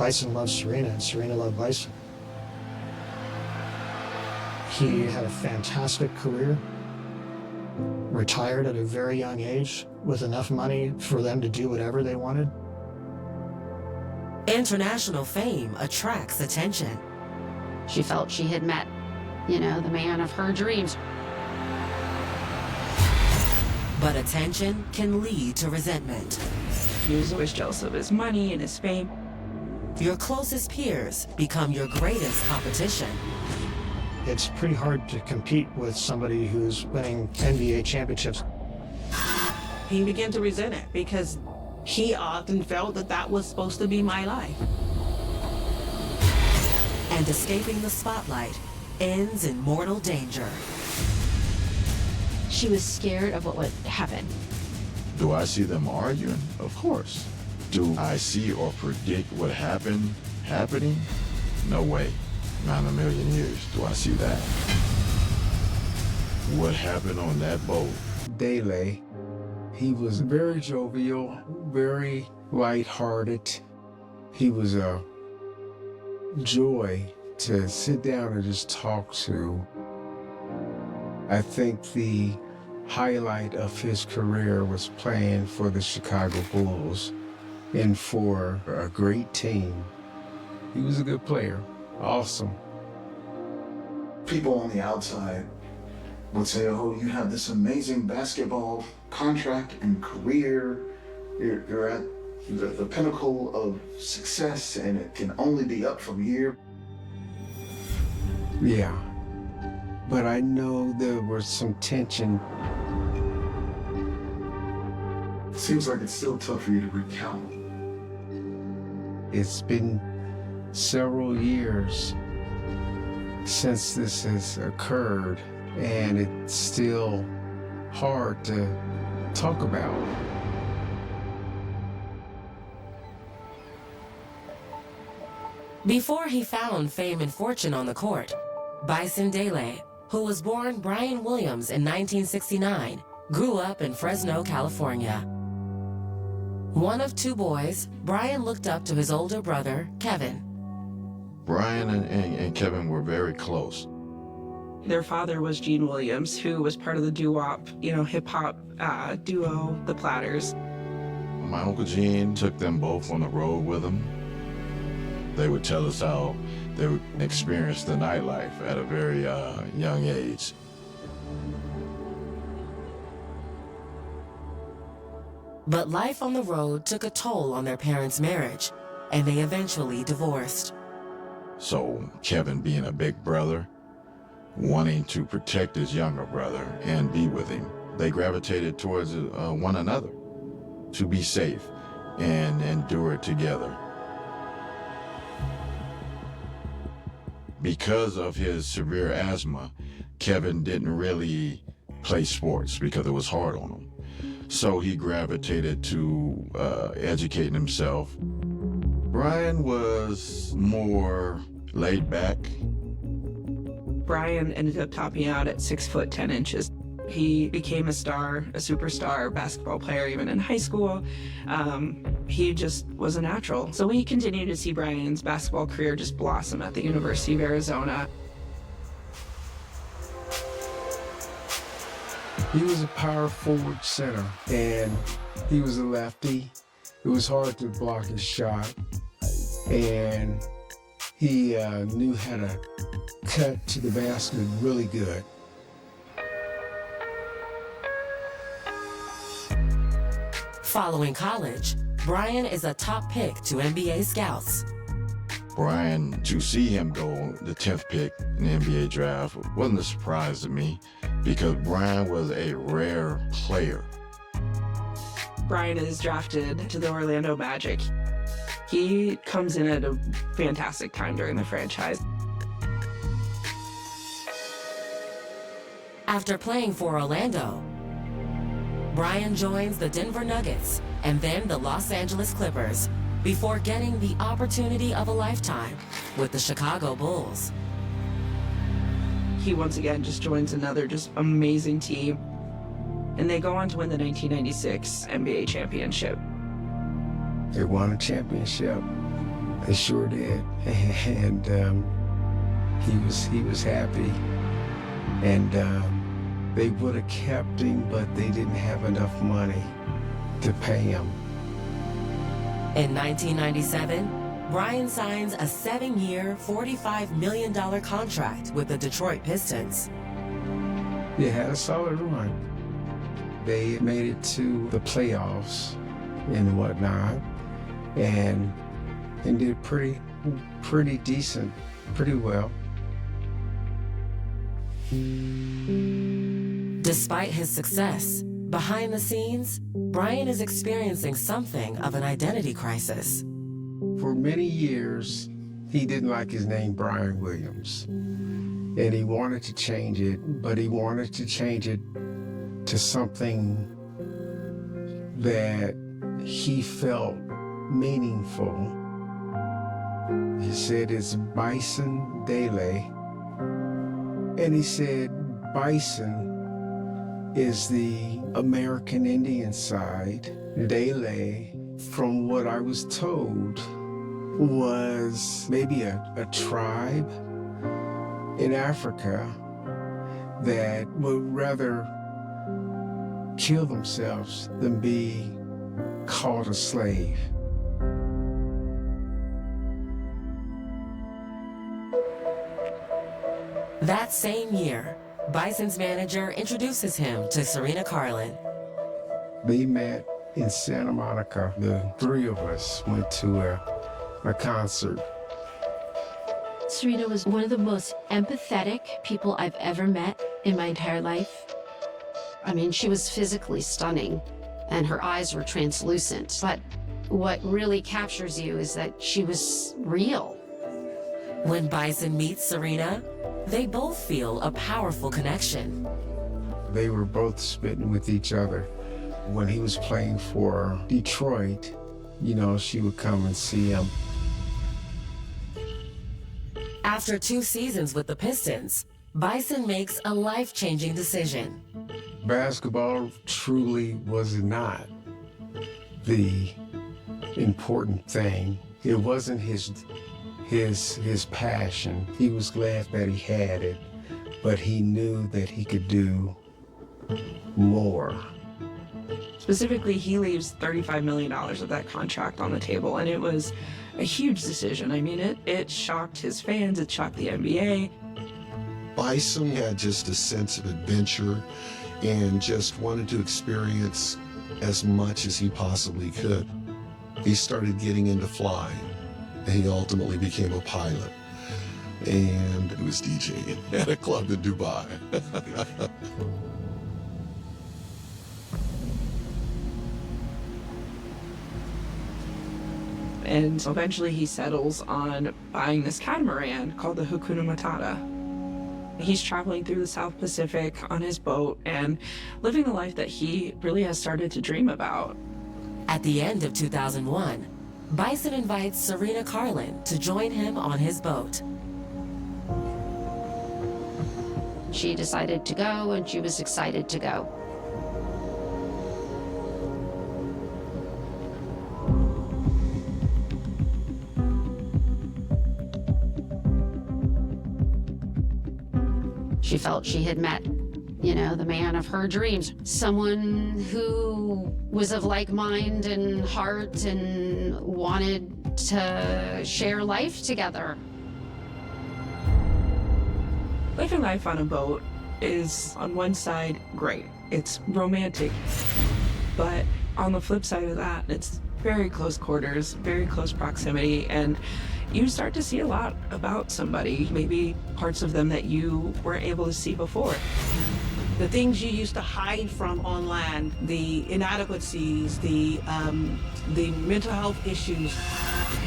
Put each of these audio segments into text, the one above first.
Bison loved Serena, and Serena loved Bison. He had a fantastic career, retired at a very young age with enough money for them to do whatever they wanted. International fame attracts attention. She felt she had met, the man of her dreams. But attention can lead to resentment. He was always jealous of his money and his fame. Your closest peers become your greatest competition. It's pretty hard to compete with somebody who's winning NBA championships. He began to resent it because he often felt that that was supposed to be my life. And escaping the spotlight ends in mortal danger. She was scared of what would happen. Do I see them arguing? Of course. Do I see or predict what happening? No way. Not in a million years do I see that. What happened on that boat? Dele, he was very jovial, very lighthearted. He was a joy to sit down and just talk to. I think the highlight of his career was playing for the Chicago Bulls and for a great team. He was a good player, awesome. People on the outside would say, oh, you have this amazing basketball contract and career. You're at the pinnacle of success and it can only be up from here. Yeah, but I know there was some tension. Seems like it's still tough for you to recount. It's been several years since this has occurred, and it's still hard to talk about. Before he found fame and fortune on the court, Bison Dele, who was born Brian Williams in 1969, grew up in Fresno, California. One of two boys, Brian looked up to his older brother, Kevin. Brian and Kevin were very close. Their father was Gene Williams, who was part of the doo-wop, hip-hop duo, The Platters. My Uncle Gene took them both on the road with him. They would tell us how they would experience the nightlife at a very young age. But life on the road took a toll on their parents' marriage, and they eventually divorced. So Kevin, being a big brother, wanting to protect his younger brother and be with him, they gravitated towards one another to be safe and endure it together. Because of his severe asthma, Kevin didn't really play sports because it was hard on him. So he gravitated to educating himself. Brian was more laid back. Brian ended up topping out at 6'10". He became a star, a superstar basketball player, even in high school. He just was a natural. So we continue to see Brian's basketball career just blossom at the University of Arizona. He was a power forward center, and he was a lefty. It was hard to block his shot, and he knew how to cut to the basket really good. Following college, Brian is a top pick to NBA scouts. Brian, to see him go the 10th pick in the NBA draft wasn't a surprise to me because Brian was a rare player. Brian is drafted to the Orlando Magic. He comes in at a fantastic time during the franchise. After playing for Orlando, Brian joins the Denver Nuggets and then the Los Angeles Clippers before getting the opportunity of a lifetime with the Chicago Bulls. He once again just joins another just amazing team, and they go on to win the 1996 NBA championship. They won a championship. They sure did. And he was happy. And they would have kept him, but they didn't have enough money to pay him. In 1997, Brian signs a 7-year, $45 million contract with the Detroit Pistons. They had a solid run. They made it to the playoffs and whatnot, and did pretty decent, pretty well. Despite his success, behind the scenes, Brian is experiencing something of an identity crisis. For many years, he didn't like his name Brian Williams, and he wanted to change it, but he wanted to change it to something that he felt meaningful. He said it's Bison Dele, and he said Bison is the American Indian side. Dele, from what I was told, was maybe a tribe in Africa that would rather kill themselves than be called a slave. That same year, Bison's manager introduces him to Serena Carlin. They met in Santa Monica. The three of us went to a concert. Serena was one of the most empathetic people I've ever met in my entire life. I mean, she was physically stunning, and her eyes were translucent. But what really captures you is that she was real. When Bison meets Serena, they both feel a powerful connection. They were both spitting with each other. When he was playing for Detroit, you know, she would come and see him. After 2 seasons with the Pistons, Bison makes a life-changing decision. Basketball truly was not the important thing. It wasn't his passion. He was glad that he had it, but he knew that he could do more. Specifically, he leaves $35 million of that contract on the table, and it was a huge decision. I mean, it shocked his fans, it shocked the NBA. Bison had just a sense of adventure and just wanted to experience as much as he possibly could. He started getting into flying, and he ultimately became a pilot. And he was DJing at a club in Dubai. And eventually he settles on buying this catamaran called the Hakuna Matata. He's traveling through the South Pacific on his boat and living the life that he really has started to dream about. At the end of 2001, Bison invites Serena Carlin to join him on his boat. She decided to go, and she was excited to go. She felt she had met, you know, the man of her dreams. Someone who was of like mind and heart and wanted to share life together. Living life on a boat is, on one side, great. It's romantic. But on the flip side of that, it's very close quarters, very close proximity, and you start to see a lot about somebody, maybe parts of them that you weren't able to see before. The things you used to hide from on land, the inadequacies, the mental health issues,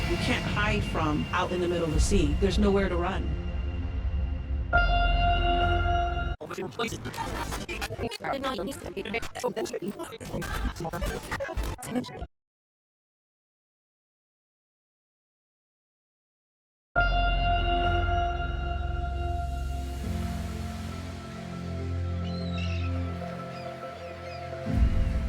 you can't hide from out in the middle of the sea. There's nowhere to run.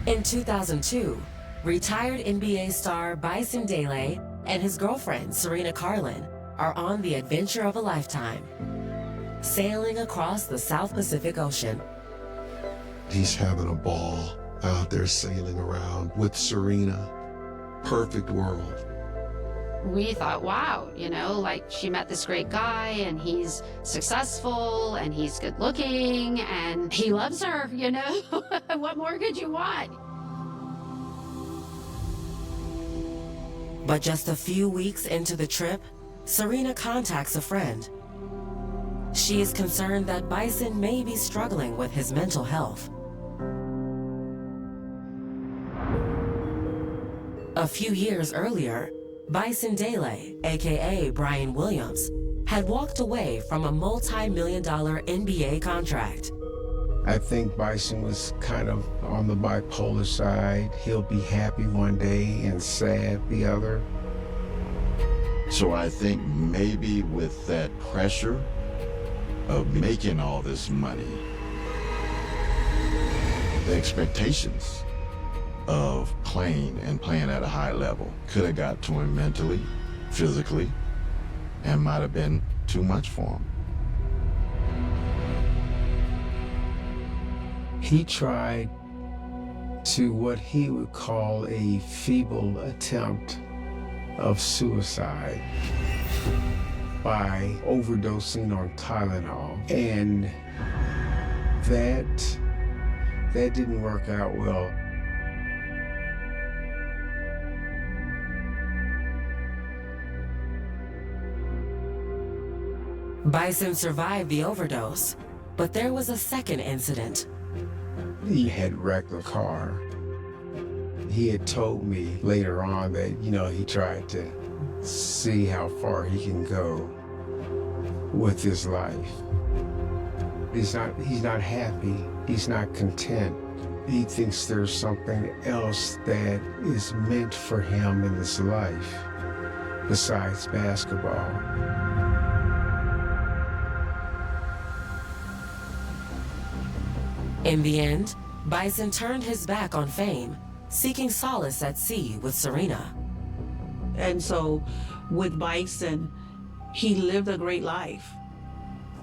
In 2002, retired NBA star Bison Dele and his girlfriend, Serena Carlin, are on the adventure of a lifetime, sailing across the South Pacific Ocean. He's having a ball out there sailing around with Serena. Perfect world. We thought, wow, like she met this great guy and he's successful and he's good looking and he loves her, What more could you want? But just a few weeks into the trip, Serena contacts a friend. She is concerned that Bison may be struggling with his mental health. A few years earlier, Bison Dele, aka Brian Williams, had walked away from a multi-million-dollar NBA contract. I think Bison was kind of on the bipolar side. He'll be happy one day and sad the other. So I think maybe with that pressure of making all this money, the expectations of playing at a high level could have got to him mentally, physically, and might have been too much for him. He tried to what he would call a feeble attempt of suicide by overdosing on Tylenol. And that didn't work out well. Bison survived the overdose, but there was a second incident. He had wrecked the car. He had told me later on that, he tried to see how far he can go with his life. He's not happy. He's not content. He thinks there's something else that is meant for him in this life besides basketball. In the end, Bison turned his back on fame, seeking solace at sea with Serena. And so with Bison, he lived a great life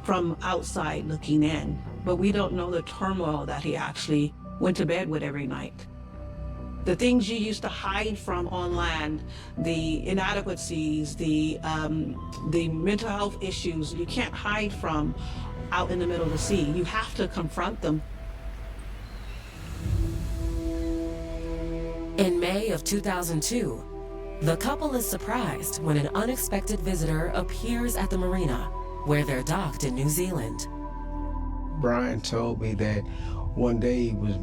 from outside looking in, but we don't know the turmoil that he actually went to bed with every night. The things you used to hide from on land, the inadequacies, the mental health issues, you can't hide from out in the middle of the sea. You have to confront them. In May of 2002, the couple is surprised when an unexpected visitor appears at the marina where they're docked in New Zealand. Brian told me that one day he was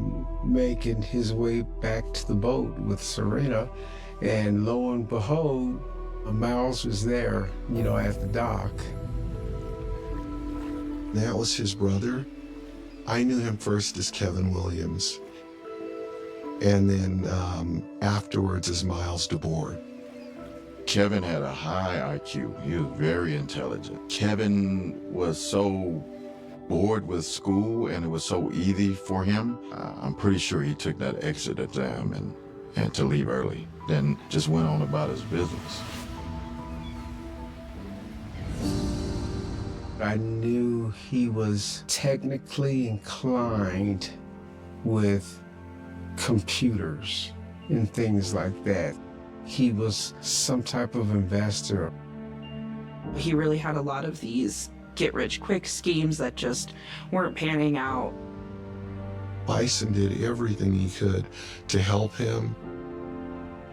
making his way back to the boat with Serena, and lo and behold, Miles was there, at the dock. That was his brother. I knew him first as Kevin Williams, and then afterwards as Miles DeBoer. Kevin had a high IQ. He was very intelligent. Kevin was so bored with school and it was so easy for him. I'm pretty sure he took that exit exam and had to leave early, then just went on about his business. I knew he was technically inclined with computers and things like that. He was some type of investor. He really had a lot of these get-rich-quick schemes that just weren't panning out. Bison did everything he could to help him.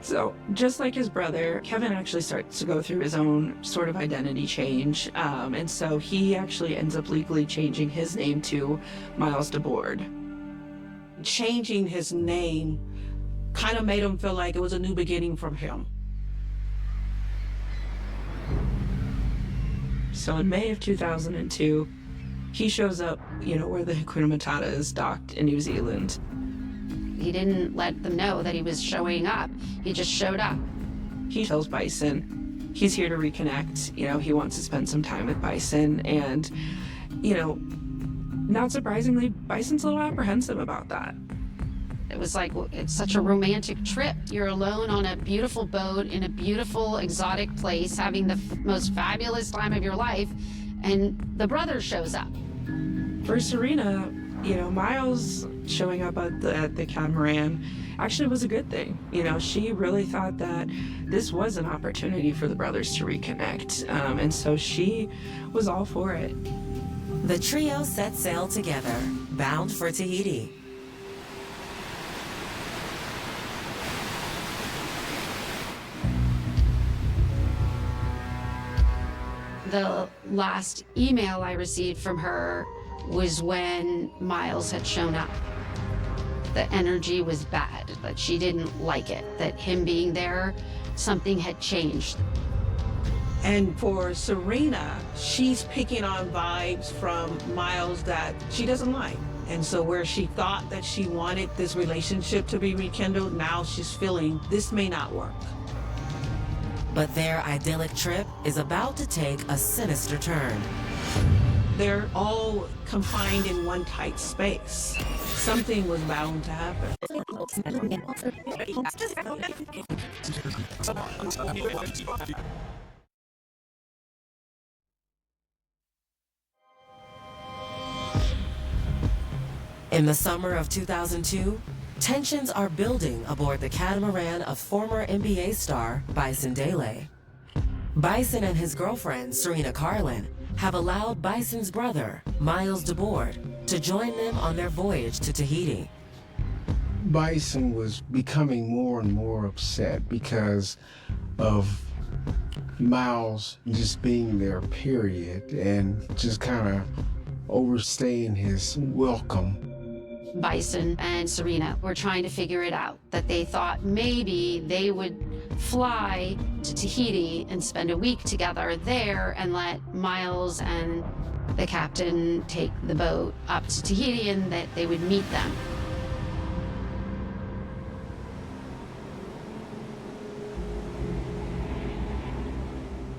So just like his brother, Kevin actually starts to go through his own sort of identity change. And so he actually ends up legally changing his name to Miles DeBoer. Changing his name kind of made him feel like it was a new beginning from him. So in May of 2002, he shows up, where the Hakuna Matata is docked in New Zealand. He didn't let them know that he was showing up. He just showed up. He tells Bison he's here to reconnect. He wants to spend some time with Bison. And, not surprisingly, Bison's a little apprehensive about that. It was like, it's such a romantic trip. You're alone on a beautiful boat in a beautiful exotic place, having the most fabulous time of your life, and the brother shows up. For Serena, Miles showing up at the catamaran actually was a good thing. She really thought that this was an opportunity for the brothers to reconnect, and so she was all for it. The trio set sail together, bound for Tahiti. The last email I received from her was when Miles had shown up. The energy was bad, that she didn't like it, that him being there, something had changed. And for Serena, she's picking on vibes from Miles that she doesn't like. And so where she thought that she wanted this relationship to be rekindled, now she's feeling this may not work. But their idyllic trip is about to take a sinister turn. They're all confined in one tight space. Something was bound to happen. In the summer of 2002, tensions are building aboard the catamaran of former NBA star Bison Dele. Bison and his girlfriend, Serena Carlin, have allowed Bison's brother, Miles DeBoard, to join them on their voyage to Tahiti. Bison was becoming more and more upset because of Miles just being there, period, and just kind of overstaying his welcome. Bison and Serena were trying to figure it out, that they thought maybe they would fly to Tahiti and spend a week together there and let Miles and the captain take the boat up to Tahiti and that they would meet them.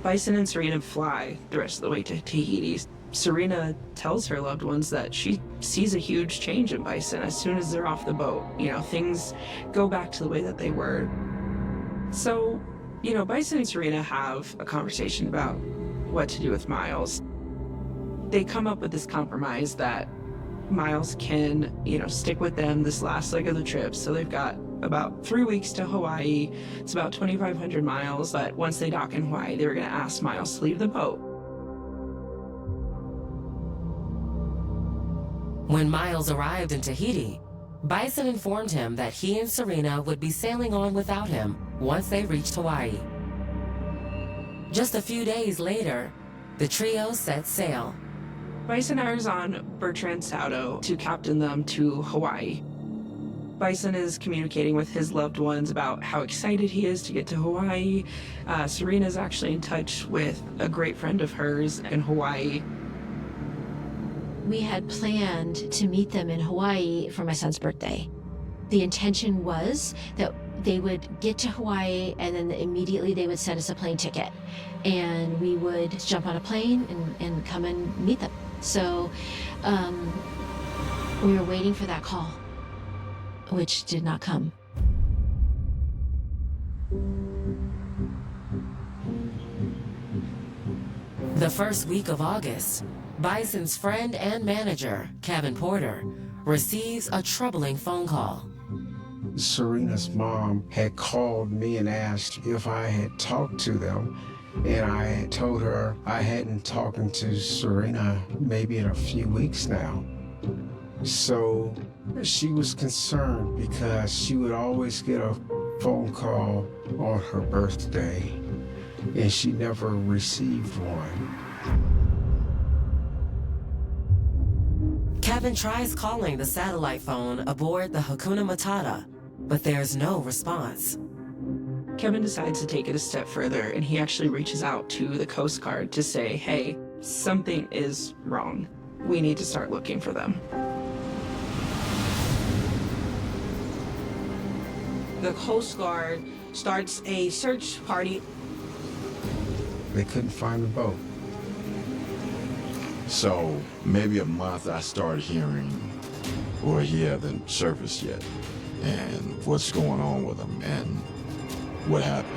Bison and Serena fly the rest of the way to Tahiti. Serena tells her loved ones that she sees a huge change in Bison as soon as they're off the boat. Things go back to the way that they were. So, Bison and Serena have a conversation about what to do with Miles. They come up with this compromise that Miles can, stick with them this last leg of the trip. So they've got about 3 weeks to Hawaii. It's about 2,500 miles, but once they dock in Hawaii, they were going to ask Miles to leave the boat. When Miles arrived in Tahiti, Bison informed him that he and Serena would be sailing on without him once they reached Hawaii. Just a few days later, the trio set sail. Bison hires on Bertrand Saudo to captain them to Hawaii. Bison is communicating with his loved ones about how excited he is to get to Hawaii. Serena's actually in touch with a great friend of hers in Hawaii. We had planned to meet them in Hawaii for my son's birthday. The intention was that they would get to Hawaii and then immediately they would send us a plane ticket and we would jump on a plane and come and meet them. So we were waiting for that call, which did not come. The first week of August, Bison's friend and manager, Kevin Porter, receives a troubling phone call. Serena's mom had called me and asked if I had talked to them, and I had told her I hadn't talked to Serena maybe in a few weeks now. So she was concerned because she would always get a phone call on her birthday, and she never received one. Kevin tries calling the satellite phone aboard the Hakuna Matata, but there's no response. Kevin decides to take it a step further, and he actually reaches out to the Coast Guard to say, hey, something is wrong. We need to start looking for them. The Coast Guard starts a search party. They couldn't find the boat. So maybe a month I started hearing, or he hasn't surfaced yet. and what's going on with him and what happened.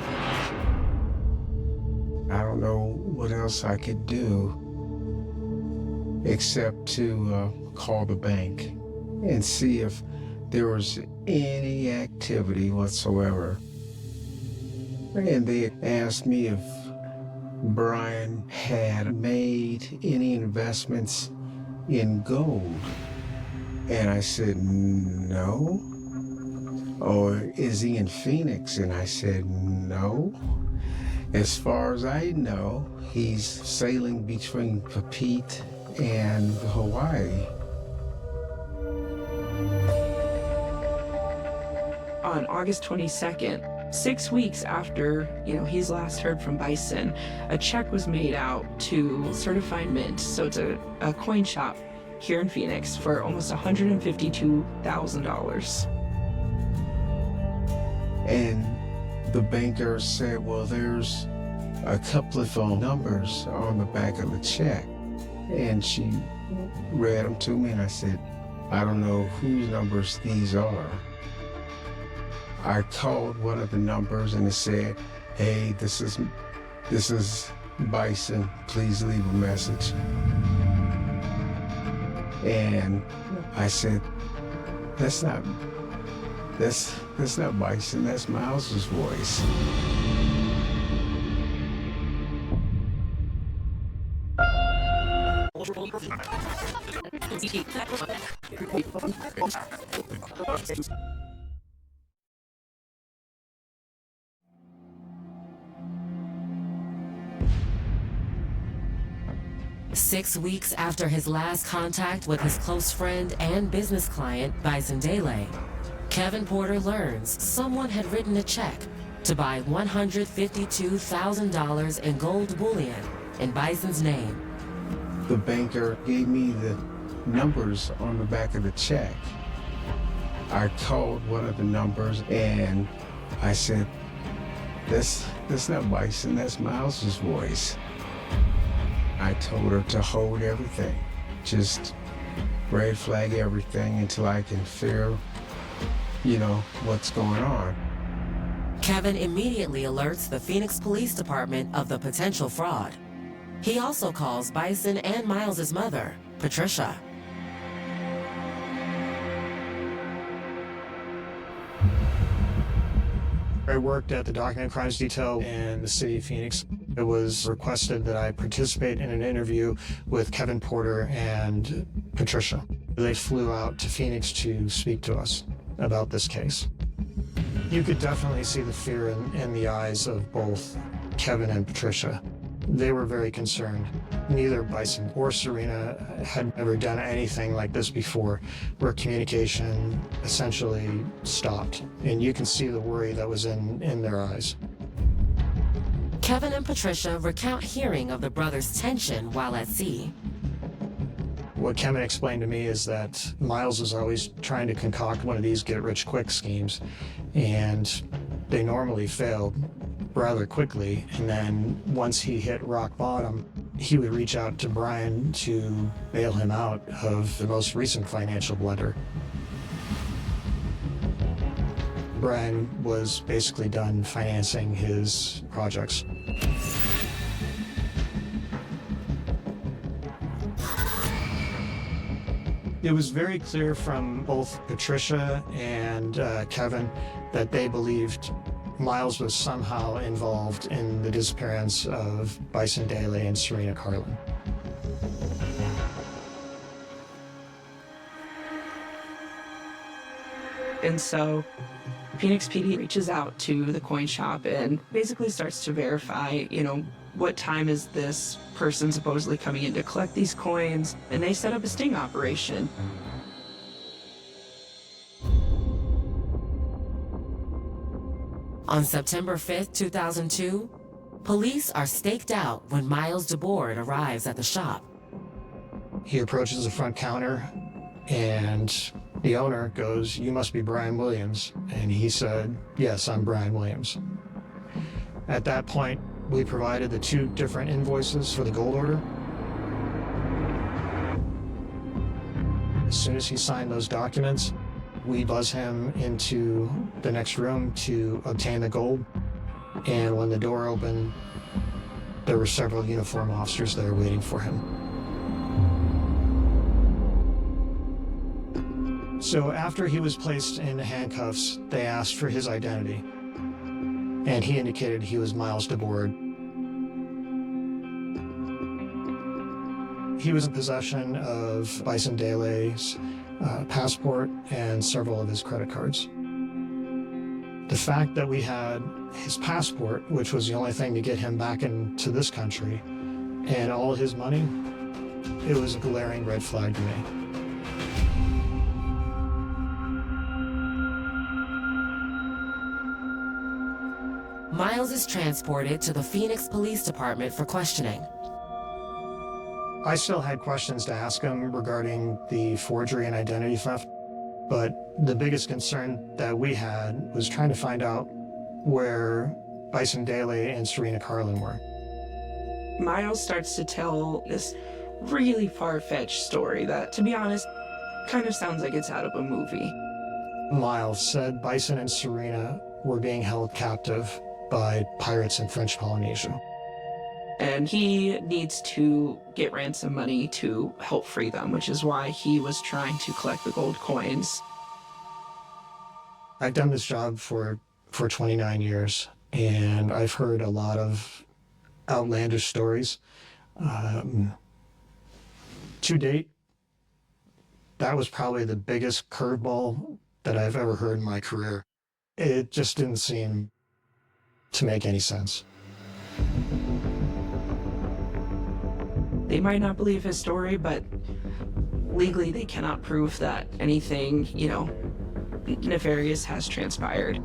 I don't know what else I could do except to call the bank and see if there was any activity whatsoever. And they asked me if Brian had made any investments in gold. And I said, no. Or is he in Phoenix? And I said, no. As far as I know, he's sailing between Papeete and Hawaii. On August 22nd, 6 weeks after, he's last heard from Bison, a check was made out to Certified Mint, so it's a coin shop here in Phoenix, for almost $152,000. And the banker said, well, there's a couple of phone numbers on the back of the check. And she read them to me, and I said, I don't know whose numbers these are. I called one of the numbers and it said, hey, this is Bison, please leave a message. And I said, that's not Bison, that's Miles's voice. Six weeks after his last contact with his close friend and business client, Bison Dele, Kevin Porter learns someone had written a check to buy $152,000 in gold bullion in Bison's name. The banker gave me the numbers on the back of the check. I called one of the numbers and I said, that's not Bison, that's Miles's voice. I told her to hold everything, just red flag everything until I can figure, what's going on. Kevin immediately alerts the Phoenix Police Department of the potential fraud. He also calls Bison and Miles's mother, Patricia. I worked at the Documented Crimes Detail in the city of Phoenix. It was requested that I participate in an interview with Kevin Porter and Patricia. They flew out to Phoenix to speak to us about this case. You could definitely see the fear in the eyes of both Kevin and Patricia. They were very concerned. Neither Bison or Serena had ever done anything like this before, where communication essentially stopped. And you can see the worry that was in their eyes. Kevin and Patricia recount hearing of the brothers' tension while at sea. What Kevin explained to me is that Miles was always trying to concoct one of these get-rich-quick schemes, and they normally failed rather quickly. And then once he hit rock bottom, he would reach out to Brian to bail him out of the most recent financial blunder. Brian was basically done financing his projects. It was very clear from both Patricia and Kevin that they believed Miles was somehow involved in the disappearance of Bison Dele and Serena Carlin. And so Phoenix PD reaches out to the coin shop and basically starts to verify, what time is this person supposedly coming in to collect these coins? And they set up a sting operation. On September 5th, 2002, police are staked out when Miles DeBoard arrives at the shop. He approaches the front counter and the owner goes, "You must be Brian Williams." And he said, "Yes, I'm Brian Williams." At that point, we provided the two different invoices for the gold order. As soon as he signed those documents, We buzz him into the next room to obtain the gold. And when the door opened, there were several uniformed officers there waiting for him. So after he was placed in handcuffs, they asked for his identity. And he indicated he was Miles DeBoard. He was in possession of Bison Dele's passport and several of his credit cards. The fact that we had his passport, which was the only thing to get him back into this country, and all his money, it was a glaring red flag to me. Miles is transported to the Phoenix Police Department for questioning. I still had questions to ask him regarding the forgery and identity theft, but the biggest concern that we had was trying to find out where Bison Dele and Serena Carlin were. Miles starts to tell this really far-fetched story that, to be honest, kind of sounds like it's out of a movie. Miles said Bison and Serena were being held captive by pirates in French Polynesia. And he needs to get ransom money to help free them, which is why he was trying to collect the gold coins. I've done this job for 29 years, and I've heard a lot of outlandish stories. To date, that was probably the biggest curveball that I've ever heard in my career. It just didn't seem to make any sense. They might not believe his story, but legally they cannot prove that anything, nefarious has transpired.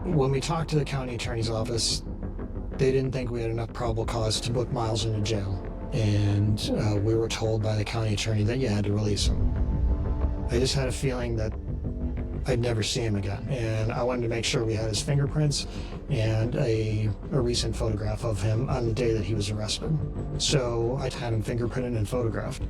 When we talked to the county attorney's office, they didn't think we had enough probable cause to book Miles into jail. And we were told by the county attorney that you had to release him. I just had a feeling that I'd never see him again. And I wanted to make sure we had his fingerprints and a recent photograph of him on the day that he was arrested. So I had him fingerprinted and photographed.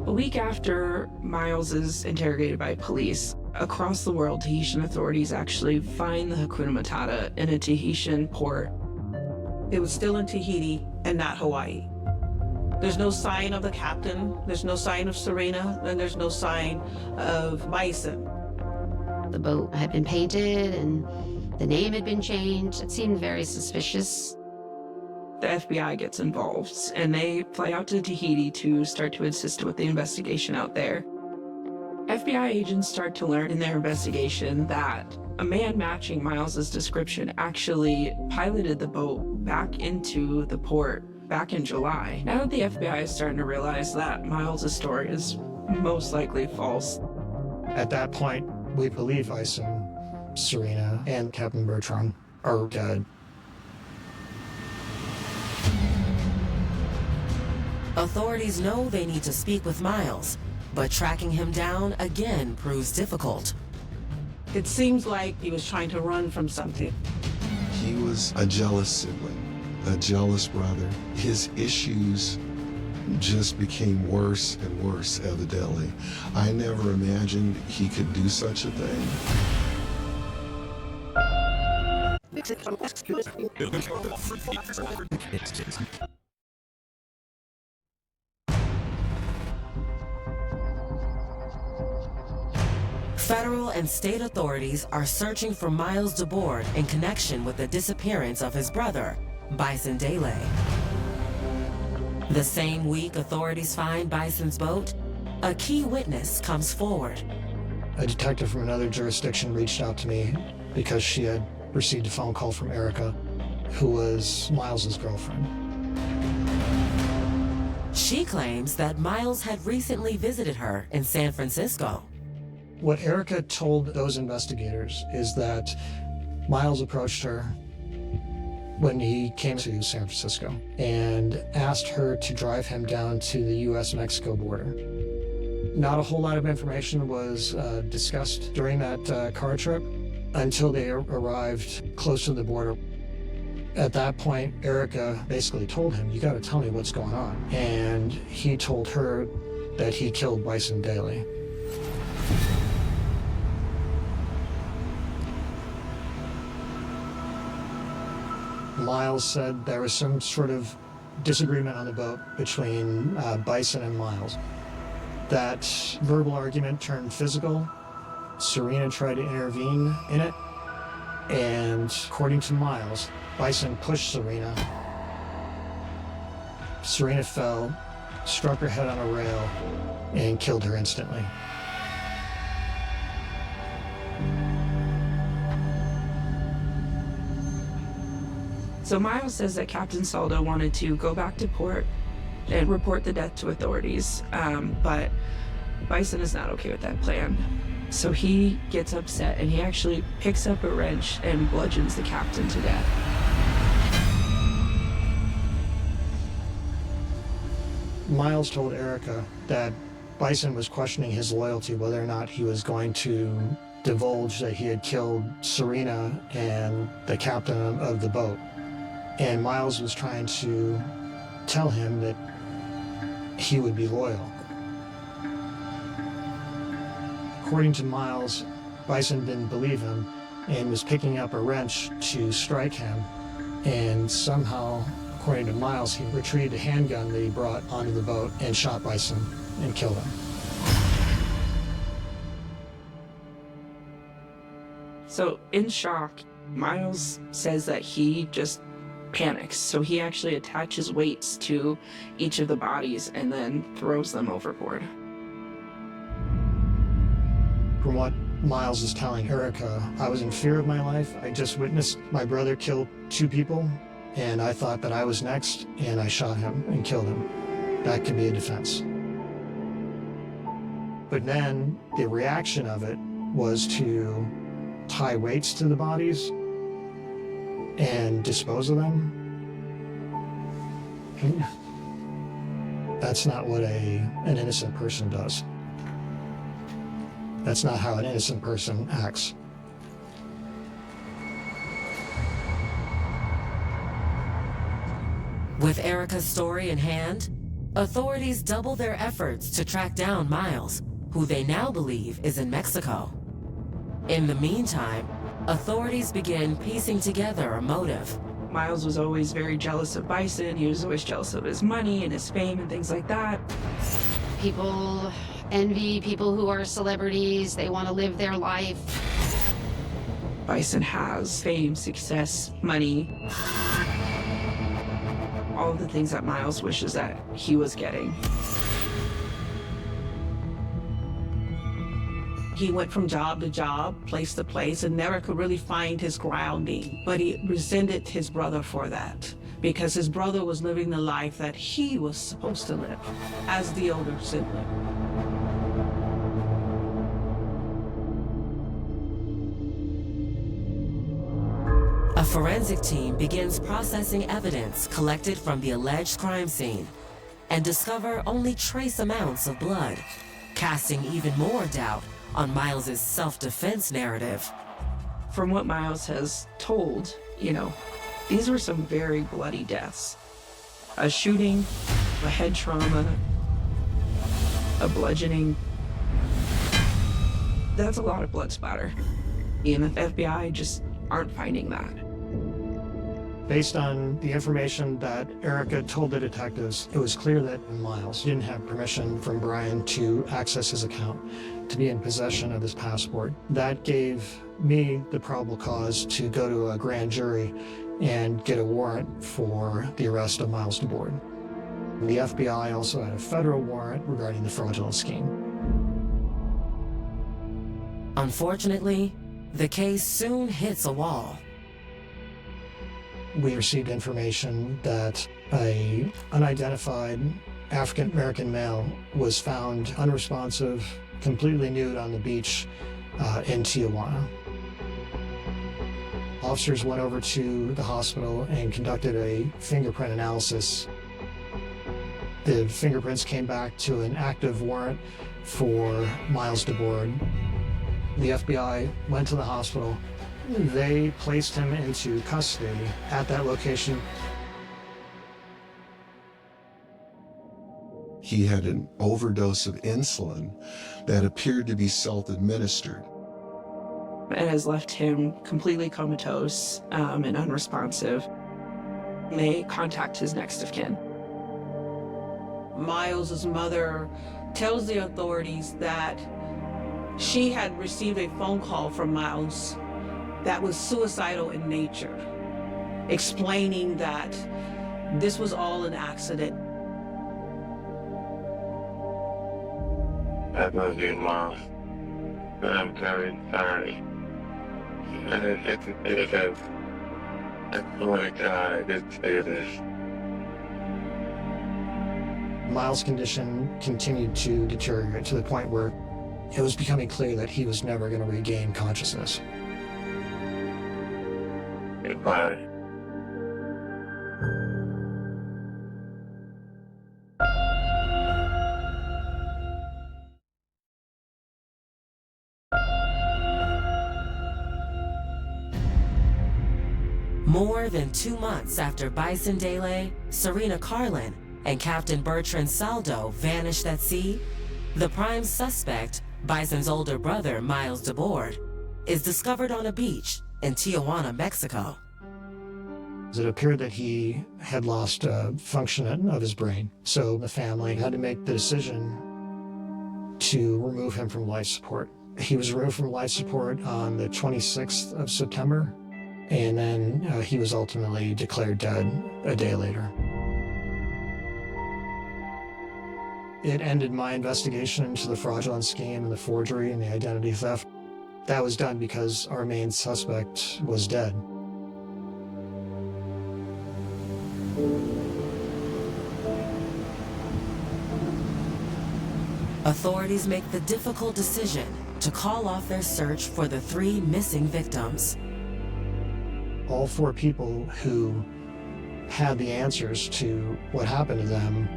A week after Miles is interrogated by police, across the world, Tahitian authorities actually find the Hakuna Matata in a Tahitian port. It was still in Tahiti and not Hawaii. There's no sign of the captain, there's no sign of Serena, and there's no sign of Bison. The boat had been painted and the name had been changed. It seemed very suspicious. The FBI gets involved, and they fly out to Tahiti to start to assist with the investigation out there. FBI agents start to learn in their investigation that a man matching Miles's description actually piloted the boat back into the port back in July. Now that the FBI is starting to realize that Miles's story is most likely false. At that point, we believe Bison, Serena, and Captain Bertrand are dead. Authorities know they need to speak with Miles, but tracking him down again proves difficult. It seems like he was trying to run from something. He was a jealous sibling, a jealous brother. His issues just became worse and worse, evidently. I never imagined he could do such a thing. Federal and state authorities are searching for Miles DeBoard in connection with the disappearance of his brother, Bison Dele. The same week authorities find Bison's boat, a key witness comes forward. A detective from another jurisdiction reached out to me because she had received a phone call from Erica, who was Miles's girlfriend. She claims that Miles had recently visited her in San Francisco. What Erica told those investigators is that Miles approached her when he came to San Francisco and asked her to drive him down to the U.S.-Mexico border. Not a whole lot of information was discussed during that car trip until they arrived close to the border. At that point, Erica basically told him, "You got to tell me what's going on." And he told her that he killed Bison Daly. Miles said there was some sort of disagreement on the boat between Bison and Miles. That verbal argument turned physical. Serena tried to intervene in it, and according to Miles, Bison pushed Serena. Serena fell, struck her head on a rail, and killed her instantly. So Miles says that Captain Saldo wanted to go back to port and report the death to authorities, but Bison is not okay with that plan. So he gets upset and he actually picks up a wrench and bludgeons the captain to death. Miles told Erica that Bison was questioning his loyalty, whether or not he was going to divulge that he had killed Serena and the captain of the boat. And Miles was trying to tell him that he would be loyal. According to Miles, Bison didn't believe him and was picking up a wrench to strike him. And somehow, according to Miles, he retrieved a handgun that he brought onto the boat and shot Bison and killed him. So in shock, Miles says that he just panics. So he actually attaches weights to each of the bodies and then throws them overboard. From what Miles is telling Erica, I was in fear of my life. I just witnessed my brother kill 2 people, and I thought that I was next, and I shot him and killed him. That could be a defense. But then the reaction of it was to tie weights to the bodies and dispose of them. That's not what an innocent person does. That's not how an innocent person acts. With Erica's story in hand, authorities double their efforts to track down Miles, who they now believe is in Mexico. In the meantime, authorities begin piecing together a motive. Miles was always very jealous of Bison. He was always jealous of his money and his fame and things like that. People envy people who are celebrities. They want to live their life. Bison has fame, success, money. All of the things that Miles wishes that he was getting. He went from job to job, place to place, and never could really find his grounding. But he resented his brother for that, because his brother was living the life that he was supposed to live as the older sibling. A forensic team begins processing evidence collected from the alleged crime scene and discover only trace amounts of blood, casting even more doubt on Miles's self-defense narrative. From what Miles has told, these were some very bloody deaths. A shooting, a head trauma, a bludgeoning. That's a lot of blood splatter. And the FBI just aren't finding that. Based on the information that Erica told the detectives, it was clear that Miles didn't have permission from Brian to access his account, to be in possession of his passport. That gave me the probable cause to go to a grand jury and get a warrant for the arrest of Miles DeBoard. The FBI also had a federal warrant regarding the fraudulent scheme. Unfortunately, the case soon hits a wall. We received information that an unidentified African-American male was found unresponsive, completely nude on the beach in Tijuana. Officers went over to the hospital and conducted a fingerprint analysis. The fingerprints came back to an active warrant for Miles DeBoard. The FBI went to the hospital. They placed him into custody at that location. he had an overdose of insulin that appeared to be self-administered. It has left him completely comatose and unresponsive. May contact his next of kin. Miles's mother tells the authorities that she had received a phone call from Miles that was suicidal in nature, explaining that this was all an accident. I love you, Mom. I'm very sorry. And it's because I swear to God, I did say this. Miles' condition continued to deteriorate to the point where it was becoming clear that he was never going to regain consciousness. Goodbye. More than 2 months after Bison Dele, Serena Carlin, and Captain Bertrand Saldo vanished at sea, the prime suspect, Bison's older brother, Miles DeBoard, is discovered on a beach in Tijuana, Mexico. It appeared that he had lost function of his brain, so the family had to make the decision to remove him from life support. He was removed from life support on the 26th of September, and then he was ultimately declared dead a day later. It ended my investigation into the fraudulent scheme and the forgery and the identity theft. That was done because our main suspect was dead. Authorities make the difficult decision to call off their search for the 3 missing victims. All 4 people who had the answers to what happened to them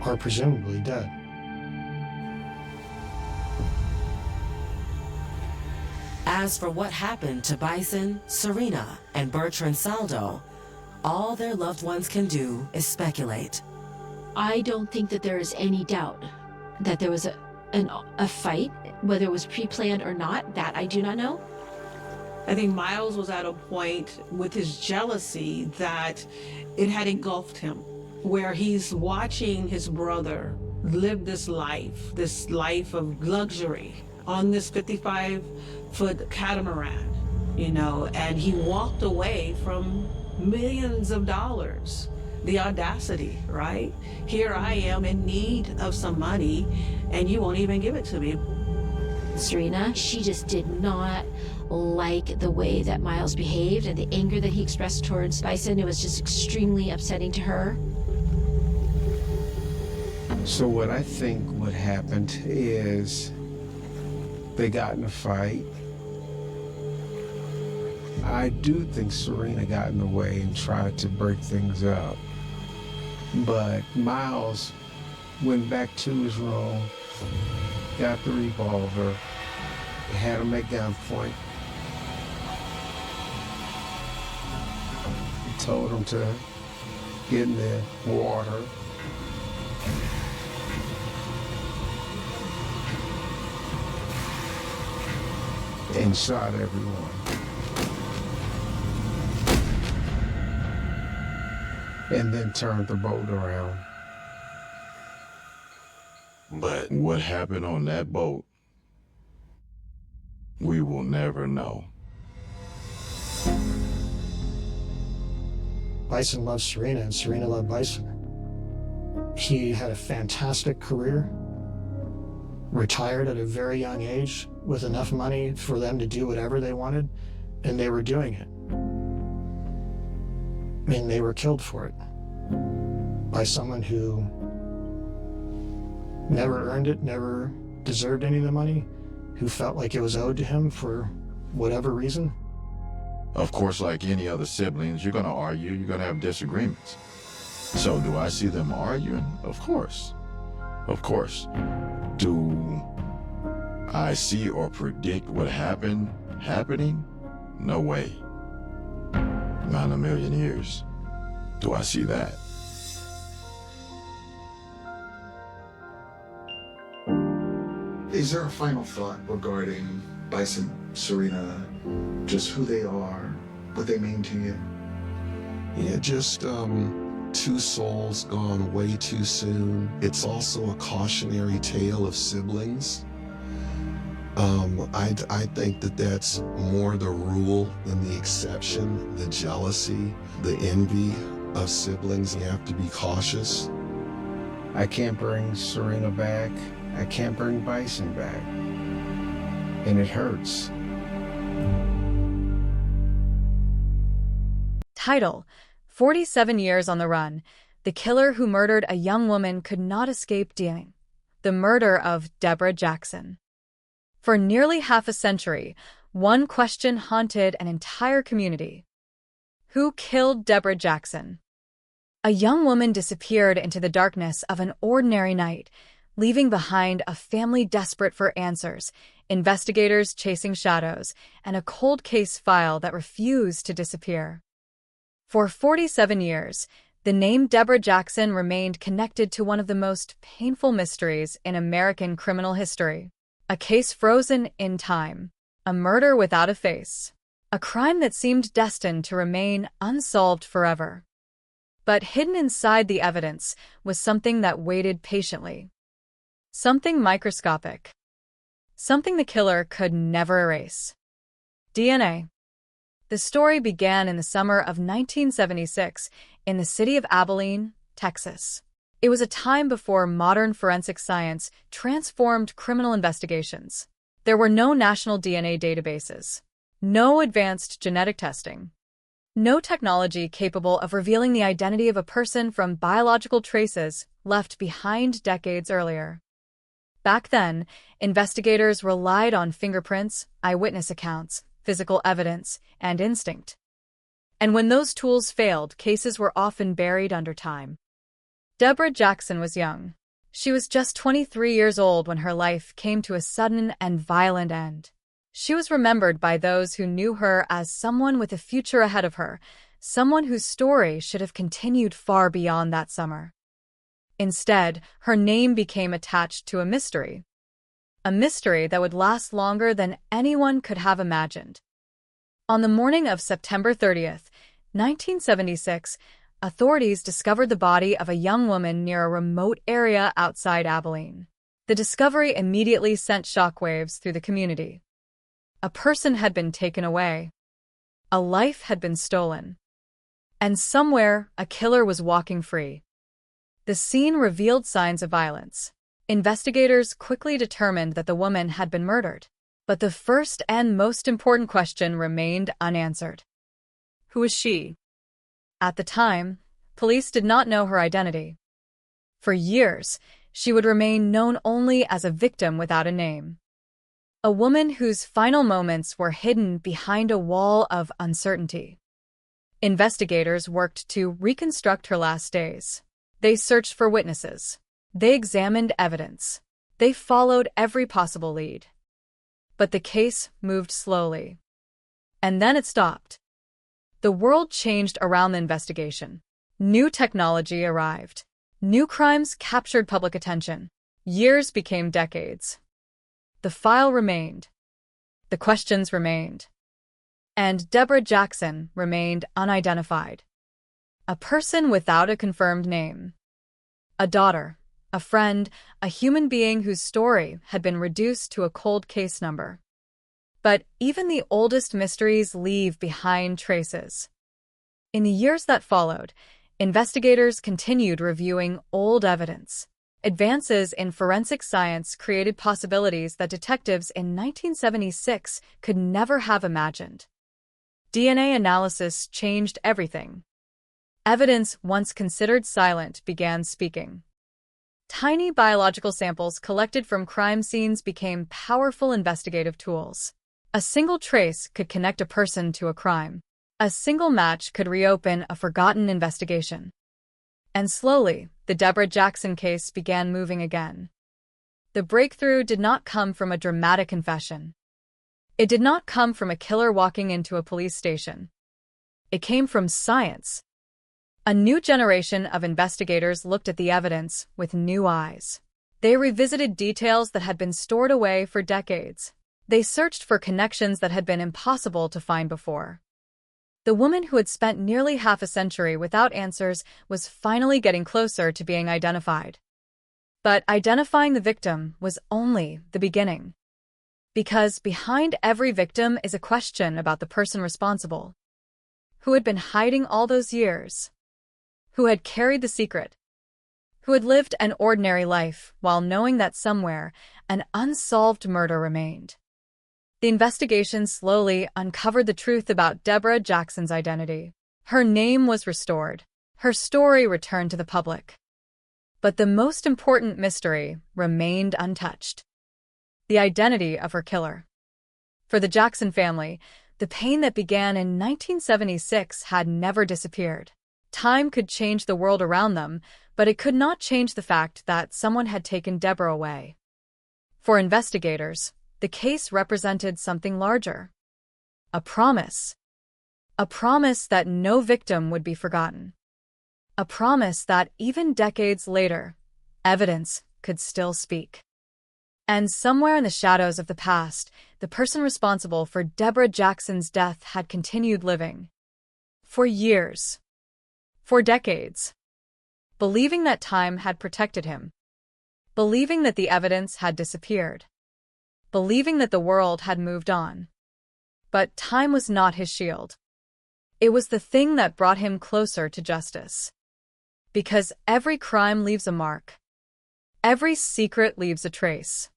are presumably dead. As for what happened to Bison, Serena, and Bertrand Saldo, all their loved ones can do is speculate. I don't think that there is any doubt that there was a fight, whether it was pre-planned or not, that I do not know. I think Miles was at a point with his jealousy that it had engulfed him, where he's watching his brother live this life of luxury on this 55-foot catamaran, and he walked away from millions of dollars. The audacity, right? Here I am in need of some money, and you won't even give it to me. Serena, she just did not like the way that Miles behaved and the anger that he expressed towards Bison. It was just extremely upsetting to her. So what I think what happened is they got in a fight. I do think Serena got in the way and tried to break things up. But Miles went back to his room, got the revolver, had him at gunpoint. He told him to get in the water. And shot everyone. And then turned the boat around. But what happened on that boat, we will never know. Bison loved Serena, and Serena loved Bison. He had a fantastic career, retired at a very young age with enough money for them to do whatever they wanted, and they were doing it. And they were killed for it by someone who never earned it, never deserved any of the money, who felt like it was owed to him for whatever reason. Of course, like any other siblings, you're gonna argue, you're gonna have disagreements. So do I see them arguing? Of course. Of course. Do I see or predict what happening? No way. Not in a million years do I see that. Is there a final thought regarding Bison, Serena, just who they are, what they mean to you? Yeah, just two souls gone way too soon. It's also a cautionary tale of siblings. I think that that's more the rule than the exception. The jealousy, the envy of siblings. You have to be cautious. I can't bring Serena back. I can't bring Bison back. And it hurts. Title: 47 Years on the Run. The killer who murdered a young woman could not escape DNA. The murder of Deborah Jackson. For nearly half a century, one question haunted an entire community. Who killed Deborah Jackson? A young woman disappeared into the darkness of an ordinary night, leaving behind a family desperate for answers, investigators chasing shadows, and a cold case file that refused to disappear. For 47 years, the name Deborah Jackson remained connected to one of the most painful mysteries in American criminal history. A case frozen in time, a murder without a face, a crime that seemed destined to remain unsolved forever. But hidden inside the evidence was something that waited patiently. Something microscopic. Something the killer could never erase. DNA. The story began in the summer of 1976 in the city of Abilene, Texas. It was a time before modern forensic science transformed criminal investigations. There were no national DNA databases, no advanced genetic testing, no technology capable of revealing the identity of a person from biological traces left behind decades earlier. Back then, investigators relied on fingerprints, eyewitness accounts, physical evidence, and instinct. And when those tools failed, cases were often buried under time. Deborah Jackson was young. She was just 23 years old when her life came to a sudden and violent end. She was remembered by those who knew her as someone with a future ahead of her, someone whose story should have continued far beyond that summer. Instead, her name became attached to a mystery that would last longer than anyone could have imagined. On the morning of September 30th, 1976, authorities discovered the body of a young woman near a remote area outside Abilene. The discovery immediately sent shockwaves through the community. A person had been taken away. A life had been stolen. And somewhere, a killer was walking free. The scene revealed signs of violence. Investigators quickly determined that the woman had been murdered. But the first and most important question remained unanswered. Who was she? At the time, police did not know her identity. For years, she would remain known only as a victim without a name. A woman whose final moments were hidden behind a wall of uncertainty. Investigators worked to reconstruct her last days. They searched for witnesses. They examined evidence. They followed every possible lead. But the case moved slowly. And then it stopped. The world changed around the investigation. New technology arrived. New crimes captured public attention. Years became decades. The file remained. The questions remained. And Deborah Jackson remained unidentified. A person without a confirmed name. A daughter, a friend, a human being whose story had been reduced to a cold case number. But even the oldest mysteries leave behind traces. In the years that followed, investigators continued reviewing old evidence. Advances in forensic science created possibilities that detectives in 1976 could never have imagined. DNA analysis changed everything. Evidence once considered silent began speaking. Tiny biological samples collected from crime scenes became powerful investigative tools. A single trace could connect a person to a crime. A single match could reopen a forgotten investigation. And slowly, the Deborah Jackson case began moving again. The breakthrough did not come from a dramatic confession. It did not come from a killer walking into a police station. It came from science. A new generation of investigators looked at the evidence with new eyes. They revisited details that had been stored away for decades. They searched for connections that had been impossible to find before. The woman who had spent nearly half a century without answers was finally getting closer to being identified. But identifying the victim was only the beginning. Because behind every victim is a question about the person responsible. Who had been hiding all those years? Who had carried the secret? Who had lived an ordinary life while knowing that somewhere an unsolved murder remained? The investigation slowly uncovered the truth about Deborah Jackson's identity. Her name was restored. Her story returned to the public. But the most important mystery remained untouched. The identity of her killer. For the Jackson family, the pain that began in 1976 had never disappeared. Time could change the world around them, but it could not change the fact that someone had taken Deborah away. For investigators, the case represented something larger. A promise. A promise that no victim would be forgotten. A promise that even decades later, evidence could still speak. And somewhere in the shadows of the past, the person responsible for Deborah Jackson's death had continued living. For years. For decades. Believing that time had protected him. Believing that the evidence had disappeared. Believing that the world had moved on. But time was not his shield. It was the thing that brought him closer to justice. Because every crime leaves a mark. Every secret leaves a trace.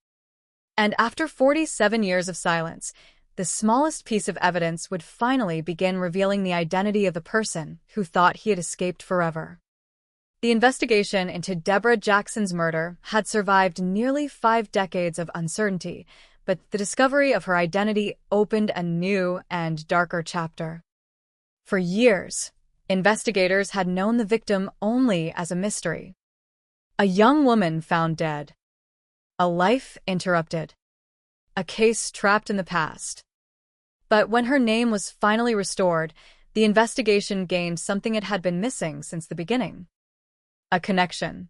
And after 47 years of silence, the smallest piece of evidence would finally begin revealing the identity of the person who thought he had escaped forever. The investigation into Deborah Jackson's murder had survived nearly 5 decades of uncertainty, but the discovery of her identity opened a new and darker chapter. For years, investigators had known the victim only as a mystery. A young woman found dead. A life interrupted. A case trapped in the past. But when her name was finally restored, the investigation gained something it had been missing since the beginning. A connection.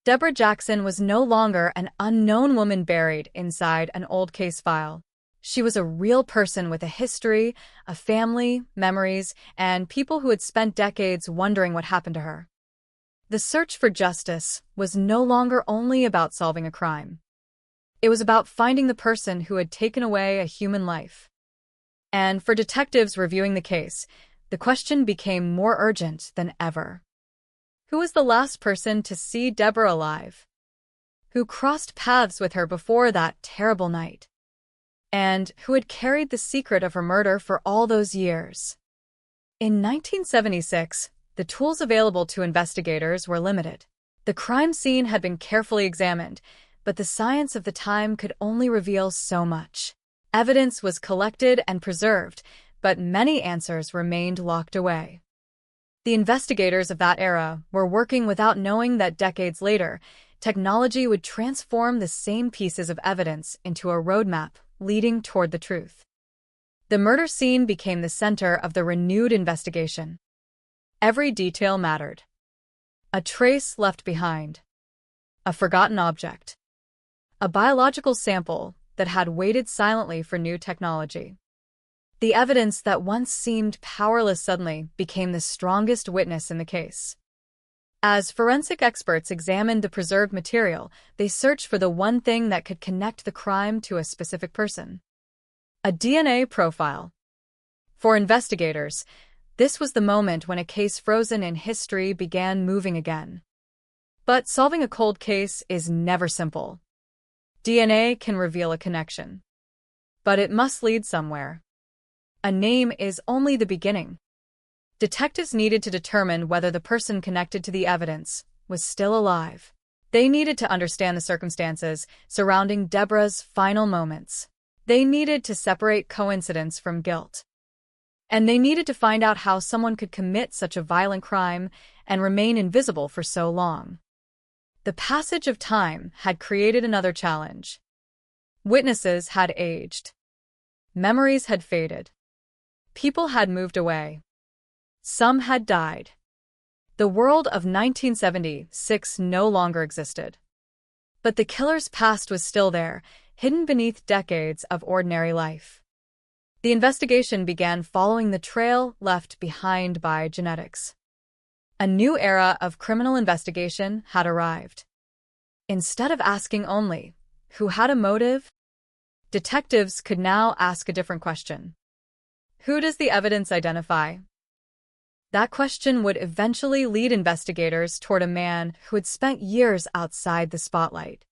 Deborah Jackson was no longer an unknown woman buried inside an old case file. She was a real person with a history, a family, memories, and people who had spent decades wondering what happened to her. The search for justice was no longer only about solving a crime. It was about finding the person who had taken away a human life. And for detectives reviewing the case, the question became more urgent than ever. Who was the last person to see Deborah alive? Who crossed paths with her before that terrible night? And who had carried the secret of her murder for all those years? In 1976, the tools available to investigators were limited. The crime scene had been carefully examined, but the science of the time could only reveal so much. Evidence was collected and preserved, but many answers remained locked away. The investigators of that era were working without knowing that decades later, technology would transform the same pieces of evidence into a roadmap leading toward the truth. The murder scene became the center of the renewed investigation. Every detail mattered. A trace left behind. A forgotten object. A biological sample that had waited silently for new technology. The evidence that once seemed powerless suddenly became the strongest witness in the case. As forensic experts examined the preserved material, they searched for the one thing that could connect the crime to a specific person. A DNA profile. For investigators, this was the moment when a case frozen in history began moving again. But solving a cold case is never simple. DNA can reveal a connection. But it must lead somewhere. A name is only the beginning. Detectives needed to determine whether the person connected to the evidence was still alive. They needed to understand the circumstances surrounding Deborah's final moments. They needed to separate coincidence from guilt. And they needed to find out how someone could commit such a violent crime and remain invisible for so long. The passage of time had created another challenge. Witnesses had aged. Memories had faded. People had moved away. Some had died. The world of 1976 no longer existed. But the killer's past was still there, hidden beneath decades of ordinary life. The investigation began following the trail left behind by genetics. A new era of criminal investigation had arrived. Instead of asking only, who had a motive? Detectives could now ask a different question. Who does the evidence identify? That question would eventually lead investigators toward a man who had spent years outside the spotlight.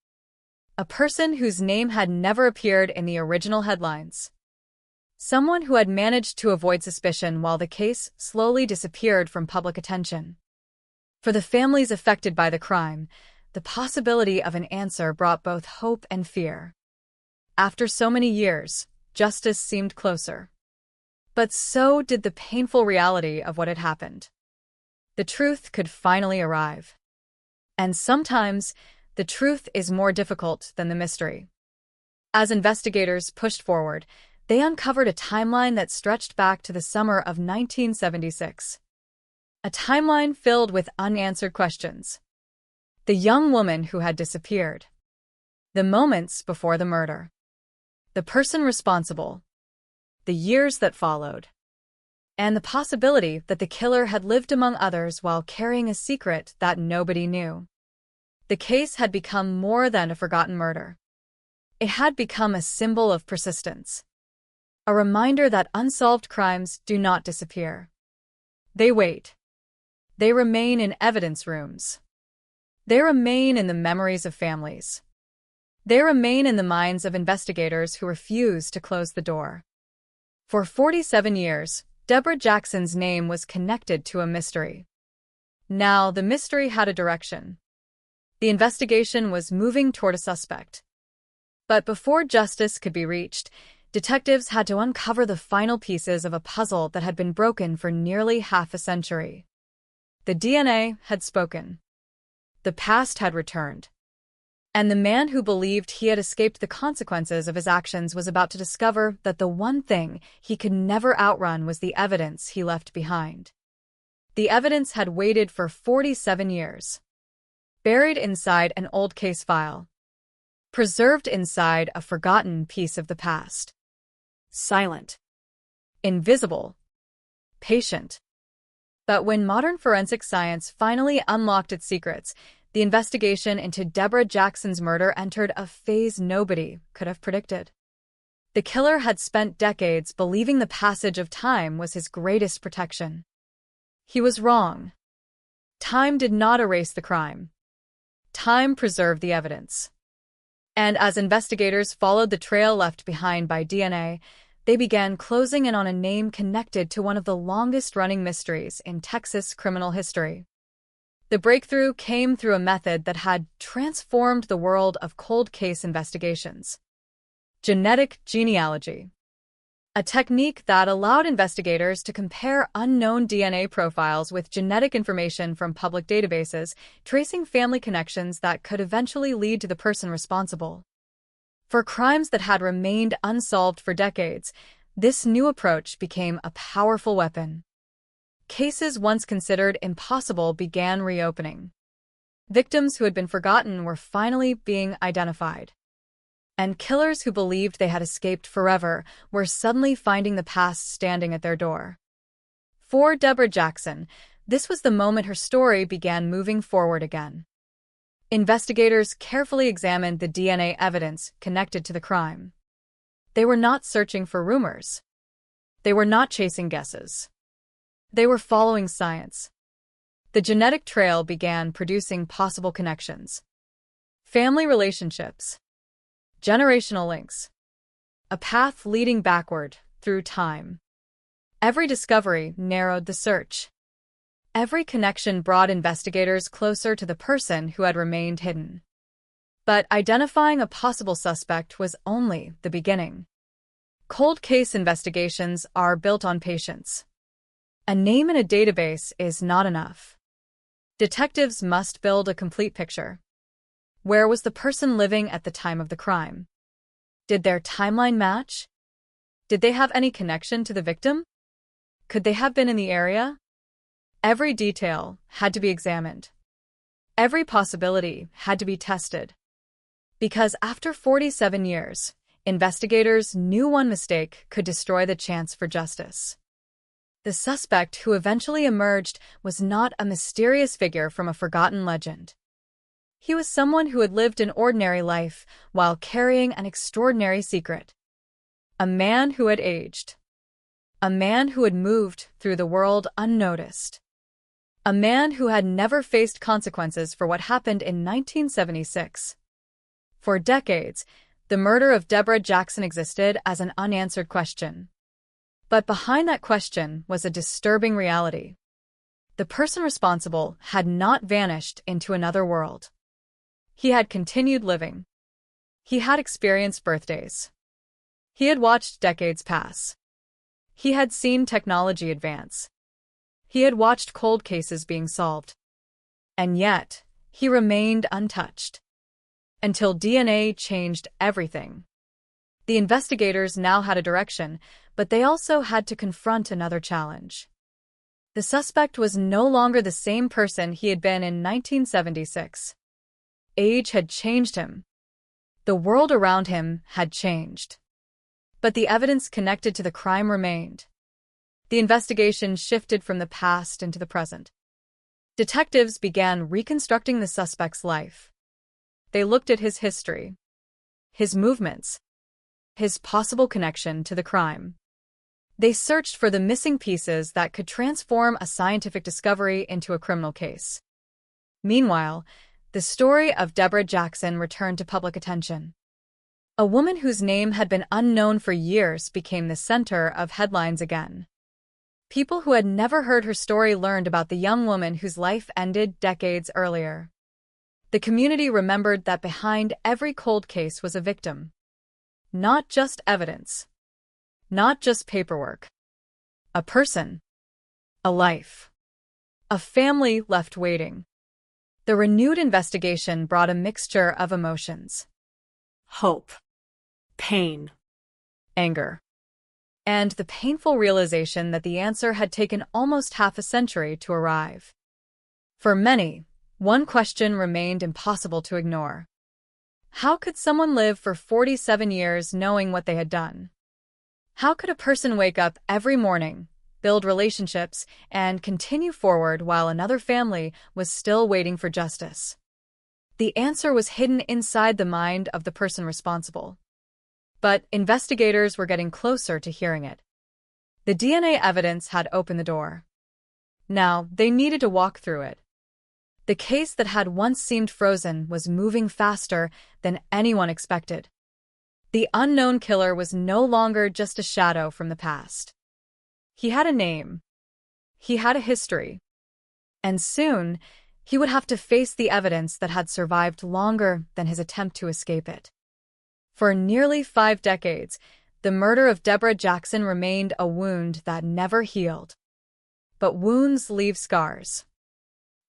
A person whose name had never appeared in the original headlines. Someone who had managed to avoid suspicion while the case slowly disappeared from public attention. For the families affected by the crime, the possibility of an answer brought both hope and fear. After so many years, justice seemed closer. But so did the painful reality of what had happened. The truth could finally arrive. And sometimes, the truth is more difficult than the mystery. As investigators pushed forward, they uncovered a timeline that stretched back to the summer of 1976. A timeline filled with unanswered questions. The young woman who had disappeared. The moments before the murder. The person responsible. The years that followed. And the possibility that the killer had lived among others while carrying a secret that nobody knew. The case had become more than a forgotten murder. It had become a symbol of persistence. A reminder that unsolved crimes do not disappear. They wait. They remain in evidence rooms. They remain in the memories of families. They remain in the minds of investigators who refuse to close the door. For 47 years, Deborah Jackson's name was connected to a mystery. Now the mystery had a direction. The investigation was moving toward a suspect. But before justice could be reached, detectives had to uncover the final pieces of a puzzle that had been broken for nearly half a century. The DNA had spoken. The past had returned. And the man who believed he had escaped the consequences of his actions was about to discover that the one thing he could never outrun was the evidence he left behind. The evidence had waited for 47 years. Buried inside an old case file. Preserved inside a forgotten piece of the past. Silent. Invisible. Patient. But when modern forensic science finally unlocked its secrets, the investigation into Deborah Jackson's murder entered a phase nobody could have predicted. The killer had spent decades believing the passage of time was his greatest protection. He was wrong. Time did not erase the crime. Time preserved the evidence. And as investigators followed the trail left behind by DNA, they began closing in on a name connected to one of the longest-running mysteries in Texas criminal history. The breakthrough came through a method that had transformed the world of cold case investigations. Genetic genealogy. A technique that allowed investigators to compare unknown DNA profiles with genetic information from public databases, tracing family connections that could eventually lead to the person responsible. For crimes that had remained unsolved for decades, this new approach became a powerful weapon. Cases once considered impossible began reopening. Victims who had been forgotten were finally being identified. And killers who believed they had escaped forever were suddenly finding the past standing at their door. For Deborah Jackson, this was the moment her story began moving forward again. Investigators carefully examined the DNA evidence connected to the crime. They were not searching for rumors. They were not chasing guesses. They were following science. The genetic trail began producing possible connections. Family relationships. Generational links. A path leading backward through time. Every discovery narrowed the search. Every connection brought investigators closer to the person who had remained hidden. But identifying a possible suspect was only the beginning. Cold case investigations are built on patience. A name in a database is not enough. Detectives must build a complete picture. Where was the person living at the time of the crime? Did their timeline match? Did they have any connection to the victim? Could they have been in the area? Every detail had to be examined. Every possibility had to be tested. Because after 47 years, investigators knew one mistake could destroy the chance for justice. The suspect who eventually emerged was not a mysterious figure from a forgotten legend. He was someone who had lived an ordinary life while carrying an extraordinary secret. A man who had aged. A man who had moved through the world unnoticed. A man who had never faced consequences for what happened in 1976. For decades, the murder of Deborah Jackson existed as an unanswered question. But behind that question was a disturbing reality. The person responsible had not vanished into another world. He had continued living. He had experienced birthdays. He had watched decades pass. He had seen technology advance. He had watched cold cases being solved. And yet, he remained untouched. Until DNA changed everything. The investigators now had a direction, but they also had to confront another challenge. The suspect was no longer the same person he had been in 1976. Age had changed him. The world around him had changed. But the evidence connected to the crime remained. The investigation shifted from the past into the present. Detectives began reconstructing the suspect's life. They looked at his history, his movements, his possible connection to the crime. They searched for the missing pieces that could transform a scientific discovery into a criminal case. Meanwhile, the story of Deborah Jackson returned to public attention. A woman whose name had been unknown for years became the center of headlines again. People who had never heard her story learned about the young woman whose life ended decades earlier. The community remembered that behind every cold case was a victim. Not just evidence. Not just paperwork. A person. A life. A family left waiting. The renewed investigation brought a mixture of emotions. Hope. Pain. Anger. And the painful realization that the answer had taken almost half a century to arrive. For many, one question remained impossible to ignore. How could someone live for 47 years knowing what they had done? How could a person wake up every morning, build relationships, and continue forward while another family was still waiting for justice? The answer was hidden inside the mind of the person responsible. But investigators were getting closer to hearing it. The DNA evidence had opened the door. Now, they needed to walk through it. The case that had once seemed frozen was moving faster than anyone expected. The unknown killer was no longer just a shadow from the past. He had a name. He had a history. And soon, he would have to face the evidence that had survived longer than his attempt to escape it. For nearly 5 decades, the murder of Deborah Jackson remained a wound that never healed. But wounds leave scars.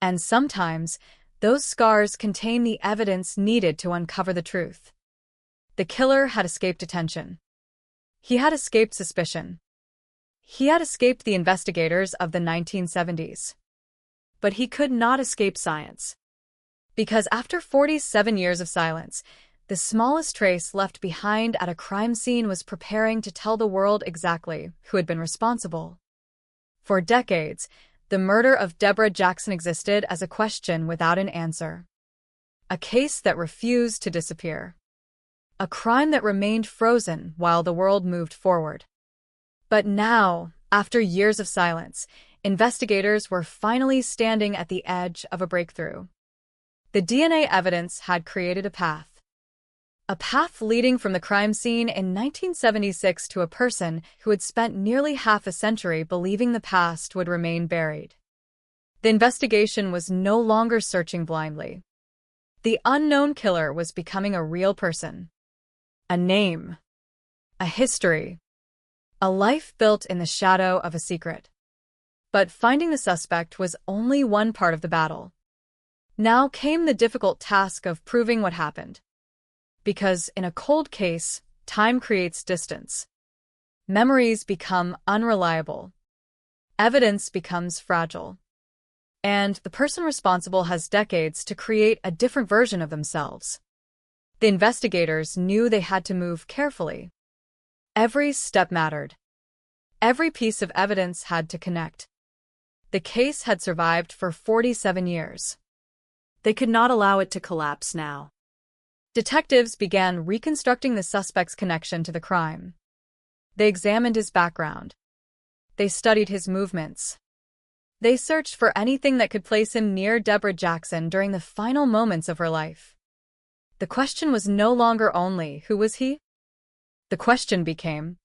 And sometimes, those scars contain the evidence needed to uncover the truth. The killer had escaped attention. He had escaped suspicion. He had escaped the investigators of the 1970s. But he could not escape science. Because after 47 years of silence, the smallest trace left behind at a crime scene was preparing to tell the world exactly who had been responsible. For decades, the murder of Deborah Jackson existed as a question without an answer. A case that refused to disappear. A crime that remained frozen while the world moved forward. But now, after years of silence, investigators were finally standing at the edge of a breakthrough. The DNA evidence had created a path. A path leading from the crime scene in 1976 to a person who had spent nearly half a century believing the past would remain buried. The investigation was no longer searching blindly. The unknown killer was becoming a real person. A name. A history. A life built in the shadow of a secret. But finding the suspect was only one part of the battle. Now came the difficult task of proving what happened. Because in a cold case, time creates distance. Memories become unreliable. Evidence becomes fragile. And the person responsible has decades to create a different version of themselves. The investigators knew they had to move carefully. Every step mattered. Every piece of evidence had to connect. The case had survived for 47 years. They could not allow it to collapse now. Detectives began reconstructing the suspect's connection to the crime. They examined his background. They studied his movements. They searched for anything that could place him near Deborah Jackson during the final moments of her life. The question was no longer only, who was he? The question became,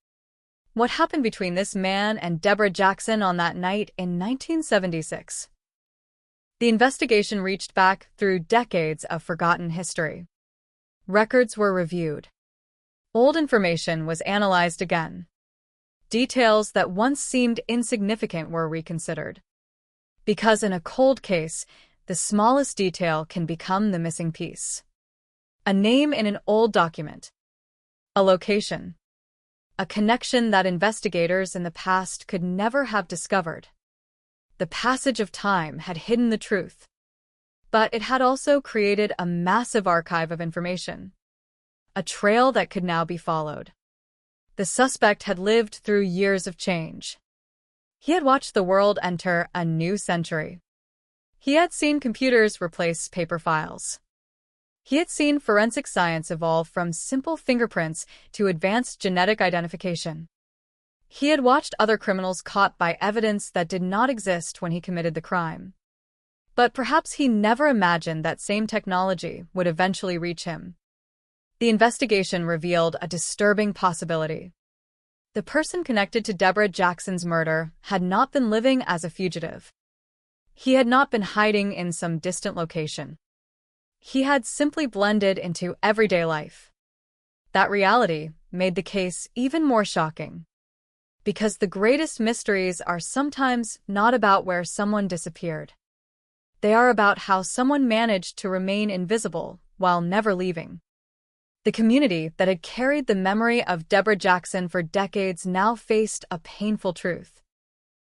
what happened between this man and Deborah Jackson on that night in 1976? The investigation reached back through decades of forgotten history. Records were reviewed. Old information was analyzed again. Details that once seemed insignificant were reconsidered. Because in a cold case, the smallest detail can become the missing piece. A name in an old document. A location. A connection that investigators in the past could never have discovered. The passage of time had hidden the truth. But it had also created a massive archive of information. A trail that could now be followed. The suspect had lived through years of change. He had watched the world enter a new century. He had seen computers replace paper files. He had seen forensic science evolve from simple fingerprints to advanced genetic identification. He had watched other criminals caught by evidence that did not exist when he committed the crime. But perhaps he never imagined that same technology would eventually reach him. The investigation revealed a disturbing possibility. The person connected to Deborah Jackson's murder had not been living as a fugitive. He had not been hiding in some distant location. He had simply blended into everyday life. That reality made the case even more shocking. Because the greatest mysteries are sometimes not about where someone disappeared. They are about how someone managed to remain invisible while never leaving. The community that had carried the memory of Deborah Jackson for decades now faced a painful truth.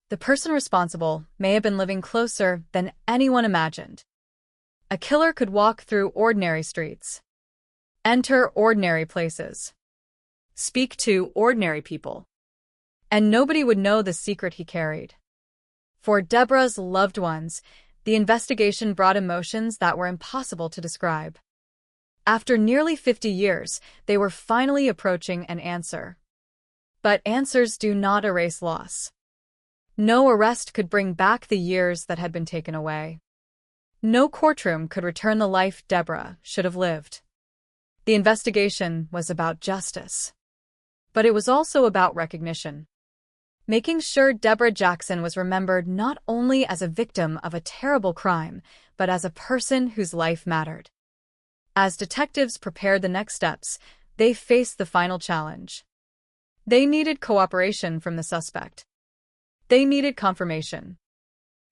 The person responsible may have been living closer than anyone imagined. A killer could walk through ordinary streets, enter ordinary places, speak to ordinary people, and nobody would know the secret he carried. For Deborah's loved ones, the investigation brought emotions that were impossible to describe. After nearly 50 years, they were finally approaching an answer. But answers do not erase loss. No arrest could bring back the years that had been taken away. No courtroom could return the life Deborah should have lived. The investigation was about justice. But it was also about recognition. Making sure Deborah Jackson was remembered not only as a victim of a terrible crime, but as a person whose life mattered. As detectives prepared the next steps, they faced the final challenge. They needed cooperation from the suspect. They needed confirmation.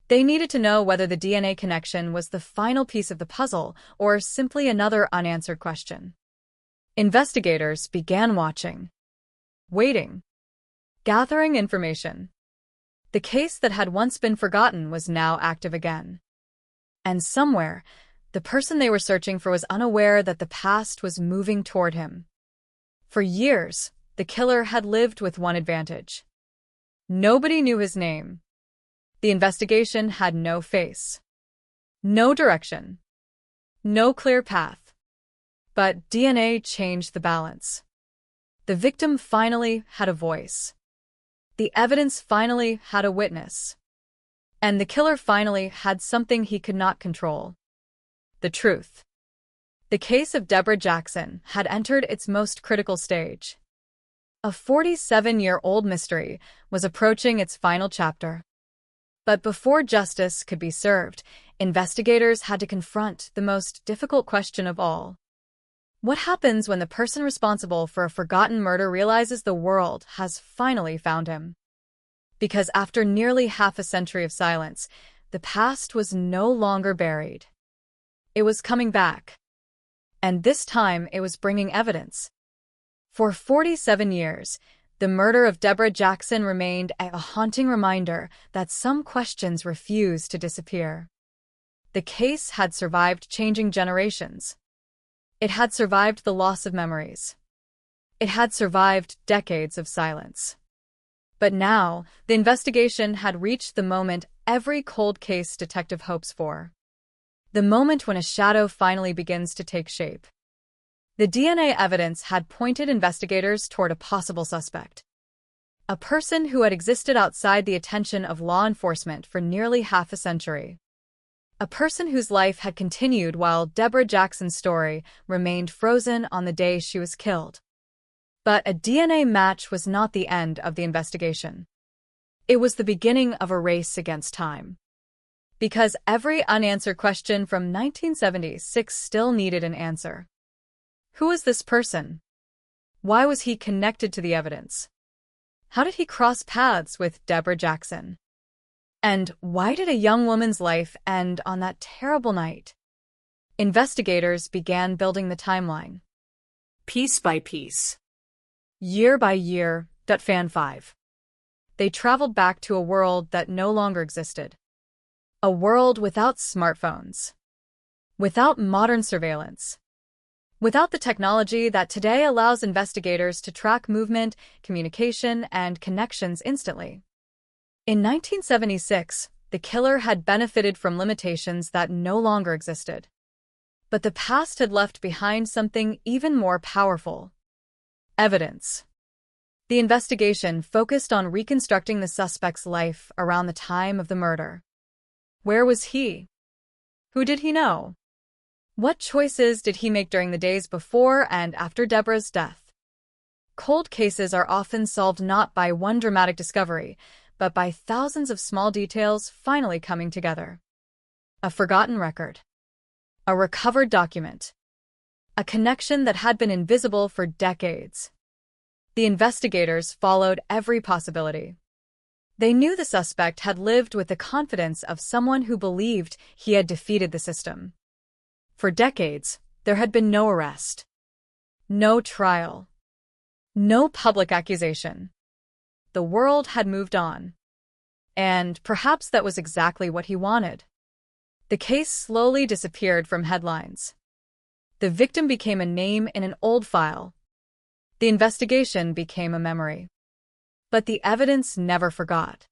They needed to know whether the DNA connection was the final piece of the puzzle or simply another unanswered question. Investigators began watching, waiting, gathering information. The case that had once been forgotten was now active again. And somewhere, the person they were searching for was unaware that the past was moving toward him. For years, the killer had lived with one advantage. Nobody knew his name. The investigation had no face, no direction, no clear path. But DNA changed the balance. The victim finally had a voice. The evidence finally had a witness. And the killer finally had something he could not control. The truth. The case of Deborah Jackson had entered its most critical stage. A 47-year-old mystery was approaching its final chapter. But before justice could be served, investigators had to confront the most difficult question of all. What happens when the person responsible for a forgotten murder realizes the world has finally found him? Because after nearly half a century of silence, the past was no longer buried. It was coming back. And this time it was bringing evidence. For 47 years, the murder of Deborah Jackson remained a haunting reminder that some questions refused to disappear. The case had survived changing generations. It had survived the loss of memories. It had survived decades of silence. But now, the investigation had reached the moment every cold case detective hopes for. The moment when a shadow finally begins to take shape. The DNA evidence had pointed investigators toward a possible suspect. A person who had existed outside the attention of law enforcement for nearly half a century. A person whose life had continued while Deborah Jackson's story remained frozen on the day she was killed. But a DNA match was not the end of the investigation. It was the beginning of a race against time. Because every unanswered question from 1976 still needed an answer. Who was this person? Why was he connected to the evidence? How did he cross paths with Deborah Jackson? And why did a young woman's life end on that terrible night? Investigators began building the timeline. Piece by piece. Year by year, .fan 5. They traveled back to a world that no longer existed. A world without smartphones. Without modern surveillance. Without the technology that today allows investigators to track movement, communication, and connections instantly. In 1976, the killer had benefited from limitations that no longer existed. But the past had left behind something even more powerful. Evidence. The investigation focused on reconstructing the suspect's life around the time of the murder. Where was he? Who did he know? What choices did he make during the days before and after Deborah's death? Cold cases are often solved not by one dramatic discovery, but by thousands of small details finally coming together. A forgotten record. A recovered document. A connection that had been invisible for decades. The investigators followed every possibility. They knew the suspect had lived with the confidence of someone who believed he had defeated the system. For decades, there had been no arrest. No trial. No public accusation. The world had moved on. And perhaps that was exactly what he wanted. The case slowly disappeared from headlines. The victim became a name in an old file. The investigation became a memory. But the evidence never forgot.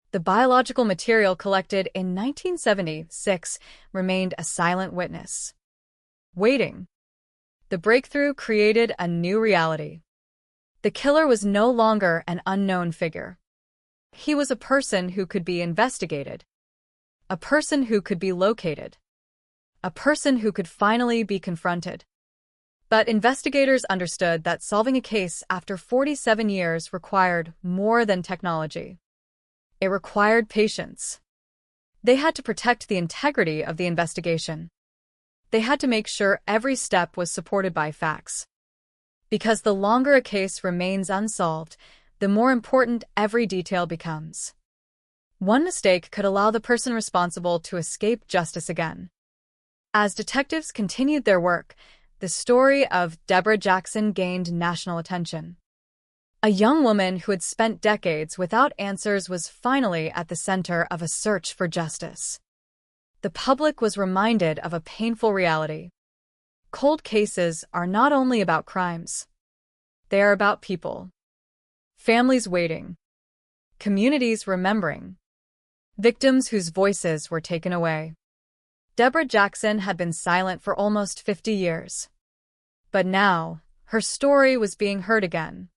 The biological material collected in 1976 remained a silent witness. Waiting. The breakthrough created a new reality. The killer was no longer an unknown figure. He was a person who could be investigated. A person who could be located. A person who could finally be confronted. But investigators understood that solving a case after 47 years required more than technology. It required patience. They had to protect the integrity of the investigation. They had to make sure every step was supported by facts. Because the longer a case remains unsolved, the more important every detail becomes. One mistake could allow the person responsible to escape justice again. As detectives continued their work, the story of Deborah Jackson gained national attention. A young woman who had spent decades without answers was finally at the center of a search for justice. The public was reminded of a painful reality. Cold cases are not only about crimes. They are about people. Families waiting. Communities remembering. Victims whose voices were taken away. Deborah Jackson had been silent for almost 50 years. But now, her story was being heard again.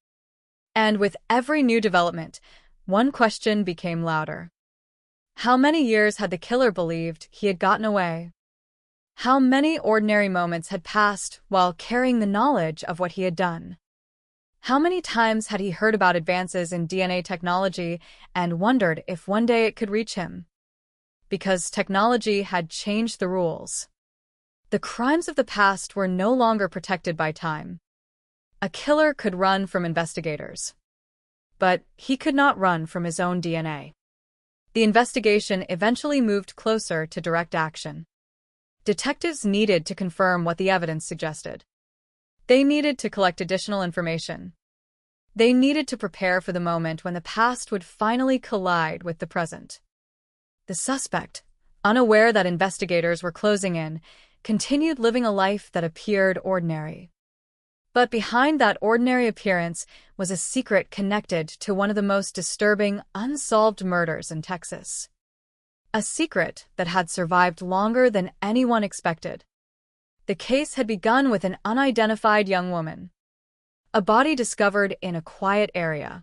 And with every new development, one question became louder. How many years had the killer believed he had gotten away? How many ordinary moments had passed while carrying the knowledge of what he had done? How many times had he heard about advances in DNA technology and wondered if one day it could reach him? Because technology had changed the rules. The crimes of the past were no longer protected by time. A killer could run from investigators. But he could not run from his own DNA. The investigation eventually moved closer to direct action. Detectives needed to confirm what the evidence suggested. They needed to collect additional information. They needed to prepare for the moment when the past would finally collide with the present. The suspect, unaware that investigators were closing in, continued living a life that appeared ordinary. But behind that ordinary appearance was a secret connected to one of the most disturbing unsolved murders in Texas. A secret that had survived longer than anyone expected. The case had begun with an unidentified young woman. A body discovered in a quiet area.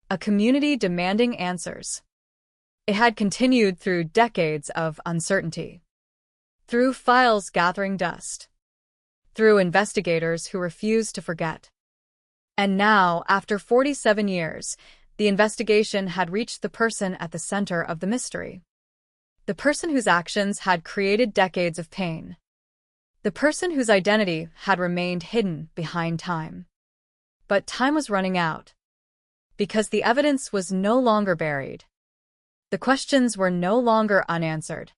A community demanding answers. It had continued through decades of uncertainty. Through files gathering dust. Through investigators who refused to forget. And now, after 47 years, the investigation had reached the person at the center of the mystery. The person whose actions had created decades of pain. The person whose identity had remained hidden behind time. But time was running out. Because the evidence was no longer buried. The questions were no longer unanswered.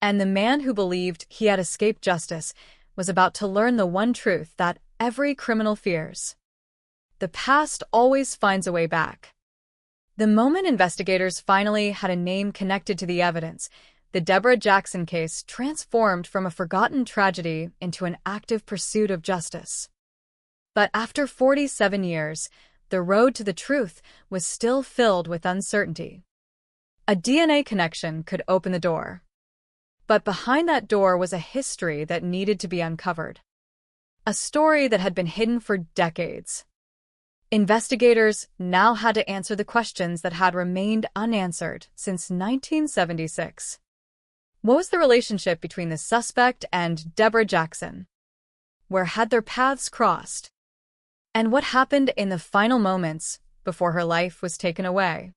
And the man who believed he had escaped justice was about to learn the one truth that every criminal fears. The past always finds a way back. The moment investigators finally had a name connected to the evidence, the Deborah Jackson case transformed from a forgotten tragedy into an active pursuit of justice. But after 47 years, the road to the truth was still filled with uncertainty. A DNA connection could open the door. But behind that door was a history that needed to be uncovered. A story that had been hidden for decades. Investigators now had to answer the questions that had remained unanswered since 1976. What was the relationship between the suspect and Deborah Jackson? Where had their paths crossed? And what happened in the final moments before her life was taken away?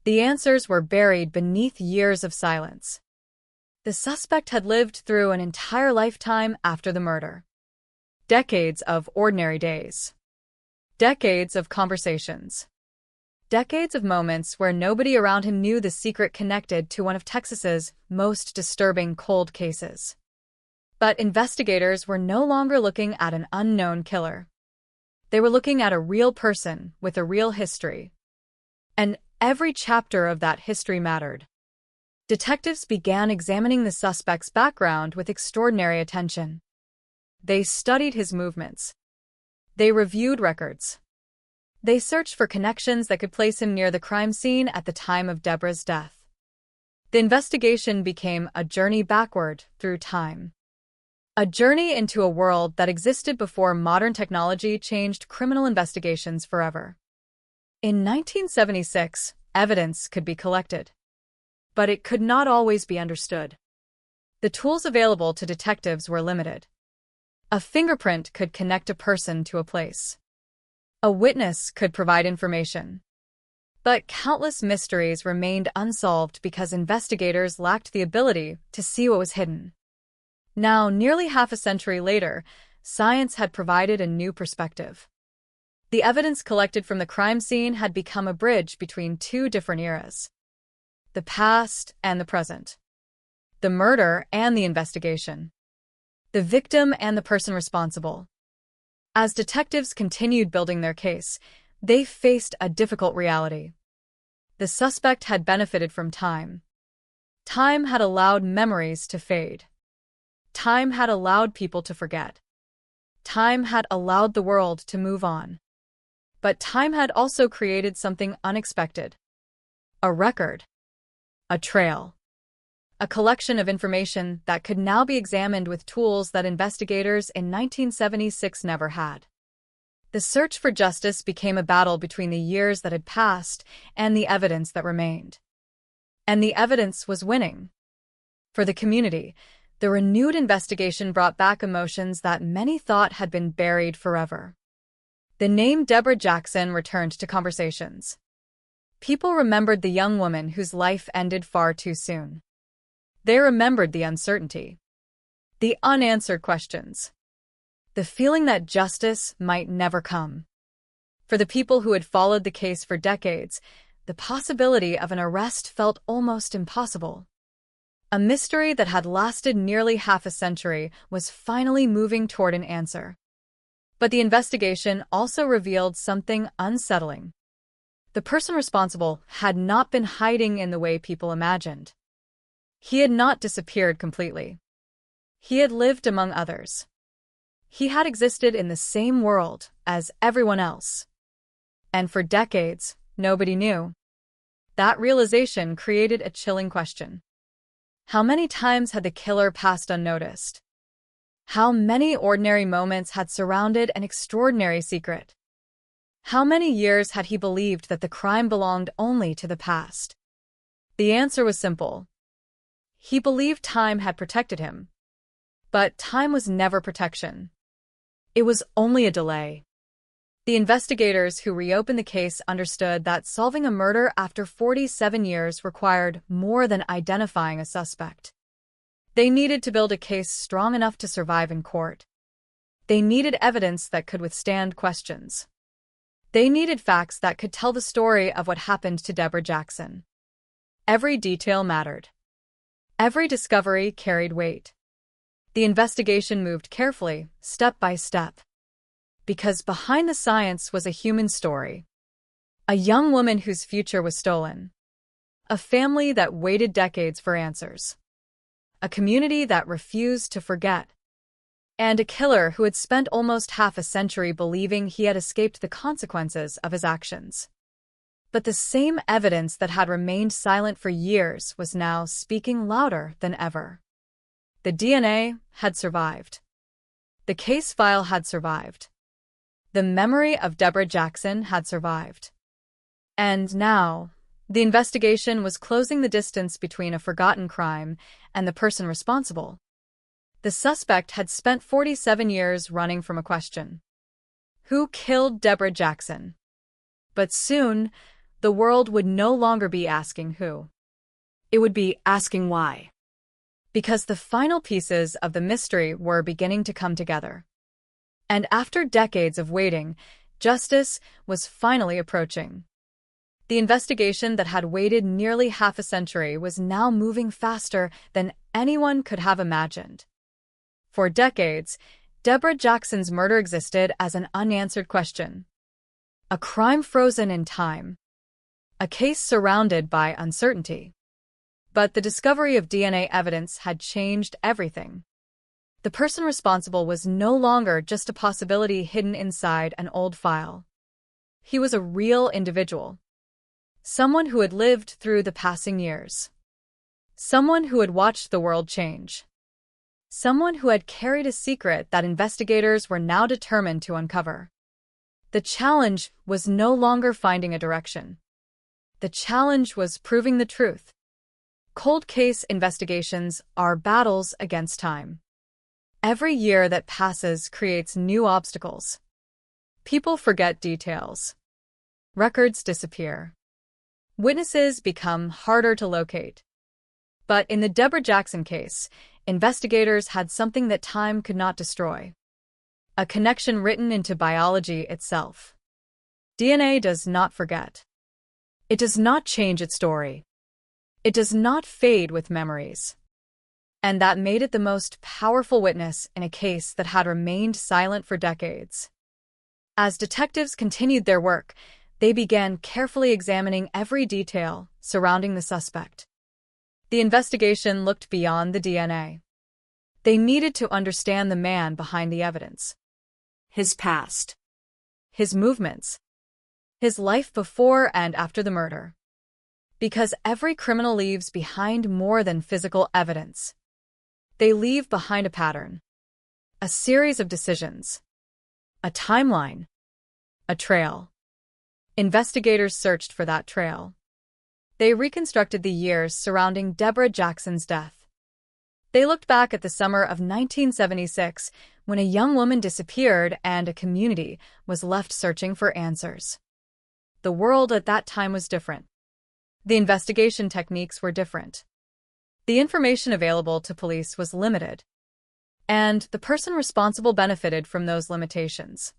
The answers were buried beneath years of silence. The suspect had lived through an entire lifetime after the murder. Decades of ordinary days. Decades of conversations. Decades of moments where nobody around him knew the secret connected to one of Texas's most disturbing cold cases. But investigators were no longer looking at an unknown killer. They were looking at a real person with a real history. And every chapter of that history mattered. Detectives began examining the suspect's background with extraordinary attention. They studied his movements. They reviewed records. They searched for connections that could place him near the crime scene at the time of Deborah's death. The investigation became a journey backward through time. A journey into a world that existed before modern technology changed criminal investigations forever. In 1976, evidence could be collected. But it could not always be understood. The tools available to detectives were limited. A fingerprint could connect a person to a place. A witness could provide information. But countless mysteries remained unsolved because investigators lacked the ability to see what was hidden. Now, nearly half a century later, science had provided a new perspective. The evidence collected from the crime scene had become a bridge between two different eras. The past and the present. The murder and the investigation. The victim and the person responsible. As detectives continued building their case, they faced a difficult reality. The suspect had benefited from time. Time had allowed memories to fade. Time had allowed people to forget. Time had allowed the world to move on. But time had also created something unexpected. A record. A trail. A collection of information that could now be examined with tools that investigators in 1976 never had. The search for justice became a battle between the years that had passed and the evidence that remained. And the evidence was winning. For the community, the renewed investigation brought back emotions that many thought had been buried forever. The name Deborah Jackson returned to conversations. People remembered the young woman whose life ended far too soon. They remembered the uncertainty. The unanswered questions. The feeling that justice might never come. For the people who had followed the case for decades, the possibility of an arrest felt almost impossible. A mystery that had lasted nearly half a century was finally moving toward an answer. But the investigation also revealed something unsettling. The person responsible had not been hiding in the way people imagined. He had not disappeared completely. He had lived among others. He had existed in the same world as everyone else. And for decades, nobody knew. That realization created a chilling question. How many times had the killer passed unnoticed? How many ordinary moments had surrounded an extraordinary secret? How many years had he believed that the crime belonged only to the past? The answer was simple. He believed time had protected him. But time was never protection. It was only a delay. The investigators who reopened the case understood that solving a murder after 47 years required more than identifying a suspect. They needed to build a case strong enough to survive in court. They needed evidence that could withstand questions. They needed facts that could tell the story of what happened to Deborah Jackson. Every detail mattered. Every discovery carried weight. The investigation moved carefully, step by step. Because behind the science was a human story. A young woman whose future was stolen. A family that waited decades for answers. A community that refused to forget. And a killer who had spent almost half a century believing he had escaped the consequences of his actions. But the same evidence that had remained silent for years was now speaking louder than ever. The DNA had survived. The case file had survived. The memory of Deborah Jackson had survived. And now, the investigation was closing the distance between a forgotten crime and the person responsible. The suspect had spent 47 years running from a question. Who killed Deborah Jackson? But soon, the world would no longer be asking who. It would be asking why. Because the final pieces of the mystery were beginning to come together. And after decades of waiting, justice was finally approaching. The investigation that had waited nearly half a century was now moving faster than anyone could have imagined. For decades, Deborah Jackson's murder existed as an unanswered question. A crime frozen in time. A case surrounded by uncertainty. But the discovery of DNA evidence had changed everything. The person responsible was no longer just a possibility hidden inside an old file. He was a real individual. Someone who had lived through the passing years. Someone who had watched the world change. Someone who had carried a secret that investigators were now determined to uncover. The challenge was no longer finding a direction. The challenge was proving the truth. Cold case investigations are battles against time. Every year that passes creates new obstacles. People forget details. Records disappear. Witnesses become harder to locate. But in the Deborah Jackson case, investigators had something that time could not destroy. A connection written into biology itself. DNA does not forget. It does not change its story. It does not fade with memories. And that made it the most powerful witness in a case that had remained silent for decades. As detectives continued their work, they began carefully examining every detail surrounding the suspect. The investigation looked beyond the DNA. They needed to understand the man behind the evidence. His past. His movements. His life before and after the murder. Because every criminal leaves behind more than physical evidence. They leave behind a pattern. A series of decisions. A timeline. A trail. Investigators searched for that trail. They reconstructed the years surrounding Deborah Jackson's death. They looked back at the summer of 1976 when a young woman disappeared and a community was left searching for answers. The world at that time was different. The investigation techniques were different. The information available to police was limited. And the person responsible benefited from those limitations.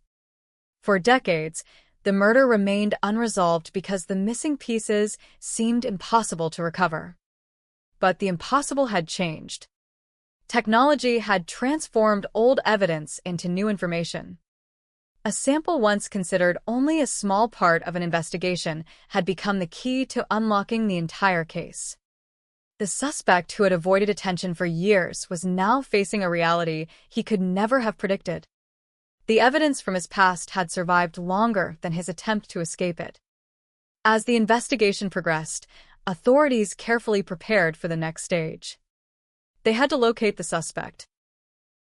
For decades, the murder remained unresolved because the missing pieces seemed impossible to recover. But the impossible had changed. Technology had transformed old evidence into new information. A sample once considered only a small part of an investigation had become the key to unlocking the entire case. The suspect who had avoided attention for years was now facing a reality he could never have predicted. The evidence from his past had survived longer than his attempt to escape it. As the investigation progressed, authorities carefully prepared for the next stage. They had to locate the suspect.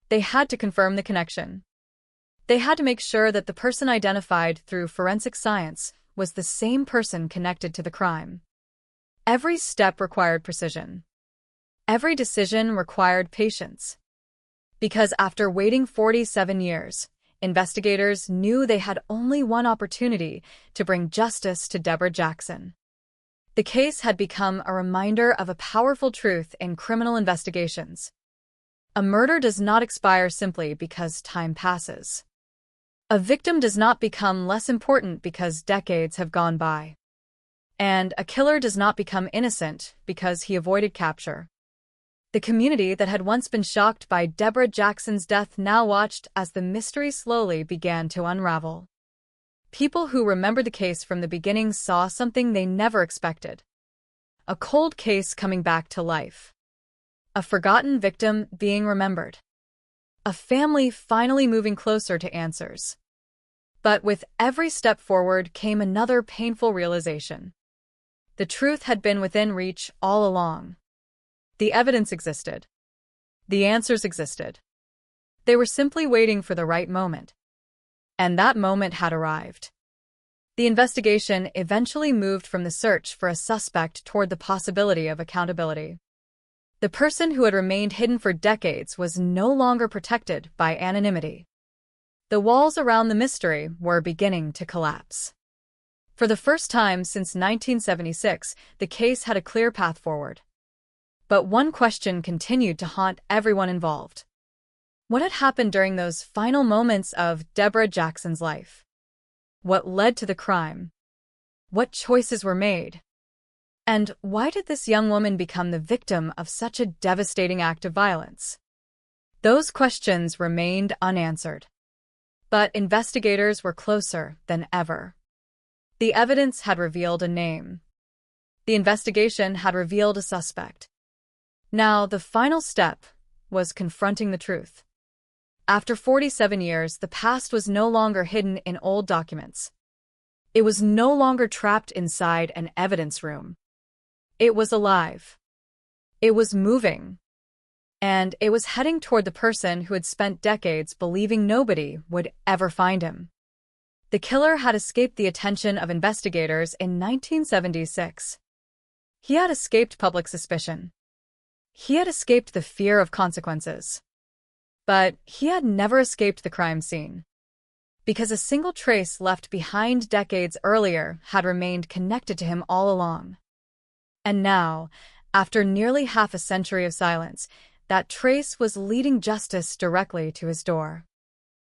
They had to confirm the connection. They had to make sure that the person identified through forensic science was the same person connected to the crime. Every step required precision. Every decision required patience. Because after waiting 47 years, investigators knew they had only one opportunity to bring justice to Deborah Jackson. The case had become a reminder of a powerful truth in criminal investigations. A murder does not expire simply because time passes. A victim does not become less important because decades have gone by. And a killer does not become innocent because he avoided capture. The community that had once been shocked by Deborah Jackson's death now watched as the mystery slowly began to unravel. People who remembered the case from the beginning saw something they never expected. A cold case coming back to life. A forgotten victim being remembered. A family finally moving closer to answers. But with every step forward came another painful realization. The truth had been within reach all along. The evidence existed. The answers existed. They were simply waiting for the right moment. And that moment had arrived. The investigation eventually moved from the search for a suspect toward the possibility of accountability. The person who had remained hidden for decades was no longer protected by anonymity. The walls around the mystery were beginning to collapse. For the first time since 1976, the case had a clear path forward. But one question continued to haunt everyone involved. What had happened during those final moments of Deborah Jackson's life? What led to the crime? What choices were made? And why did this young woman become the victim of such a devastating act of violence? Those questions remained unanswered. But investigators were closer than ever. The evidence had revealed a name. The investigation had revealed a suspect. Now, the final step was confronting the truth. After 47 years, the past was no longer hidden in old documents. It was no longer trapped inside an evidence room. It was alive. It was moving. And it was heading toward the person who had spent decades believing nobody would ever find him. The killer had escaped the attention of investigators in 1976. He had escaped public suspicion. He had escaped the fear of consequences. But he had never escaped the crime scene. Because a single trace left behind decades earlier had remained connected to him all along. And now, after nearly half a century of silence, that trace was leading justice directly to his door.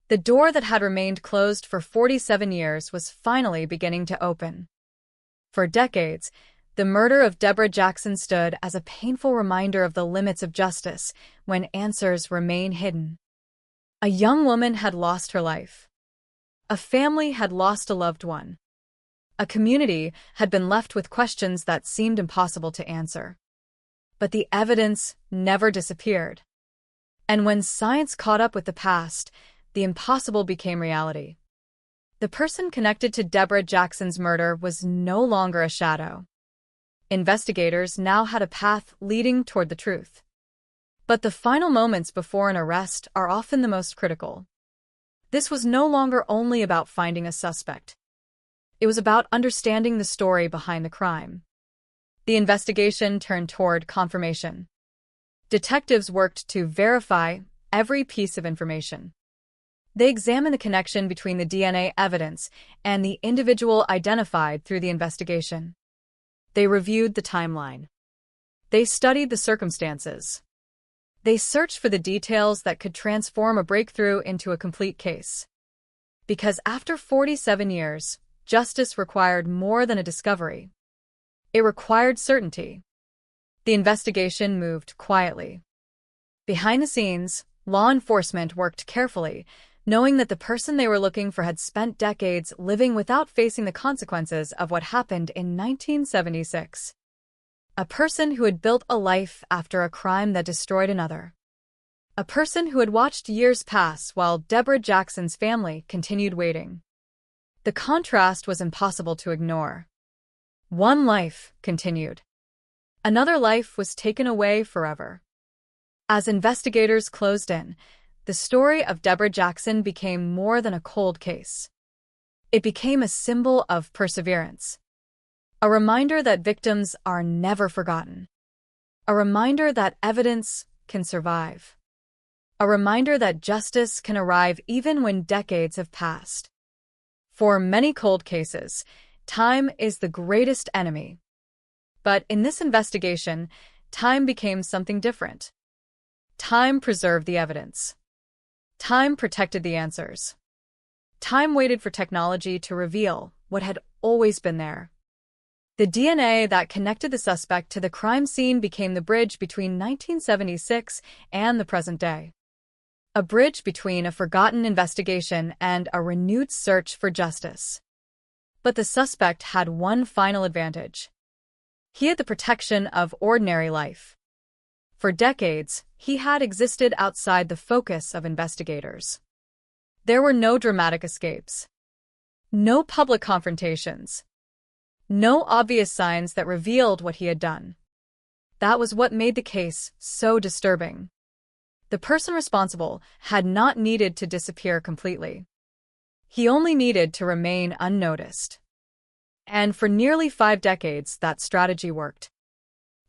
The door that had remained closed for 47 years was finally beginning to open. For decades, the murder of Deborah Jackson stood as a painful reminder of the limits of justice when answers remain hidden. A young woman had lost her life. A family had lost a loved one. A community had been left with questions that seemed impossible to answer. But the evidence never disappeared. And when science caught up with the past, the impossible became reality. The person connected to Deborah Jackson's murder was no longer a shadow. Investigators now had a path leading toward the truth. But the final moments before an arrest are often the most critical. This was no longer only about finding a suspect. It was about understanding the story behind the crime. The investigation turned toward confirmation. Detectives worked to verify every piece of information. They examined the connection between the DNA evidence and the individual identified through the investigation. They reviewed the timeline. They studied the circumstances. They searched for the details that could transform a breakthrough into a complete case. Because after 47 years, justice required more than a discovery. It required certainty. The investigation moved quietly. Behind the scenes, law enforcement worked carefully, knowing that the person they were looking for had spent decades living without facing the consequences of what happened in 1976. A person who had built a life after a crime that destroyed another. A person who had watched years pass while Deborah Jackson's family continued waiting. The contrast was impossible to ignore. One life continued. Another life was taken away forever. As investigators closed in, the story of Deborah Jackson became more than a cold case. It became a symbol of perseverance. A reminder that victims are never forgotten. A reminder that evidence can survive. A reminder that justice can arrive even when decades have passed. For many cold cases, time is the greatest enemy. But in this investigation, time became something different. Time preserved the evidence. Time protected the answers. Time waited for technology to reveal what had always been there. The DNA that connected the suspect to the crime scene became the bridge between 1976 and the present day. A bridge between a forgotten investigation and a renewed search for justice. But the suspect had one final advantage. He had the protection of ordinary life. For decades, he had existed outside the focus of investigators. There were no dramatic escapes. No public confrontations. No obvious signs that revealed what he had done. That was what made the case so disturbing. The person responsible had not needed to disappear completely. He only needed to remain unnoticed. And for nearly 5 decades, that strategy worked.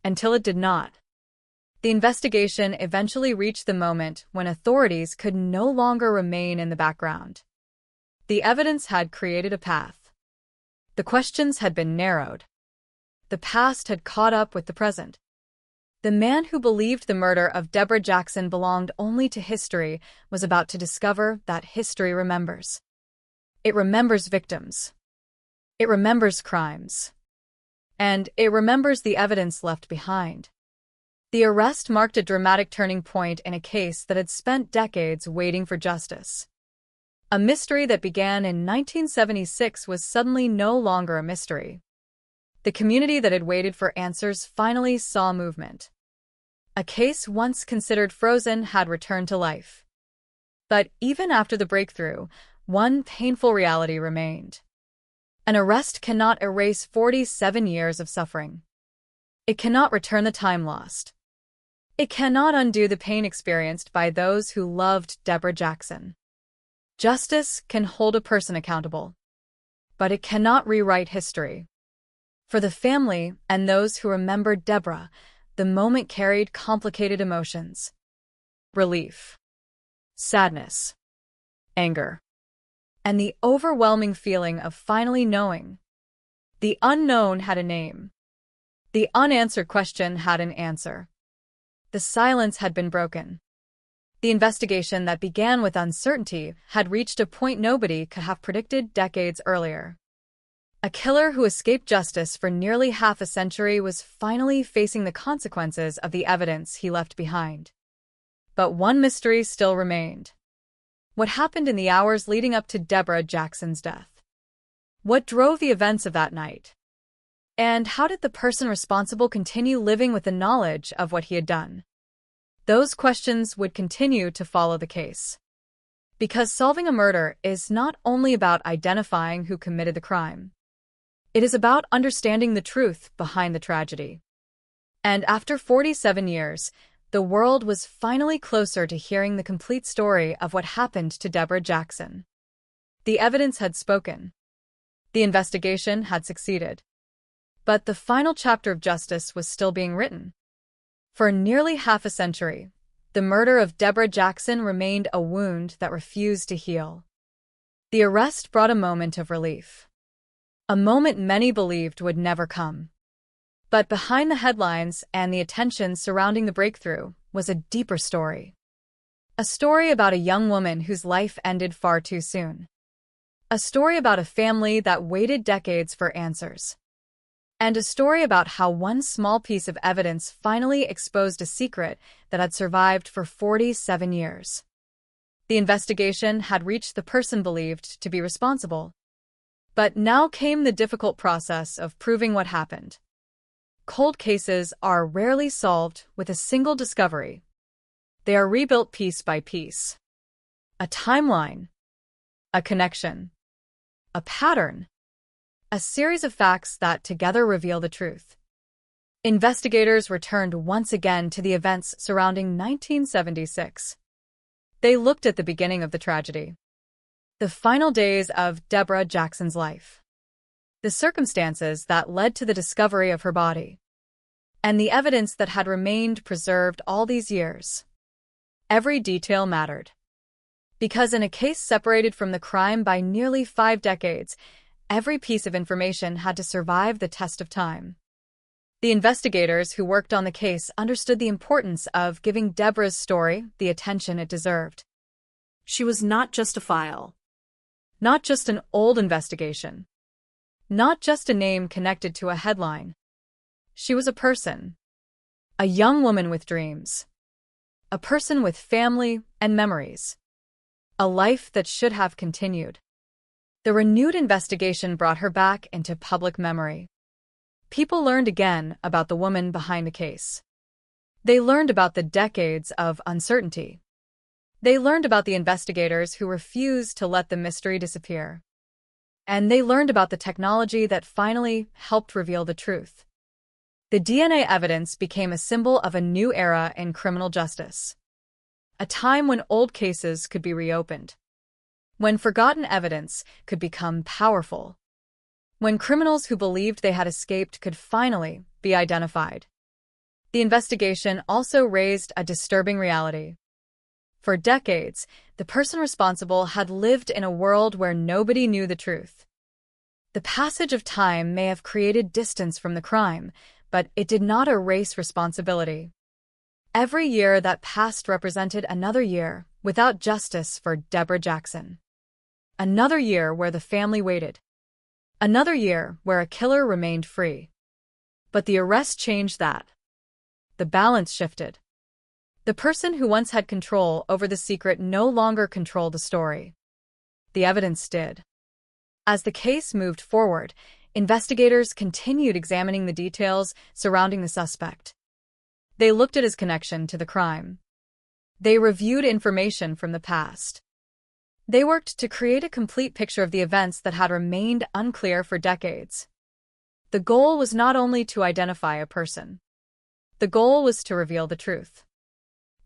Until it did not. The investigation eventually reached the moment when authorities could no longer remain in the background. The evidence had created a path. The questions had been narrowed. The past had caught up with the present. The man who believed the murder of Deborah Jackson belonged only to history was about to discover that history remembers. It remembers victims. It remembers crimes. And it remembers the evidence left behind. The arrest marked a dramatic turning point in a case that had spent decades waiting for justice. A mystery that began in 1976 was suddenly no longer a mystery. The community that had waited for answers finally saw movement. A case once considered frozen had returned to life. But even after the breakthrough, one painful reality remained. An arrest cannot erase 47 years of suffering. It cannot return the time lost. It cannot undo the pain experienced by those who loved Deborah Jackson. Justice can hold a person accountable, but it cannot rewrite history. For the family and those who remembered Deborah, the moment carried complicated emotions. Relief, sadness, anger, and the overwhelming feeling of finally knowing. The unknown had a name. The unanswered question had an answer. The silence had been broken. The investigation that began with uncertainty had reached a point nobody could have predicted decades earlier. A killer who escaped justice for nearly half a century was finally facing the consequences of the evidence he left behind. But one mystery still remained. What happened in the hours leading up to Deborah Jackson's death? What drove the events of that night? And how did the person responsible continue living with the knowledge of what he had done? Those questions would continue to follow the case. Because solving a murder is not only about identifying who committed the crime. It is about understanding the truth behind the tragedy. And after 47 years, the world was finally closer to hearing the complete story of what happened to Deborah Jackson. The evidence had spoken. The investigation had succeeded. But the final chapter of justice was still being written. For nearly half a century, the murder of Deborah Jackson remained a wound that refused to heal. The arrest brought a moment of relief. A moment many believed would never come. But behind the headlines and the attention surrounding the breakthrough was a deeper story. A story about a young woman whose life ended far too soon. A story about a family that waited decades for answers. And a story about how one small piece of evidence finally exposed a secret that had survived for 47 years. The investigation had reached the person believed to be responsible. But now came the difficult process of proving what happened. cold cases are rarely solved with a single discovery. They are rebuilt piece by piece. A timeline, a connection, a pattern, a series of facts that together reveal the truth. Investigators returned once again to the events surrounding 1976. They looked at the beginning of the tragedy, the final days of Deborah Jackson's life, the circumstances that led to the discovery of her body, and the evidence that had remained preserved all these years. Every detail mattered. Because in a case separated from the crime by nearly 5 decades, every piece of information had to survive the test of time. The investigators who worked on the case understood the importance of giving Deborah's story the attention it deserved. She was not just a file. Not just an old investigation. Not just a name connected to a headline. She was a person. A young woman with dreams. A person with family and memories. A life that should have continued. The renewed investigation brought her back into public memory. People learned again about the woman behind the case. They learned about the decades of uncertainty. They learned about the investigators who refused to let the mystery disappear. And they learned about the technology that finally helped reveal the truth. The DNA evidence became a symbol of a new era in criminal justice. A time when old cases could be reopened. When forgotten evidence could become powerful. When criminals who believed they had escaped could finally be identified. The investigation also raised a disturbing reality. For decades, the person responsible had lived in a world where nobody knew the truth. The passage of time may have created distance from the crime, but it did not erase responsibility. Every year that passed represented another year without justice for Deborah Jackson. Another year where the family waited. Another year where a killer remained free. But the arrest changed that. The balance shifted. The person who once had control over the secret no longer controlled the story. The evidence did. As the case moved forward, investigators continued examining the details surrounding the suspect. They looked at his connection to the crime. They reviewed information from the past. They worked to create a complete picture of the events that had remained unclear for decades. The goal was not only to identify a person. The goal was to reveal the truth.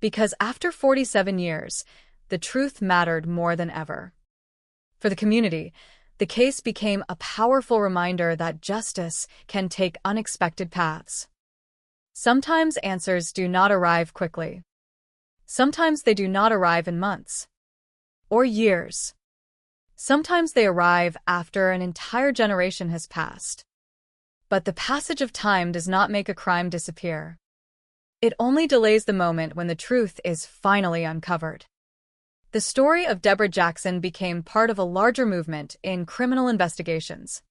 Because after 47 years, the truth mattered more than ever. For the community, the case became a powerful reminder that justice can take unexpected paths. Sometimes answers do not arrive quickly. Sometimes they do not arrive in months. Or years. Sometimes they arrive after an entire generation has passed. But the passage of time does not make a crime disappear. It only delays the moment when the truth is finally uncovered. The story of Deborah Jackson became part of a larger movement in criminal investigations.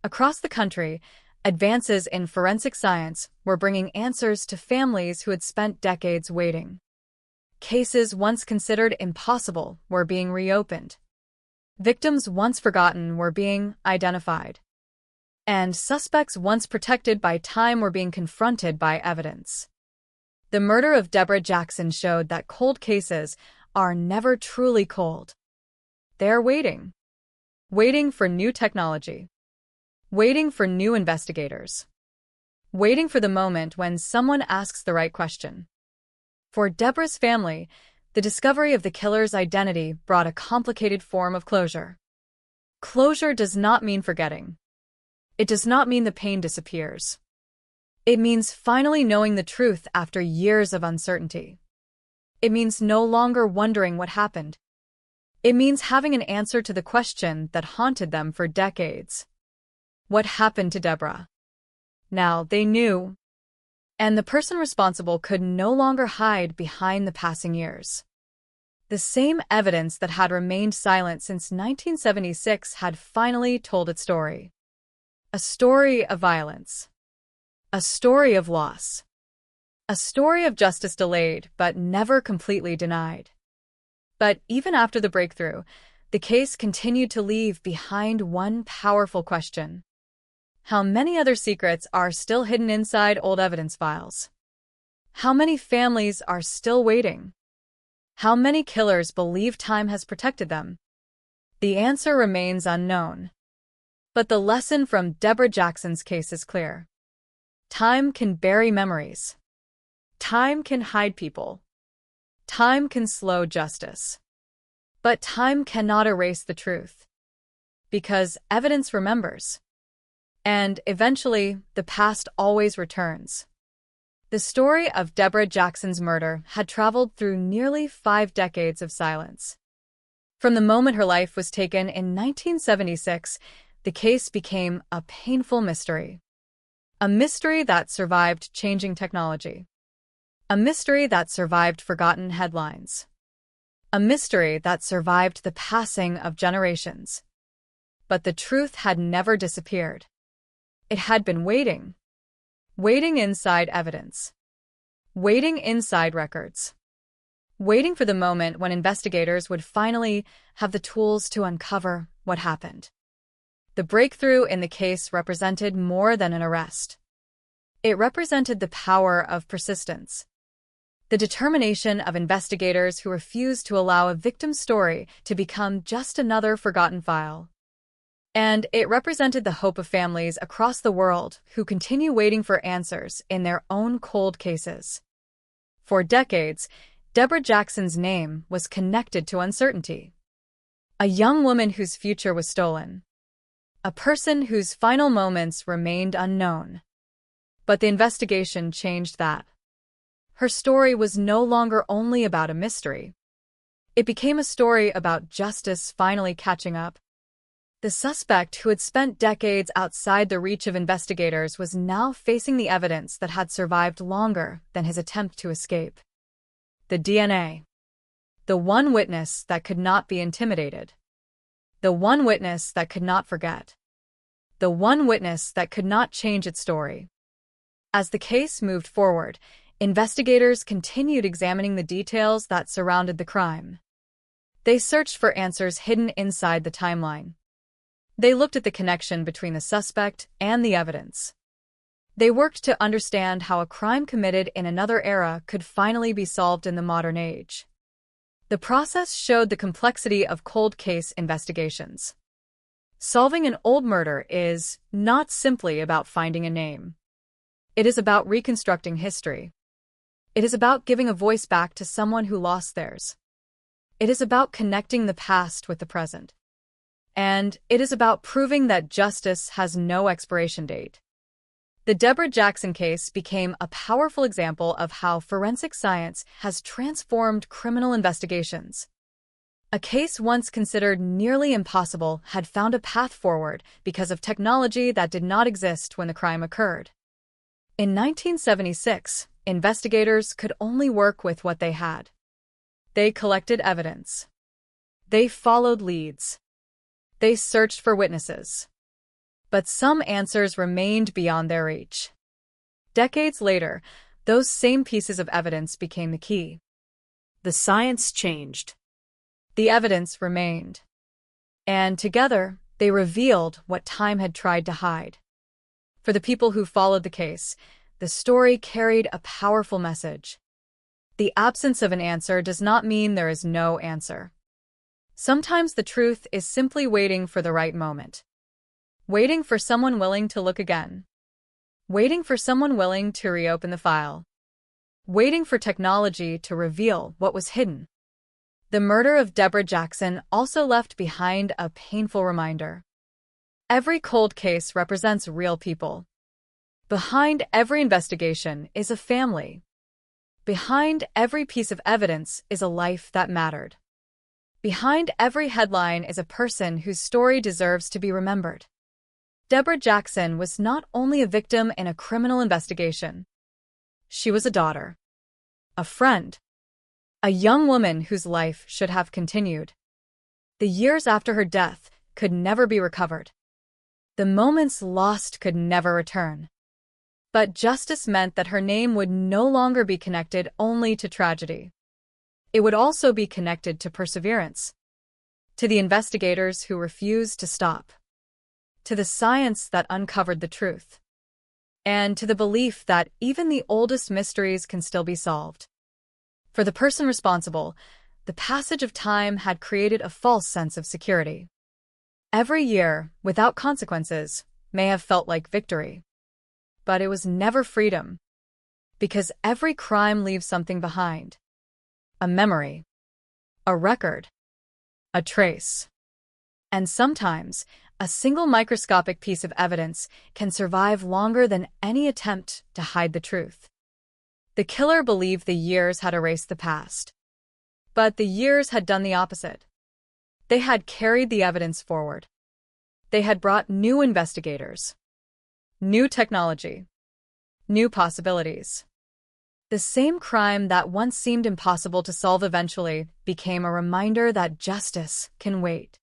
Across the country, advances in forensic science were bringing answers to families who had spent decades waiting. Cases once considered impossible were being reopened. Victims once forgotten were being identified. And suspects once protected by time were being confronted by evidence. The murder of Deborah Jackson showed that cold cases are never truly cold. They are waiting. Waiting for new technology. Waiting for new investigators. Waiting for the moment when someone asks the right question. For Deborah's family, the discovery of the killer's identity brought a complicated form of closure. Closure does not mean forgetting. It does not mean the pain disappears. It means finally knowing the truth after years of uncertainty. It means no longer wondering what happened. It means having an answer to the question that haunted them for decades. What happened to Deborah? Now they knew. And the person responsible could no longer hide behind the passing years. The same evidence that had remained silent since 1976 had finally told its story. A story of violence. A story of loss. A story of justice delayed but never completely denied. But even after the breakthrough, the case continued to leave behind one powerful question. How many other secrets are still hidden inside old evidence files? How many families are still waiting? How many killers believe time has protected them? The answer remains unknown. But the lesson from Deborah Jackson's case is clear. Time can bury memories. Time can hide people. Time can slow justice. But time cannot erase the truth. Because evidence remembers. And eventually, the past always returns. The story of Deborah Jackson's murder had traveled through nearly 5 decades of silence. From the moment her life was taken in 1976, the case became a painful mystery. A mystery that survived changing technology. A mystery that survived forgotten headlines. A mystery that survived the passing of generations. But the truth had never disappeared. It had been waiting. Waiting inside evidence. Waiting inside records. Waiting for the moment when investigators would finally have the tools to uncover what happened. The breakthrough in the case represented more than an arrest. It represented the power of persistence. The determination of investigators who refused to allow a victim's story to become just another forgotten file. And it represented the hope of families across the world who continue waiting for answers in their own cold cases. For decades, Deborah Jackson's name was connected to uncertainty. A young woman whose future was stolen. A person whose final moments remained unknown. But the investigation changed that. Her story was no longer only about a mystery. It became a story about justice finally catching up. The suspect, who had spent decades outside the reach of investigators, was now facing the evidence that had survived longer than his attempt to escape. The DNA. The one witness that could not be intimidated. The one witness that could not forget. The one witness that could not change its story. As the case moved forward, investigators continued examining the details that surrounded the crime. They searched for answers hidden inside the timeline. They looked at the connection between the suspect and the evidence. They worked to understand how a crime committed in another era could finally be solved in the modern age. The process showed the complexity of cold case investigations. Solving an old murder is not simply about finding a name. It is about reconstructing history. It is about giving a voice back to someone who lost theirs. It is about connecting the past with the present. And it is about proving that justice has no expiration date. The Deborah Jackson case became a powerful example of how forensic science has transformed criminal investigations. A case once considered nearly impossible had found a path forward because of technology that did not exist when the crime occurred. In 1976, investigators could only work with what they had. They collected evidence. They followed leads. They searched for witnesses. But some answers remained beyond their reach. Decades later, those same pieces of evidence became the key. The science changed. The evidence remained. And together, they revealed what time had tried to hide. For the people who followed the case, the story carried a powerful message. The absence of an answer does not mean there is no answer. Sometimes the truth is simply waiting for the right moment. Waiting for someone willing to look again. Waiting for someone willing to reopen the file. Waiting for technology to reveal what was hidden. The murder of Deborah Jackson also left behind a painful reminder. Every cold case represents real people. Behind every investigation is a family. Behind every piece of evidence is a life that mattered. Behind every headline is a person whose story deserves to be remembered. Deborah Jackson was not only a victim in a criminal investigation. She was a daughter, a friend, a young woman whose life should have continued. The years after her death could never be recovered. The moments lost could never return. But justice meant that her name would no longer be connected only to tragedy. It would also be connected to perseverance, to the investigators who refused to stop, to the science that uncovered the truth, and to the belief that even the oldest mysteries can still be solved. For the person responsible, the passage of time had created a false sense of security. Every year, without consequences, may have felt like victory. But it was never freedom, because every crime leaves something behind. A memory, a record, a trace. And sometimes, a single microscopic piece of evidence can survive longer than any attempt to hide the truth. The killer believed the years had erased the past. But the years had done the opposite. They had carried the evidence forward. They had brought new investigators, new technology, new possibilities. The same crime that once seemed impossible to solve eventually became a reminder that justice can wait.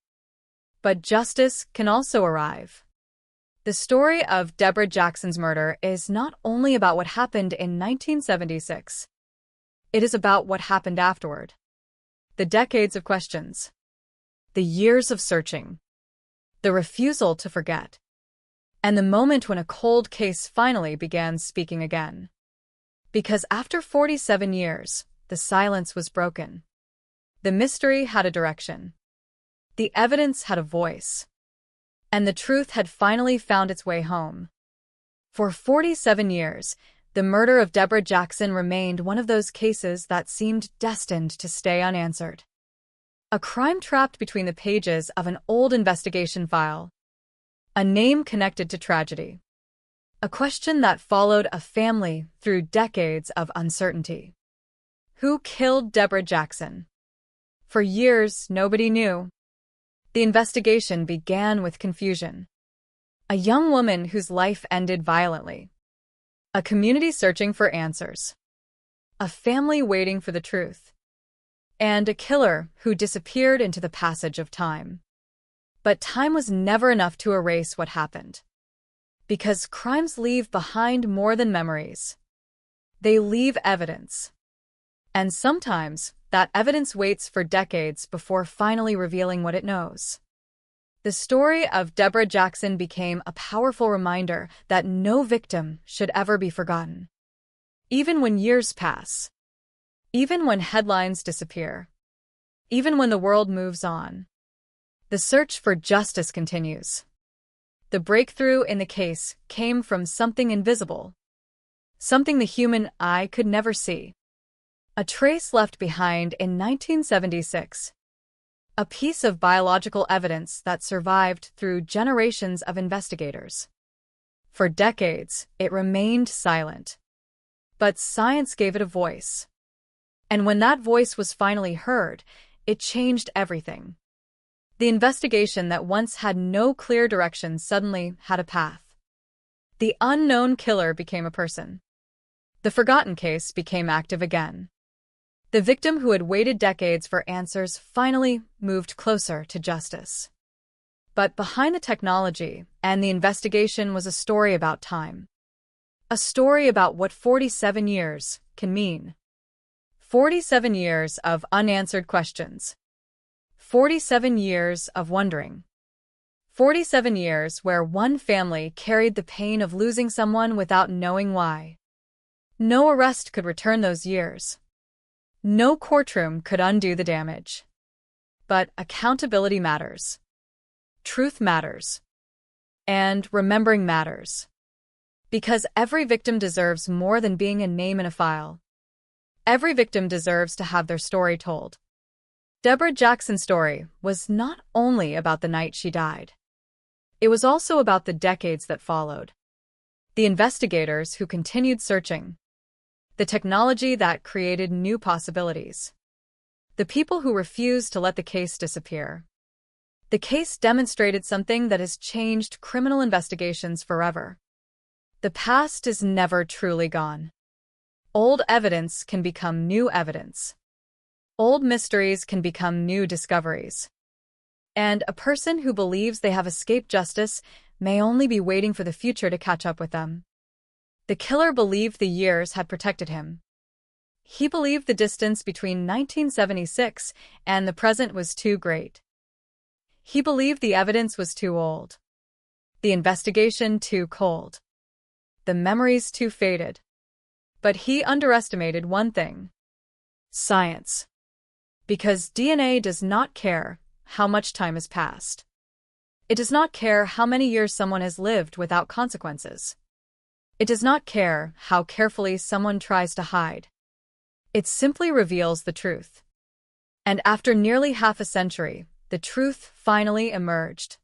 But justice can also arrive. The story of Deborah Jackson's murder is not only about what happened in 1976. It is about what happened afterward. The decades of questions. The years of searching. The refusal to forget. And the moment when a cold case finally began speaking again. Because after 47 years, the silence was broken. The mystery had a direction. The evidence had a voice. And the truth had finally found its way home. For 47 years, the murder of Deborah Jackson remained one of those cases that seemed destined to stay unanswered. A crime trapped between the pages of an old investigation file. A name connected to tragedy. A question that followed a family through decades of uncertainty. Who killed Deborah Jackson? For years, nobody knew. The investigation began with confusion. A young woman whose life ended violently. A community searching for answers. A family waiting for the truth. And a killer who disappeared into the passage of time. But time was never enough to erase what happened. Because crimes leave behind more than memories. They leave evidence. And sometimes, that evidence waits for decades before finally revealing what it knows. The story of Deborah Jackson became a powerful reminder that no victim should ever be forgotten. Even when years pass. Even when headlines disappear. Even when the world moves on. The search for justice continues. The breakthrough in the case came from something invisible. Something the human eye could never see. A trace left behind in 1976. A piece of biological evidence that survived through generations of investigators. For decades, it remained silent. But science gave it a voice. And when that voice was finally heard, it changed everything. The investigation that once had no clear direction suddenly had a path. The unknown killer became a person. The forgotten case became active again. The victim who had waited decades for answers finally moved closer to justice. But behind the technology and the investigation was a story about time. A story about what 47 years can mean. 47 years of unanswered questions. 47 years of wondering. 47 years where one family carried the pain of losing someone without knowing why. No arrest could return those years. No courtroom could undo the damage. But accountability matters. Truth matters. And remembering matters. Because every victim deserves more than being a name in a file. Every victim deserves to have their story told. Deborah Jackson's story was not only about the night she died. It was also about the decades that followed. The investigators who continued searching. The technology that created new possibilities. The people who refused to let the case disappear. The case demonstrated something that has changed criminal investigations forever. The past is never truly gone. Old evidence can become new evidence. Old mysteries can become new discoveries. And a person who believes they have escaped justice may only be waiting for the future to catch up with them. The killer believed the years had protected him. He believed the distance between 1976 and the present was too great. He believed the evidence was too old. The investigation too cold. The memories too faded. But he underestimated one thing: science. Because DNA does not care how much time has passed. It does not care how many years someone has lived without consequences. It does not care how carefully someone tries to hide. It simply reveals the truth. And after nearly half a century, the truth finally emerged.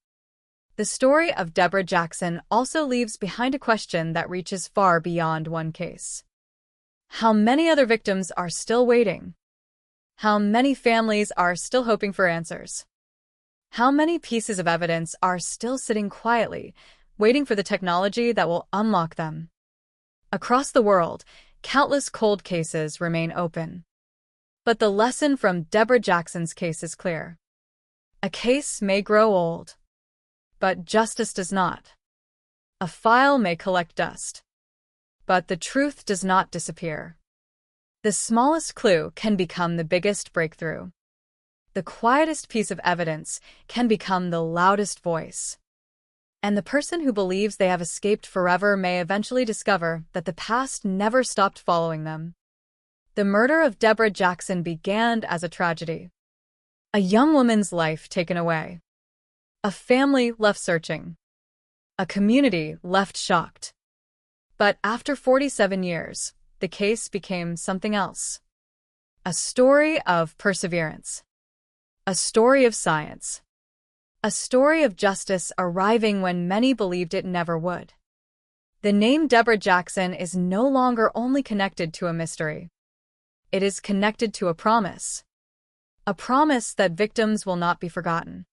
The story of Deborah Jackson also leaves behind a question that reaches far beyond one case. How many other victims are still waiting? How many families are still hoping for answers? How many pieces of evidence are still sitting quietly, waiting for the technology that will unlock them? Across the world, countless cold cases remain open. But the lesson from Deborah Jackson's case is clear. A case may grow old, but justice does not. A file may collect dust, but the truth does not disappear. The smallest clue can become the biggest breakthrough. The quietest piece of evidence can become the loudest voice. And the person who believes they have escaped forever may eventually discover that the past never stopped following them. The murder of Deborah Jackson began as a tragedy. A young woman's life taken away. A family left searching. A community left shocked. But after 47 years, the case became something else. A story of perseverance. A story of science. A story of justice arriving when many believed it never would. The name Deborah Jackson is no longer only connected to a mystery. It is connected to a promise. A promise that victims will not be forgotten.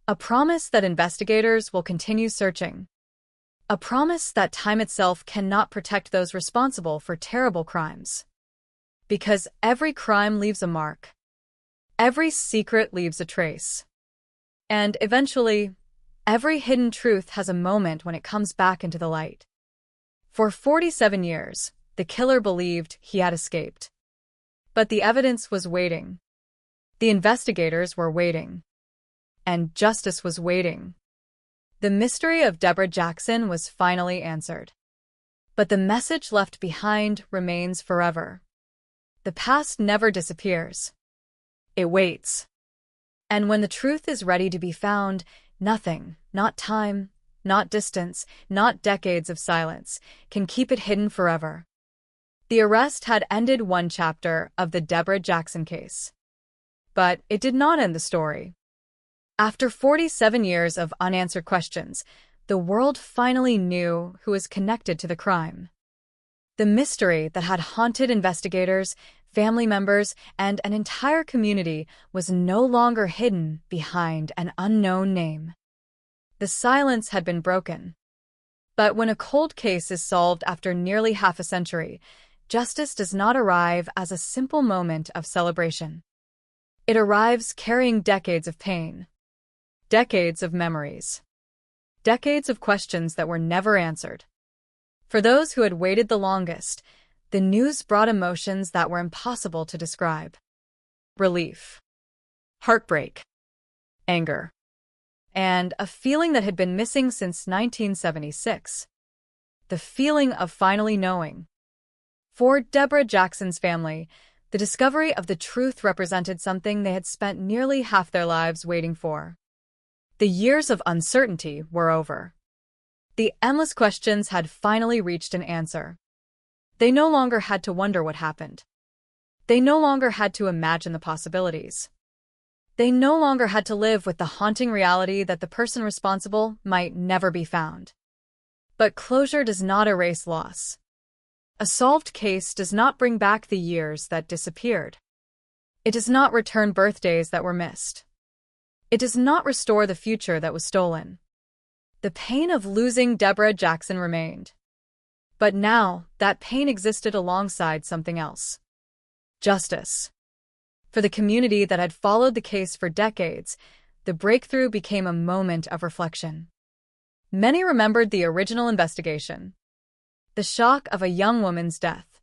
A promise that investigators will continue searching. A promise that time itself cannot protect those responsible for terrible crimes. Because every crime leaves a mark. Every secret leaves a trace. And eventually, every hidden truth has a moment when it comes back into the light. For 47 years, the killer believed he had escaped. But the evidence was waiting. The investigators were waiting. And justice was waiting. The mystery of Deborah Jackson was finally answered. But the message left behind remains forever. The past never disappears. It waits. And when the truth is ready to be found, nothing, not time, not distance, not decades of silence, can keep it hidden forever. The arrest had ended one chapter of the Deborah Jackson case. But it did not end the story. After 47 years of unanswered questions, the world finally knew who was connected to the crime. The mystery that had haunted investigators, family members, and an entire community was no longer hidden behind an unknown name. The silence had been broken. But when a cold case is solved after nearly half a century, justice does not arrive as a simple moment of celebration. It arrives carrying decades of pain, decades of memories, decades of questions that were never answered. For those who had waited the longest, the news brought emotions that were impossible to describe. Relief, heartbreak, anger, and a feeling that had been missing since 1976. The feeling of finally knowing. For Deborah Jackson's family, the discovery of the truth represented something they had spent nearly half their lives waiting for. The years of uncertainty were over. The endless questions had finally reached an answer. They no longer had to wonder what happened. They no longer had to imagine the possibilities. They no longer had to live with the haunting reality that the person responsible might never be found. But closure does not erase loss. A solved case does not bring back the years that disappeared. It does not return birthdays that were missed. It does not restore the future that was stolen. The pain of losing Deborah Jackson remained. But now, that pain existed alongside something else. Justice. For the community that had followed the case for decades, the breakthrough became a moment of reflection. Many remembered the original investigation. The shock of a young woman's death.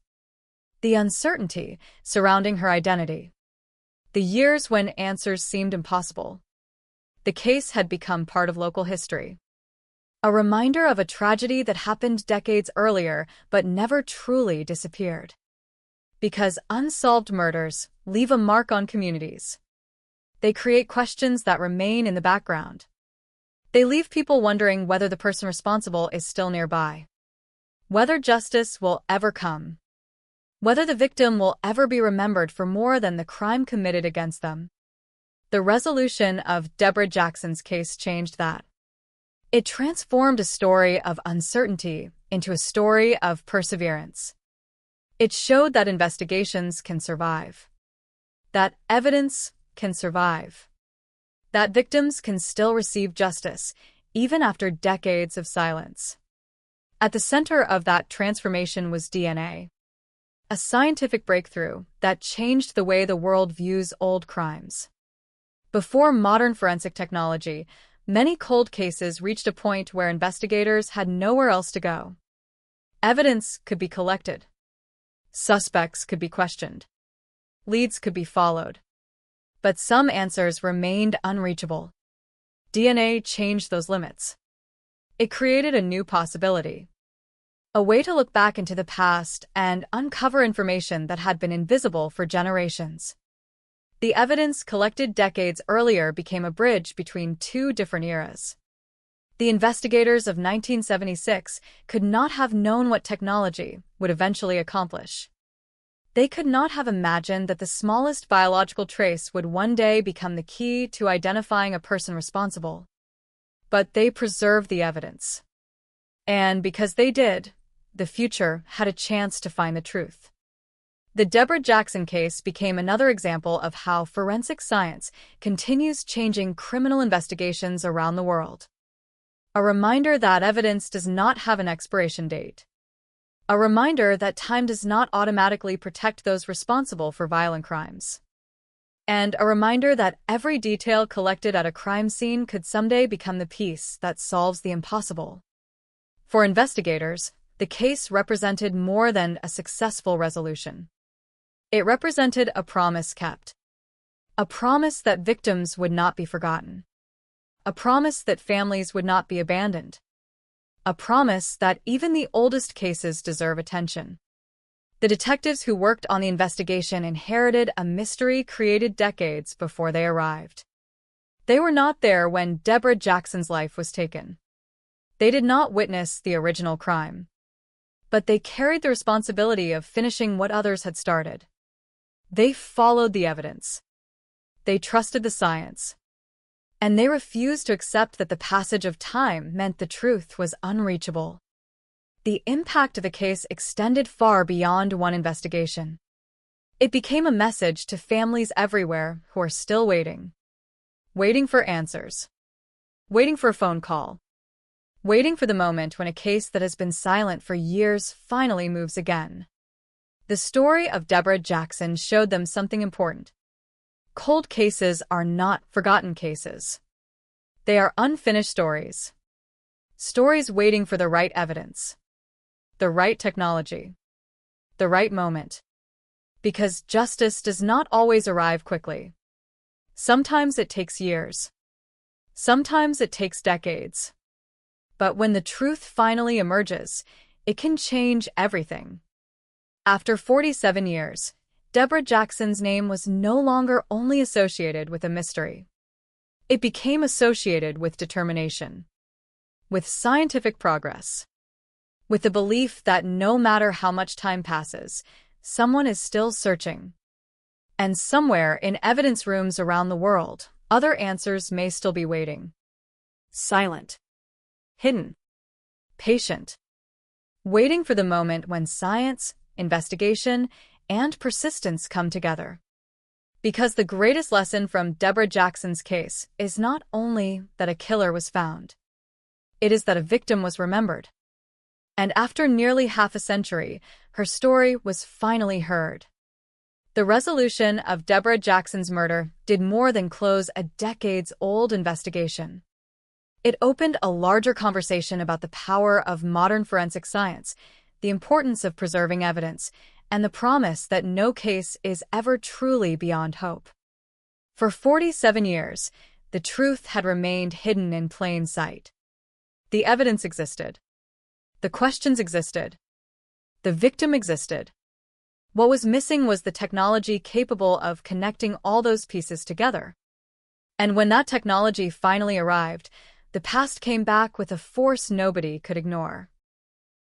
The uncertainty surrounding her identity. The years when answers seemed impossible. The case had become part of local history. A reminder of a tragedy that happened decades earlier but never truly disappeared. Because unsolved murders leave a mark on communities. They create questions that remain in the background. They leave people wondering whether the person responsible is still nearby, whether justice will ever come, whether the victim will ever be remembered for more than the crime committed against them. The resolution of Deborah Jackson's case changed that. It transformed a story of uncertainty into a story of perseverance. It showed that investigations can survive, that evidence can survive, that victims can still receive justice even after decades of silence. At the center of that transformation was DNA, a scientific breakthrough that changed the way the world views old crimes. Before modern forensic technology, many cold cases reached a point where investigators had nowhere else to go. Evidence could be collected. Suspects could be questioned. Leads could be followed. But some answers remained unreachable. DNA changed those limits. It created a new possibility. A way to look back into the past and uncover information that had been invisible for generations. The evidence collected decades earlier became a bridge between two different eras. The investigators of 1976 could not have known what technology would eventually accomplish. They could not have imagined that the smallest biological trace would one day become the key to identifying a person responsible. But they preserved the evidence. And because they did, the future had a chance to find the truth. The Deborah Jackson case became another example of how forensic science continues changing criminal investigations around the world. A reminder that evidence does not have an expiration date. A reminder that time does not automatically protect those responsible for violent crimes. And a reminder that every detail collected at a crime scene could someday become the piece that solves the impossible. For investigators, the case represented more than a successful resolution. It represented a promise kept. A promise that victims would not be forgotten. A promise that families would not be abandoned. A promise that even the oldest cases deserve attention. The detectives who worked on the investigation inherited a mystery created decades before they arrived. They were not there when Deborah Jackson's life was taken. They did not witness the original crime. But they carried the responsibility of finishing what others had started. They followed the evidence. They trusted the science. And they refused to accept that the passage of time meant the truth was unreachable. The impact of the case extended far beyond one investigation. It became a message to families everywhere who are still waiting. Waiting for answers. Waiting for a phone call. Waiting for the moment when a case that has been silent for years finally moves again. The story of Deborah Jackson showed them something important. Cold cases are not forgotten cases. They are unfinished stories. Stories waiting for the right evidence. The right technology. The right moment. Because justice does not always arrive quickly. Sometimes it takes years. Sometimes it takes decades. But when the truth finally emerges, it can change everything. After 47 years, Deborah Jackson's name was no longer only associated with a mystery. It became associated with determination, with scientific progress, with the belief that no matter how much time passes, someone is still searching. And somewhere in evidence rooms around the world, other answers may still be waiting. Silent. Hidden. Patient. Waiting for the moment when science, investigation, and persistence come together. Because the greatest lesson from Deborah Jackson's case is not only that a killer was found. It is that a victim was remembered. And after nearly half a century, her story was finally heard. The resolution of Deborah Jackson's murder did more than close a decades-old investigation. It opened a larger conversation about the power of modern forensic science, the importance of preserving evidence, and the promise that no case is ever truly beyond hope. For 47 years, the truth had remained hidden in plain sight. The evidence existed. The questions existed. The victim existed. What was missing was the technology capable of connecting all those pieces together. And when that technology finally arrived, the past came back with a force nobody could ignore.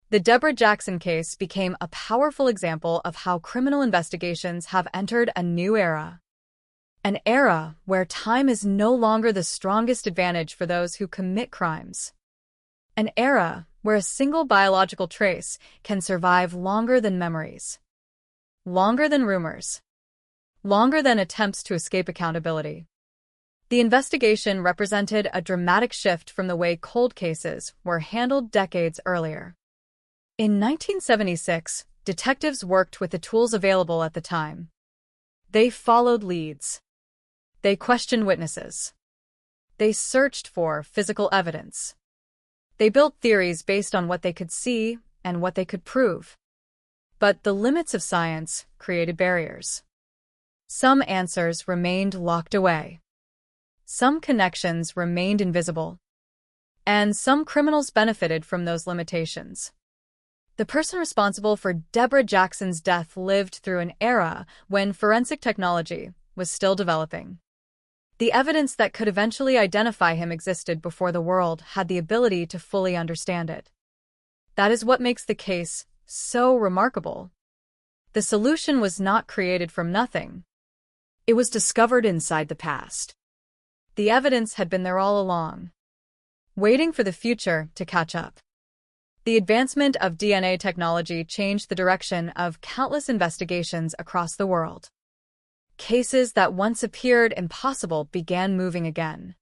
The Deborah Jackson case became a powerful example of how criminal investigations have entered a new era. An era where time is no longer the strongest advantage for those who commit crimes. An era where a single biological trace can survive longer than memories. Longer than rumors. Longer than attempts to escape accountability. The investigation represented a dramatic shift from the way cold cases were handled decades earlier. In 1976, detectives worked with the tools available at the time. They followed leads. They questioned witnesses. They searched for physical evidence. They built theories based on what they could see and what they could prove. But the limits of science created barriers. Some answers remained locked away. Some connections remained invisible. And some criminals benefited from those limitations. The person responsible for Deborah Jackson's death lived through an era when forensic technology was still developing. The evidence that could eventually identify him existed before the world had the ability to fully understand it. That is what makes the case so remarkable. The solution was not created from nothing. It was discovered inside the past. The evidence had been there all along, waiting for the future to catch up. The advancement of DNA technology changed the direction of countless investigations across the world. Cases that once appeared impossible began moving again.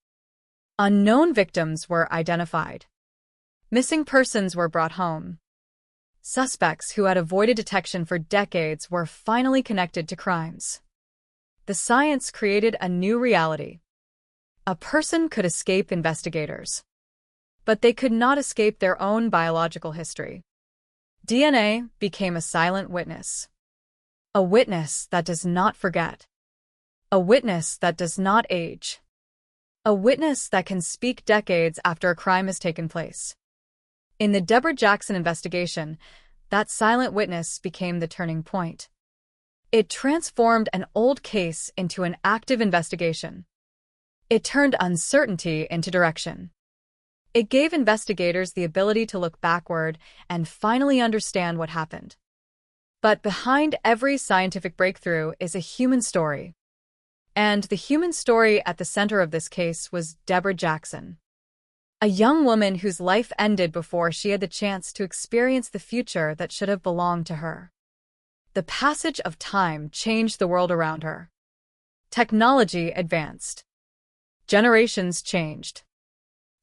Unknown victims were identified. Missing persons were brought home. Suspects who had avoided detection for decades were finally connected to crimes. The science created a new reality. A person could escape investigators. But they could not escape their own biological history. DNA became a silent witness. A witness that does not forget. A witness that does not age. A witness that can speak decades after a crime has taken place. In the Deborah Jackson investigation, that silent witness became the turning point. It transformed an old case into an active investigation. It turned uncertainty into direction. It gave investigators the ability to look backward and finally understand what happened. But behind every scientific breakthrough is a human story. And the human story at the center of this case was Deborah Jackson. A young woman whose life ended before she had the chance to experience the future that should have belonged to her. The passage of time changed the world around her. Technology advanced. Generations changed.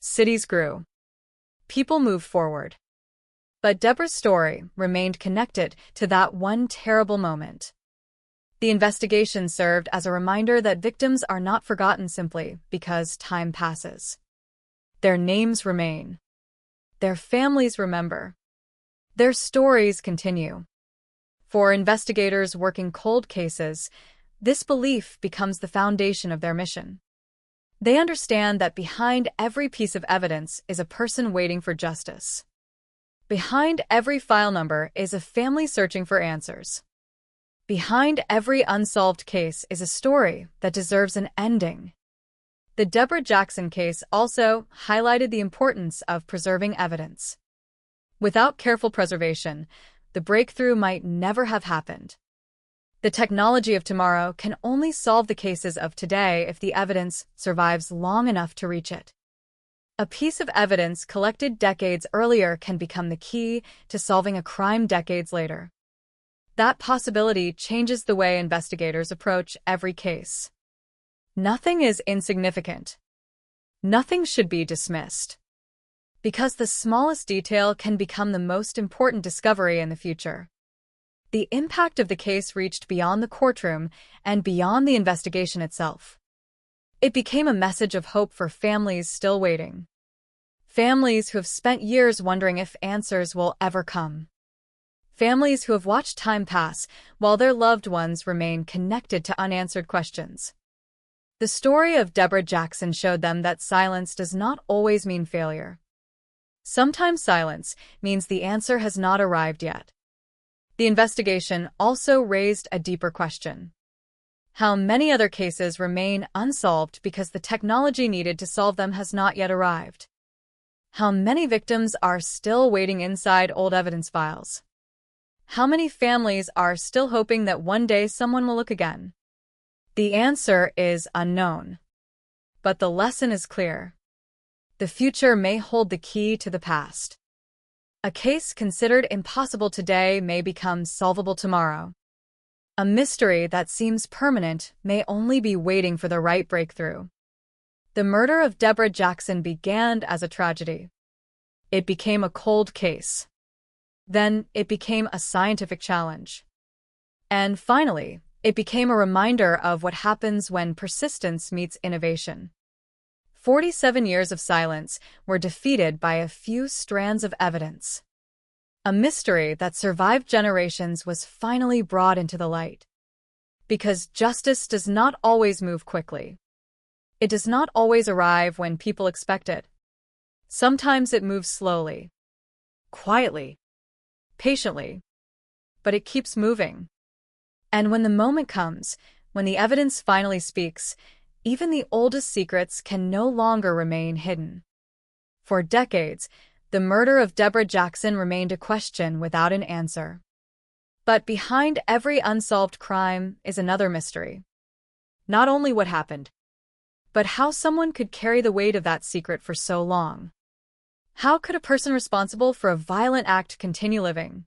Cities grew. People moved forward. But Deborah's story remained connected to that one terrible moment. The investigation served as a reminder that victims are not forgotten simply because time passes. Their names remain. Their families remember. Their stories continue. For investigators working cold cases, this belief becomes the foundation of their mission. They understand that behind every piece of evidence is a person waiting for justice. Behind every file number is a family searching for answers. Behind every unsolved case is a story that deserves an ending. The Deborah Jackson case also highlighted the importance of preserving evidence. Without careful preservation, the breakthrough might never have happened. The technology of tomorrow can only solve the cases of today if the evidence survives long enough to reach it. A piece of evidence collected decades earlier can become the key to solving a crime decades later. That possibility changes the way investigators approach every case. Nothing is insignificant. Nothing should be dismissed. Because the smallest detail can become the most important discovery in the future. The impact of the case reached beyond the courtroom and beyond the investigation itself. It became a message of hope for families still waiting. Families who have spent years wondering if answers will ever come. Families who have watched time pass while their loved ones remain connected to unanswered questions. The story of Deborah Jackson showed them that silence does not always mean failure. Sometimes silence means the answer has not arrived yet. The investigation also raised a deeper question. How many other cases remain unsolved because the technology needed to solve them has not yet arrived? How many victims are still waiting inside old evidence files? How many families are still hoping that one day someone will look again? The answer is unknown. But the lesson is clear. The future may hold the key to the past. A case considered impossible today may become solvable tomorrow. A mystery that seems permanent may only be waiting for the right breakthrough. The murder of Deborah Jackson began as a tragedy. It became a cold case. Then it became a scientific challenge. And finally, it became a reminder of what happens when persistence meets innovation. 47 years of silence were defeated by a few strands of evidence. A mystery that survived generations was finally brought into the light. Because justice does not always move quickly. It does not always arrive when people expect it. Sometimes it moves slowly, quietly, patiently, but it keeps moving. And when the moment comes, when the evidence finally speaks, even the oldest secrets can no longer remain hidden. For decades, the murder of Deborah Jackson remained a question without an answer. But behind every unsolved crime is another mystery. Not only what happened, but how someone could carry the weight of that secret for so long. How could a person responsible for a violent act continue living?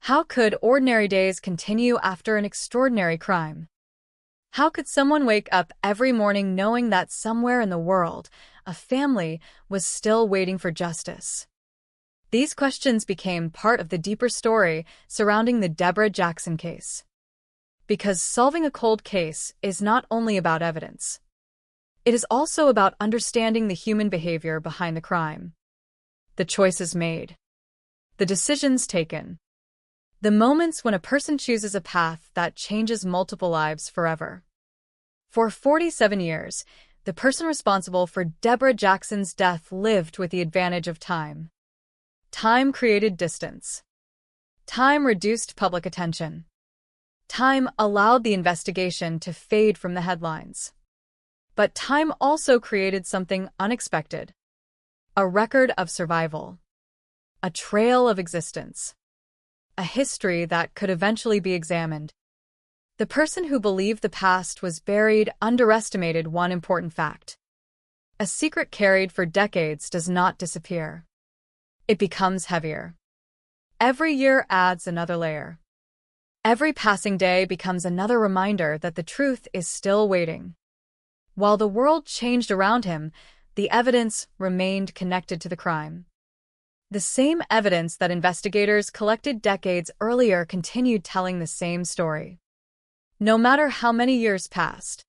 How could ordinary days continue after an extraordinary crime? How could someone wake up every morning knowing that somewhere in the world, a family was still waiting for justice? These questions became part of the deeper story surrounding the Deborah Jackson case. Because solving a cold case is not only about evidence. It is also about understanding the human behavior behind the crime. The choices made. The decisions taken. The moments when a person chooses a path that changes multiple lives forever. For 47 years, the person responsible for Deborah Jackson's death lived with the advantage of time. Time created distance. Time reduced public attention. Time allowed the investigation to fade from the headlines. But time also created something unexpected. A record of survival. A trail of existence. A history that could eventually be examined. The person who believed the past was buried underestimated one important fact. A secret carried for decades does not disappear. It becomes heavier. Every year adds another layer. Every passing day becomes another reminder that the truth is still waiting. While the world changed around him, the evidence remained connected to the crime. The same evidence that investigators collected decades earlier continued telling the same story. No matter how many years passed,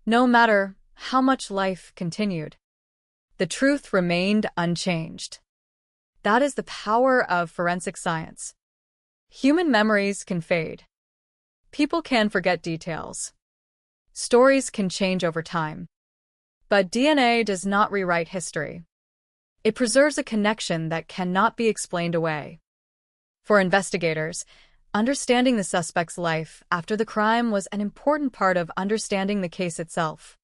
no matter how much life continued, the truth remained unchanged. That is the power of forensic science. Human memories can fade. People can forget details. Stories can change over time. But DNA does not rewrite history. It preserves a connection that cannot be explained away. For investigators, understanding the suspect's life after the crime was an important part of understanding the case itself.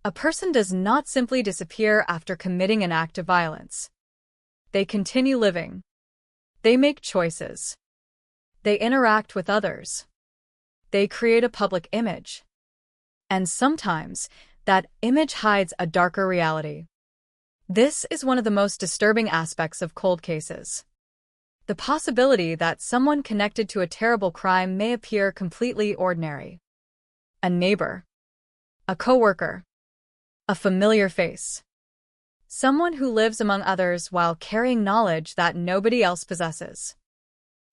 A person does not simply disappear after committing an act of violence. They continue living. They make choices. They interact with others. They create a public image. And sometimes, that image hides a darker reality. This is one of the most disturbing aspects of cold cases. The possibility that someone connected to a terrible crime may appear completely ordinary. A neighbor. A coworker. A familiar face. Someone who lives among others while carrying knowledge that nobody else possesses.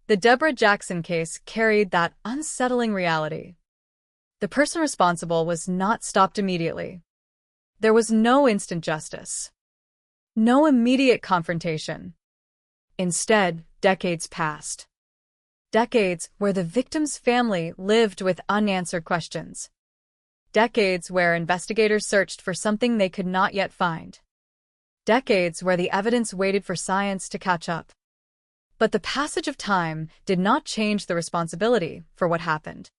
The Deborah Jackson case carried that unsettling reality. The person responsible was not stopped immediately. There was no instant justice. No immediate confrontation. Instead, decades passed. Decades where the victim's family lived with unanswered questions. Decades where investigators searched for something they could not yet find. decades where the evidence waited for science to catch up. But the passage of time did not change the responsibility for what happened.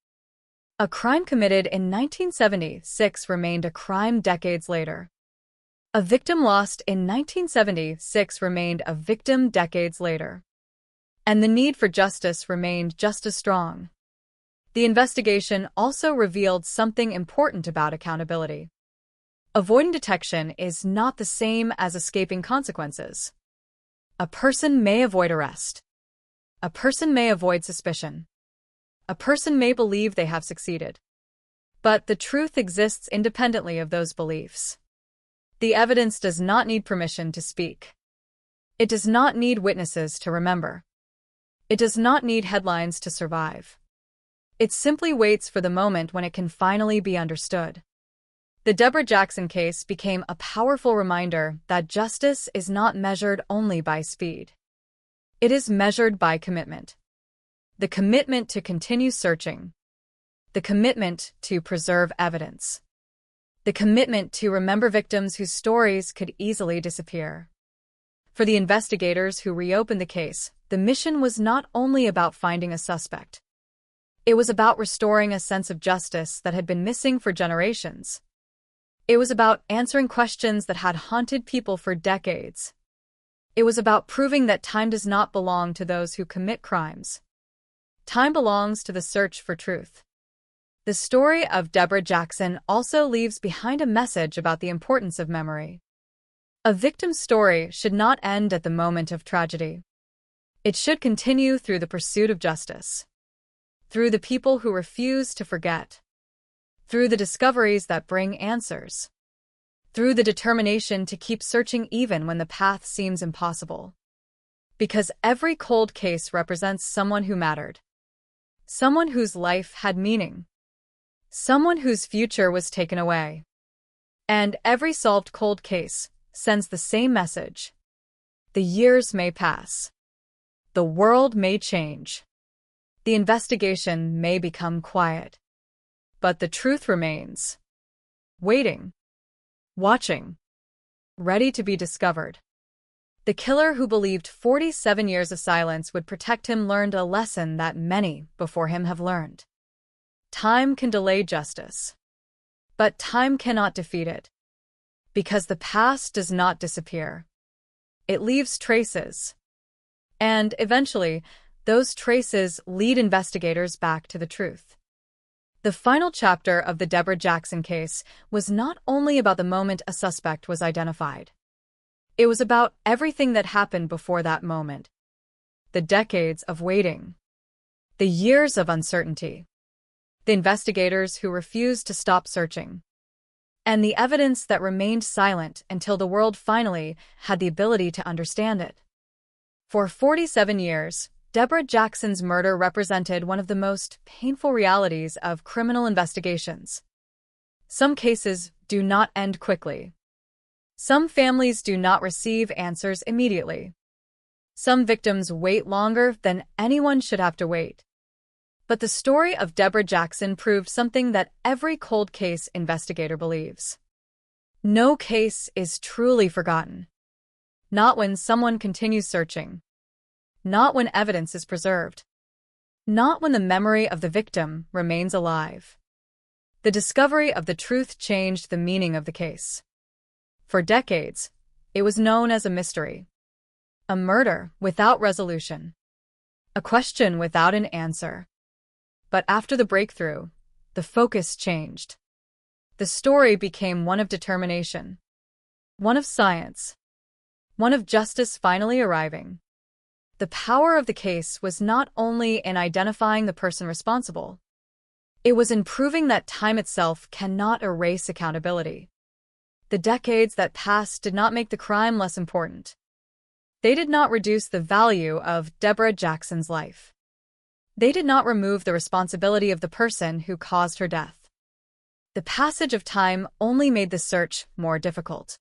A crime committed in 1976 remained a crime decades later. A victim lost in 1976 remained a victim decades later. And the need for justice remained just as strong. The investigation also revealed something important about accountability. Avoiding detection is not the same as escaping consequences. A person may avoid arrest. A person may avoid suspicion. A person may believe they have succeeded. But the truth exists independently of those beliefs. The evidence does not need permission to speak. It does not need witnesses to remember. It does not need headlines to survive. It simply waits for the moment when it can finally be understood. The Deborah Jackson case became a powerful reminder that justice is not measured only by speed. It is measured by commitment. The commitment to continue searching. The commitment to preserve evidence. The commitment to remember victims whose stories could easily disappear. For the investigators who reopened the case, the mission was not only about finding a suspect. It was about restoring a sense of justice that had been missing for generations. It was about answering questions that had haunted people for decades. It was about proving that time does not belong to those who commit crimes. Time belongs to the search for truth. The story of Deborah Jackson also leaves behind a message about the importance of memory. A victim's story should not end at the moment of tragedy. It should continue through the pursuit of justice. Through the people who refuse to forget. Through the discoveries that bring answers. Through the determination to keep searching even when the path seems impossible. Because every cold case represents someone who mattered. Someone whose life had meaning. Someone whose future was taken away. And every solved cold case sends the same message. The years may pass. The world may change. The investigation may become quiet. But the truth remains. Waiting. Watching. Ready to be discovered. The killer who believed 47 years of silence would protect him learned a lesson that many before him have learned. Time can delay justice. But time cannot defeat it. Because the past does not disappear. It leaves traces. And eventually, those traces lead investigators back to the truth. The final chapter of the Deborah Jackson case was not only about the moment a suspect was identified. It was about everything that happened before that moment. The decades of waiting. The years of uncertainty. The investigators who refused to stop searching. And the evidence that remained silent until the world finally had the ability to understand it. For 47 years, Deborah Jackson's murder represented one of the most painful realities of criminal investigations. Some cases do not end quickly. Some families do not receive answers immediately. Some victims wait longer than anyone should have to wait. But the story of Deborah Jackson proved something that every cold case investigator believes. No case is truly forgotten. Not when someone continues searching. Not when evidence is preserved. Not when the memory of the victim remains alive. The discovery of the truth changed the meaning of the case. For decades, it was known as a mystery. A murder without resolution. A question without an answer. But after the breakthrough, the focus changed. The story became one of determination. One of science. One of justice finally arriving. The power of the case was not only in identifying the person responsible. It was in proving that time itself cannot erase accountability. The decades that passed did not make the crime less important. They did not reduce the value of Deborah Jackson's life. They did not remove the responsibility of the person who caused her death. The passage of time only made the search more difficult.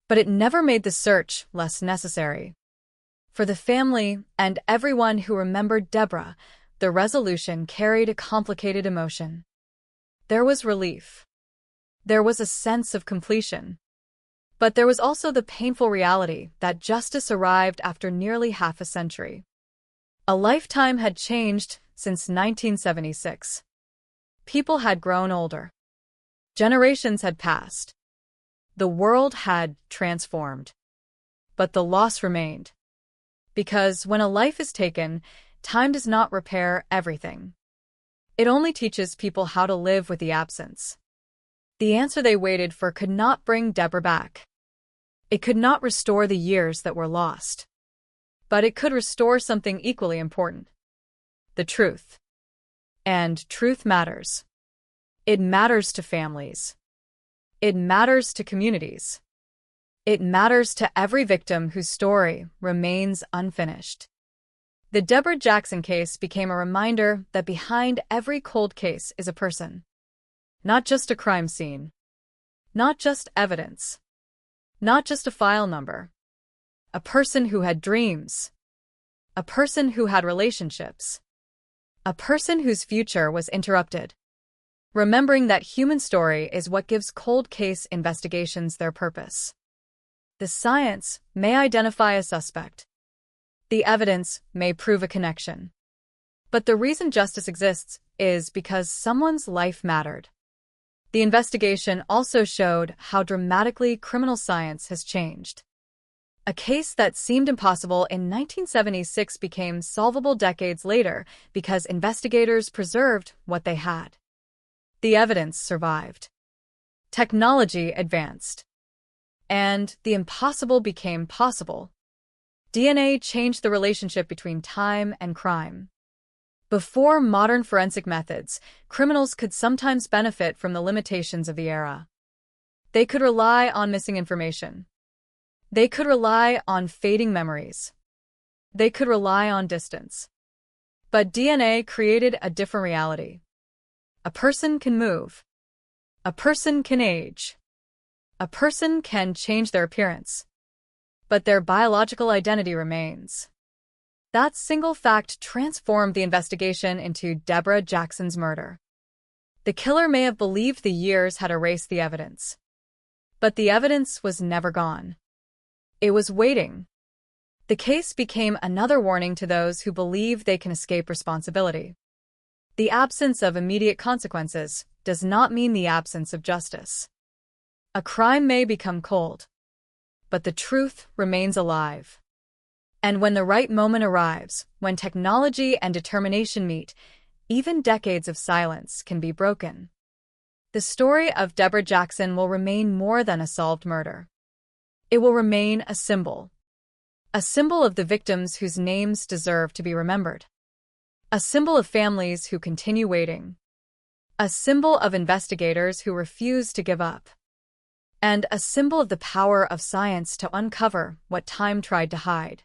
But it never made the search less necessary. For the family and everyone who remembered Deborah, the resolution carried a complicated emotion. There was relief. There was a sense of completion. But there was also the painful reality that justice arrived after nearly half a century. A lifetime had changed since 1976. People had grown older. Generations had passed. The world had transformed. But the loss remained. Because when a life is taken, time does not repair everything. It only teaches people how to live with the absence. The answer they waited for could not bring Deborah back. It could not restore the years that were lost. But it could restore something equally important: the truth. And truth matters. It matters to families. It matters to communities. It matters to every victim whose story remains unfinished. The Deborah Jackson case became a reminder that behind every cold case is a person. Not just a crime scene. Not just evidence. Not just a file number. A person who had dreams. A person who had relationships. A person whose future was interrupted. Remembering that human story is what gives cold case investigations their purpose. The science may identify a suspect. The evidence may prove a connection. But the reason justice exists is because someone's life mattered. The investigation also showed how dramatically criminal science has changed. A case that seemed impossible in 1976 became solvable decades later because investigators preserved what they had. The evidence survived. Technology advanced. And the impossible became possible. DNA changed the relationship between time and crime. Before modern forensic methods, criminals could sometimes benefit from the limitations of the era. They could rely on missing information. They could rely on fading memories. They could rely on distance. But DNA created a different reality. A person can move. A person can age. A person can change their appearance. But their biological identity remains. That single fact transformed the investigation into Deborah Jackson's murder. The killer may have believed the years had erased the evidence. But the evidence was never gone. It was waiting. The case became another warning to those who believe they can escape responsibility. The absence of immediate consequences does not mean the absence of justice. A crime may become cold, but the truth remains alive. And when the right moment arrives, when technology and determination meet, even decades of silence can be broken. The story of Deborah Jackson will remain more than a solved murder. It will remain a symbol of the victims whose names deserve to be remembered. A symbol of families who continue waiting. A symbol of investigators who refuse to give up. And a symbol of the power of science to uncover what time tried to hide.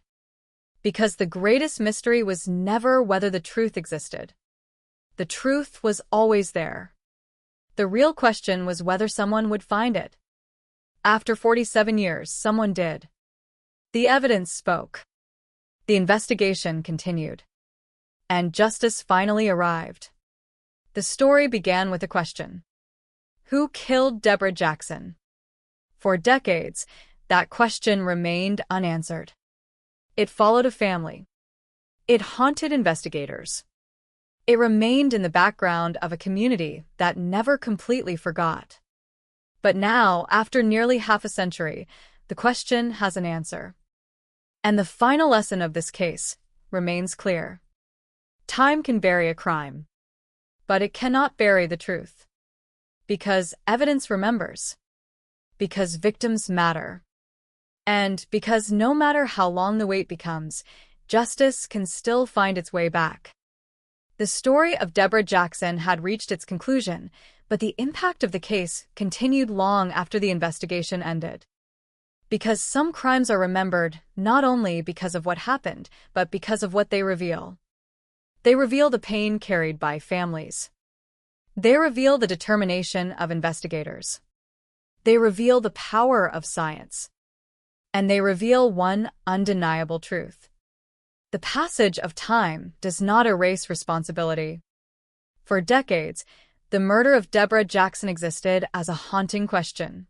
Because the greatest mystery was never whether the truth existed. The truth was always there. The real question was whether someone would find it. After 47 years, someone did. The evidence spoke. The investigation continued. And justice finally arrived. The story began with a question. Who killed Deborah Jackson? For decades, that question remained unanswered. It followed a family. It haunted investigators. It remained in the background of a community that never completely forgot. But now, after nearly half a century, the question has an answer. And the final lesson of this case remains clear. Time can bury a crime, but it cannot bury the truth. Because evidence remembers. Because victims matter. And because no matter how long the wait becomes, justice can still find its way back. The story of Deborah Jackson had reached its conclusion, but the impact of the case continued long after the investigation ended. Because some crimes are remembered not only because of what happened, but because of what they reveal. They reveal the pain carried by families. They reveal the determination of investigators. They reveal the power of science. And they reveal one undeniable truth. The passage of time does not erase responsibility. For decades, the murder of Deborah Jackson existed as a haunting question.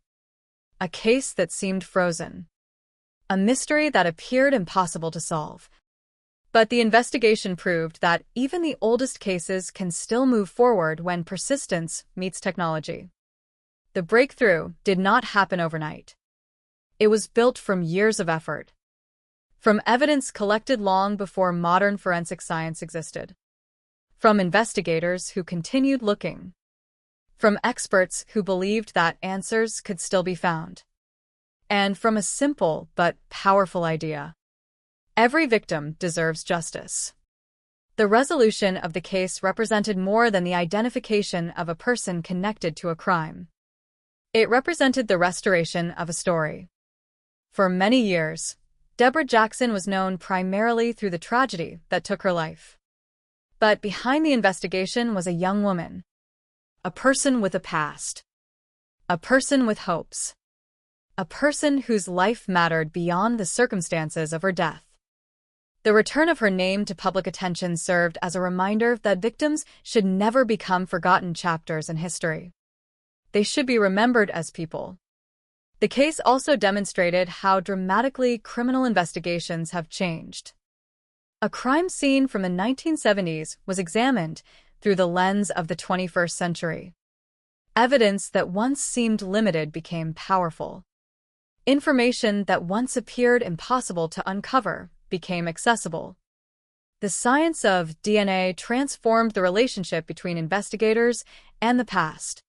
A case that seemed frozen. A mystery that appeared impossible to solve. But the investigation proved that even the oldest cases can still move forward when persistence meets technology. The breakthrough did not happen overnight. It was built from years of effort. From evidence collected long before modern forensic science existed. From investigators who continued looking. From experts who believed that answers could still be found. And from a simple but powerful idea. Every victim deserves justice. The resolution of the case represented more than the identification of a person connected to a crime. It represented the restoration of a story. For many years, Deborah Jackson was known primarily through the tragedy that took her life. But behind the investigation was a young woman. A person with a past. A person with hopes. A person whose life mattered beyond the circumstances of her death. The return of her name to public attention served as a reminder that victims should never become forgotten chapters in history. They should be remembered as people. The case also demonstrated how dramatically criminal investigations have changed. A crime scene from the 1970s was examined through the lens of the 21st century. Evidence that once seemed limited became powerful. Information that once appeared impossible to uncover became accessible. The science of DNA transformed the relationship between investigators and the past.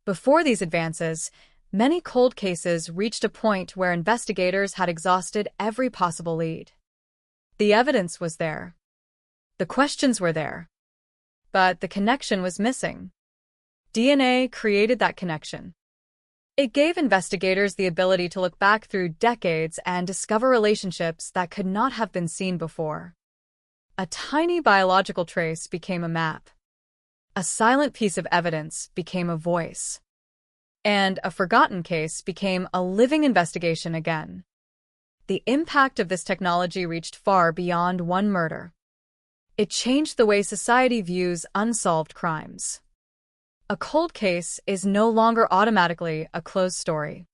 Before these advances, many cold cases reached a point where investigators had exhausted every possible lead. The evidence was there. The questions were there. But the connection was missing. DNA created that connection. It gave investigators the ability to look back through decades and discover relationships that could not have been seen before. A tiny biological trace became a map. A silent piece of evidence became a voice. And a forgotten case became a living investigation again. The impact of this technology reached far beyond one murder. It changed the way society views unsolved crimes. A cold case is no longer automatically a closed story.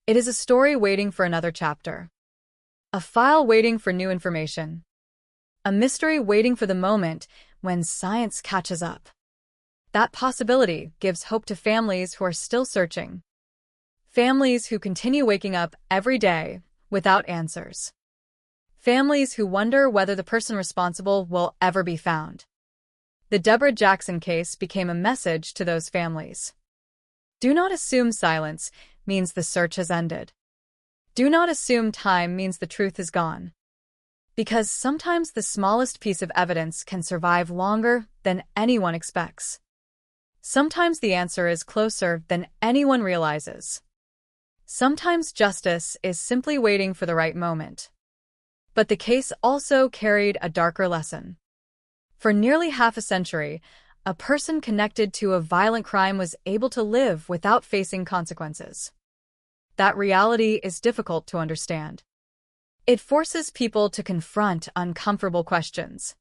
It is a story waiting for another chapter. A file waiting for new information. A mystery waiting for the moment when science catches up. That possibility gives hope to families who are still searching. Families who continue waking up every day without answers. Families who wonder whether the person responsible will ever be found. The Deborah Jackson case became a message to those families. Do not assume silence means the search has ended. Do not assume time means the truth is gone. Because sometimes the smallest piece of evidence can survive longer than anyone expects. Sometimes the answer is closer than anyone realizes. Sometimes justice is simply waiting for the right moment. But the case also carried a darker lesson. For nearly half a century, a person connected to a violent crime was able to live without facing consequences. That reality is difficult to understand. It forces people to confront uncomfortable questions.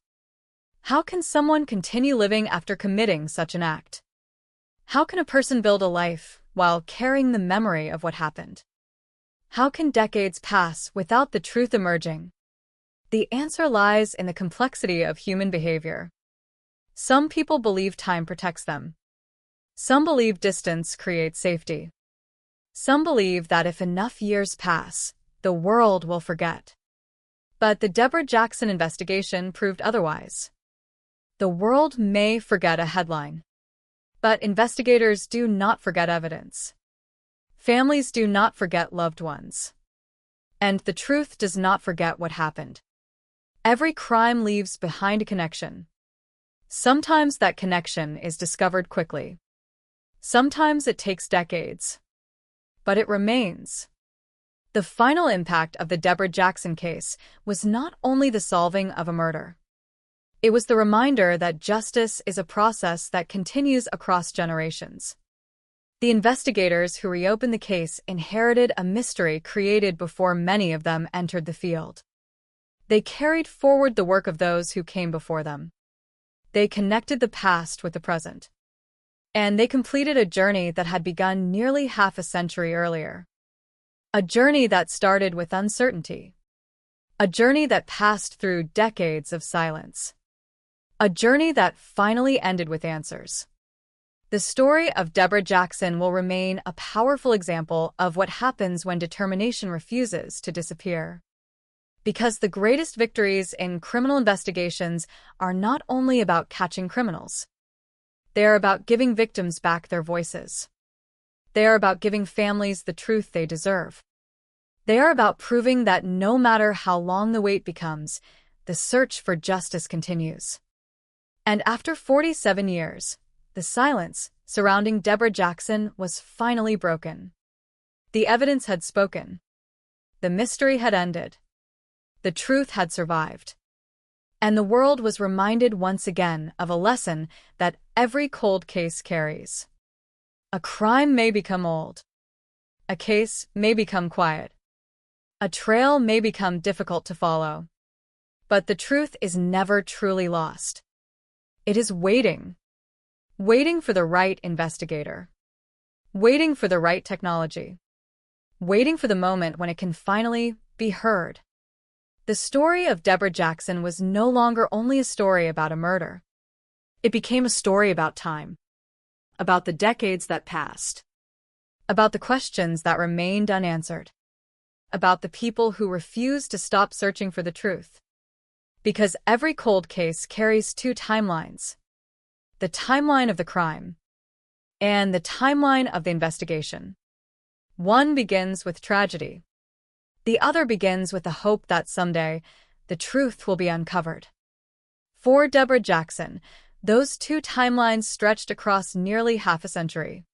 How can someone continue living after committing such an act? How can a person build a life while carrying the memory of what happened? How can decades pass without the truth emerging? The answer lies in the complexity of human behavior. Some people believe time protects them. Some believe distance creates safety. Some believe that if enough years pass, the world will forget. But the Deborah Jackson investigation proved otherwise. The world may forget a headline. But investigators do not forget evidence. Families do not forget loved ones. And the truth does not forget what happened. Every crime leaves behind a connection. Sometimes that connection is discovered quickly. Sometimes it takes decades. But it remains. The final impact of the Deborah Jackson case was not only the solving of a murder. It was the reminder that justice is a process that continues across generations. The investigators who reopened the case inherited a mystery created before many of them entered the field. They carried forward the work of those who came before them. They connected the past with the present. And they completed a journey that had begun nearly half a century earlier. A journey that started with uncertainty. A journey that passed through decades of silence. A journey that finally ended with answers. The story of Deborah Jackson will remain a powerful example of what happens when determination refuses to disappear. Because the greatest victories in criminal investigations are not only about catching criminals. They are about giving victims back their voices. They are about giving families the truth they deserve. They are about proving that no matter how long the wait becomes, the search for justice continues. And after 47 years, the silence surrounding Deborah Jackson was finally broken. The evidence had spoken. The mystery had ended. The truth had survived. And the world was reminded once again of a lesson that every cold case carries. A crime may become old. A case may become quiet. A trail may become difficult to follow. But the truth is never truly lost. It is waiting. Waiting for the right investigator. Waiting for the right technology. Waiting for the moment when it can finally be heard. The story of Deborah Jackson was no longer only a story about a murder. It became a story about time. About the decades that passed. About the questions that remained unanswered. About the people who refused to stop searching for the truth. Because every cold case carries two timelines. The timeline of the crime and the timeline of the investigation. One begins with tragedy. The other begins with the hope that someday the truth will be uncovered. For Deborah Jackson, those two timelines stretched across nearly half a century.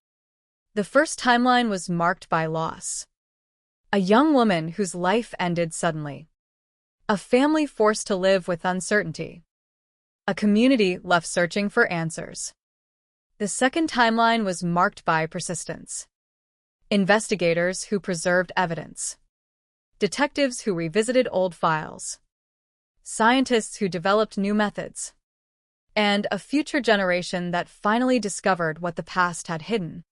The first timeline was marked by loss. A young woman whose life ended suddenly. A family forced to live with uncertainty. A community left searching for answers. The second timeline was marked by persistence. Investigators who preserved evidence. Detectives who revisited old files. Scientists who developed new methods. And a future generation that finally discovered what the past had hidden.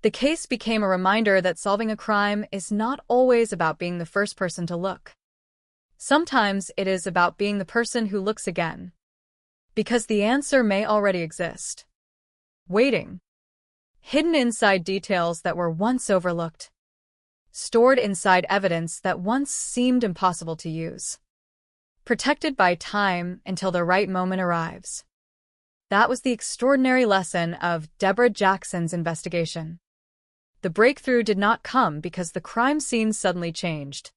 The case became a reminder that solving a crime is not always about being the first person to look. Sometimes it is about being the person who looks again. Because the answer may already exist. Waiting. Hidden inside details that were once overlooked. Stored inside evidence that once seemed impossible to use. Protected by time until the right moment arrives. That was the extraordinary lesson of Deborah Jackson's investigation. The breakthrough did not come because the crime scene suddenly changed.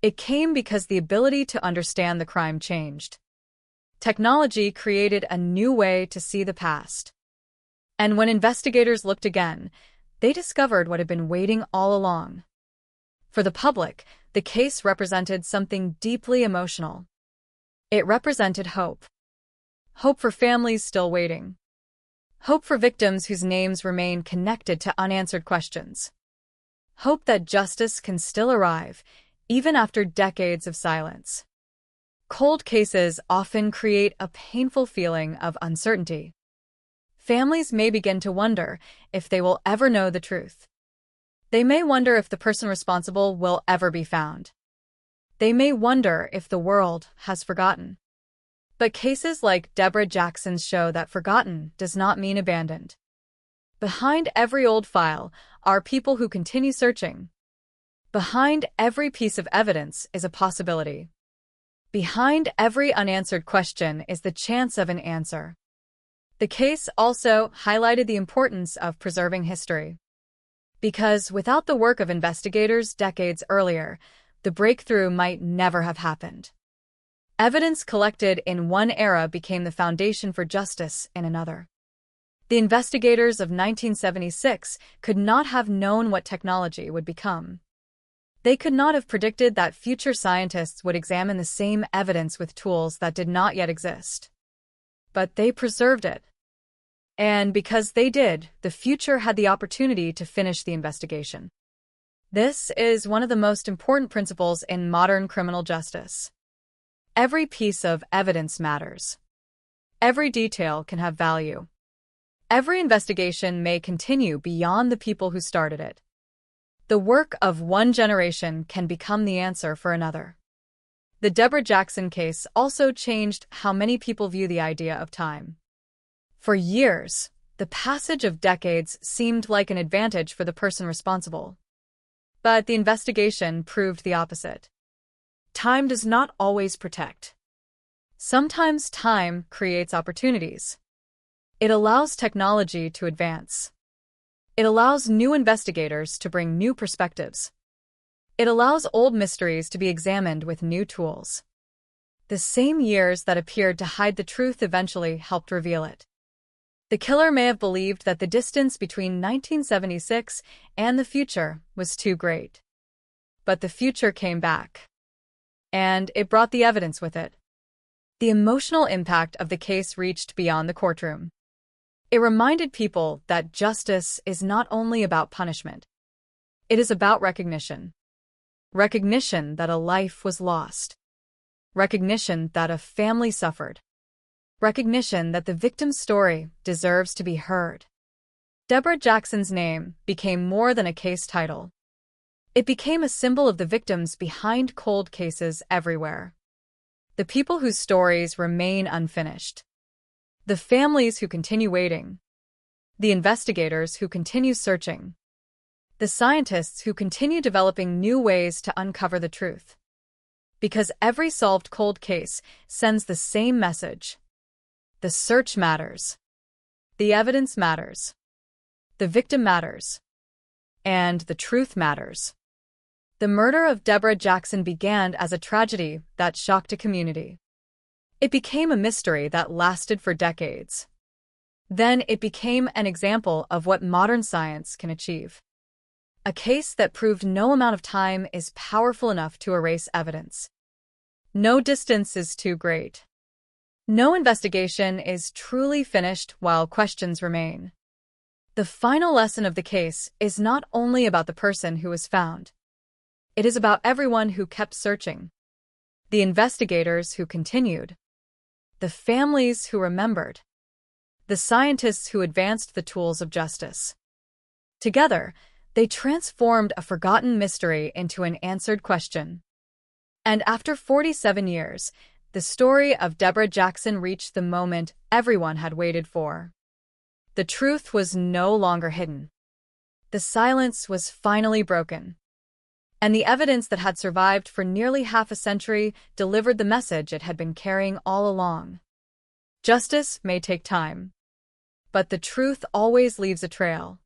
It came because the ability to understand the crime changed. Technology created a new way to see the past. And when investigators looked again, they discovered what had been waiting all along. For the public, the case represented something deeply emotional. It represented hope. Hope for families still waiting. Hope for victims whose names remain connected to unanswered questions. Hope that justice can still arrive, even after decades of silence. Cold cases often create a painful feeling of uncertainty. Families may begin to wonder if they will ever know the truth. They may wonder if the person responsible will ever be found. They may wonder if the world has forgotten. But cases like Deborah Jackson's show that forgotten does not mean abandoned. Behind every old file are people who continue searching. Behind every piece of evidence is a possibility. Behind every unanswered question is the chance of an answer. The case also highlighted the importance of preserving history. Because without the work of investigators decades earlier, the breakthrough might never have happened. Evidence collected in one era became the foundation for justice in another. The investigators of 1976 could not have known what technology would become. They could not have predicted that future scientists would examine the same evidence with tools that did not yet exist. But they preserved it. And because they did, the future had the opportunity to finish the investigation. This is one of the most important principles in modern criminal justice. Every piece of evidence matters. Every detail can have value. Every investigation may continue beyond the people who started it. The work of one generation can become the answer for another. The Deborah Jackson case also changed how many people view the idea of time. For years, the passage of decades seemed like an advantage for the person responsible. But the investigation proved the opposite. Time does not always protect. Sometimes time creates opportunities. It allows technology to advance. It allows new investigators to bring new perspectives. It allows old mysteries to be examined with new tools. The same years that appeared to hide the truth eventually helped reveal it. The killer may have believed that the distance between 1976 and the future was too great. But the future came back. And it brought the evidence with it. The emotional impact of the case reached beyond the courtroom. It reminded people that justice is not only about punishment. It is about recognition. Recognition that a life was lost. Recognition that a family suffered. Recognition that the victim's story deserves to be heard. Deborah Jackson's name became more than a case title. It became a symbol of the victims behind cold cases everywhere. The people whose stories remain unfinished. The families who continue waiting. The investigators who continue searching. The scientists who continue developing new ways to uncover the truth. Because every solved cold case sends the same message. The search matters. The evidence matters. The victim matters. And the truth matters. The murder of Deborah Jackson began as a tragedy that shocked a community. It became a mystery that lasted for decades. Then it became an example of what modern science can achieve. A case that proved no amount of time is powerful enough to erase evidence. No distance is too great. No investigation is truly finished while questions remain. The final lesson of the case is not only about the person who was found. It is about everyone who kept searching. The investigators who continued. The families who remembered. The scientists who advanced the tools of justice. Together, they transformed a forgotten mystery into an answered question. And after 47 years, the story of Deborah Jackson reached the moment everyone had waited for. The truth was no longer hidden. The silence was finally broken. And the evidence that had survived for nearly half a century delivered the message it had been carrying all along. Justice may take time. But the truth always leaves a trail.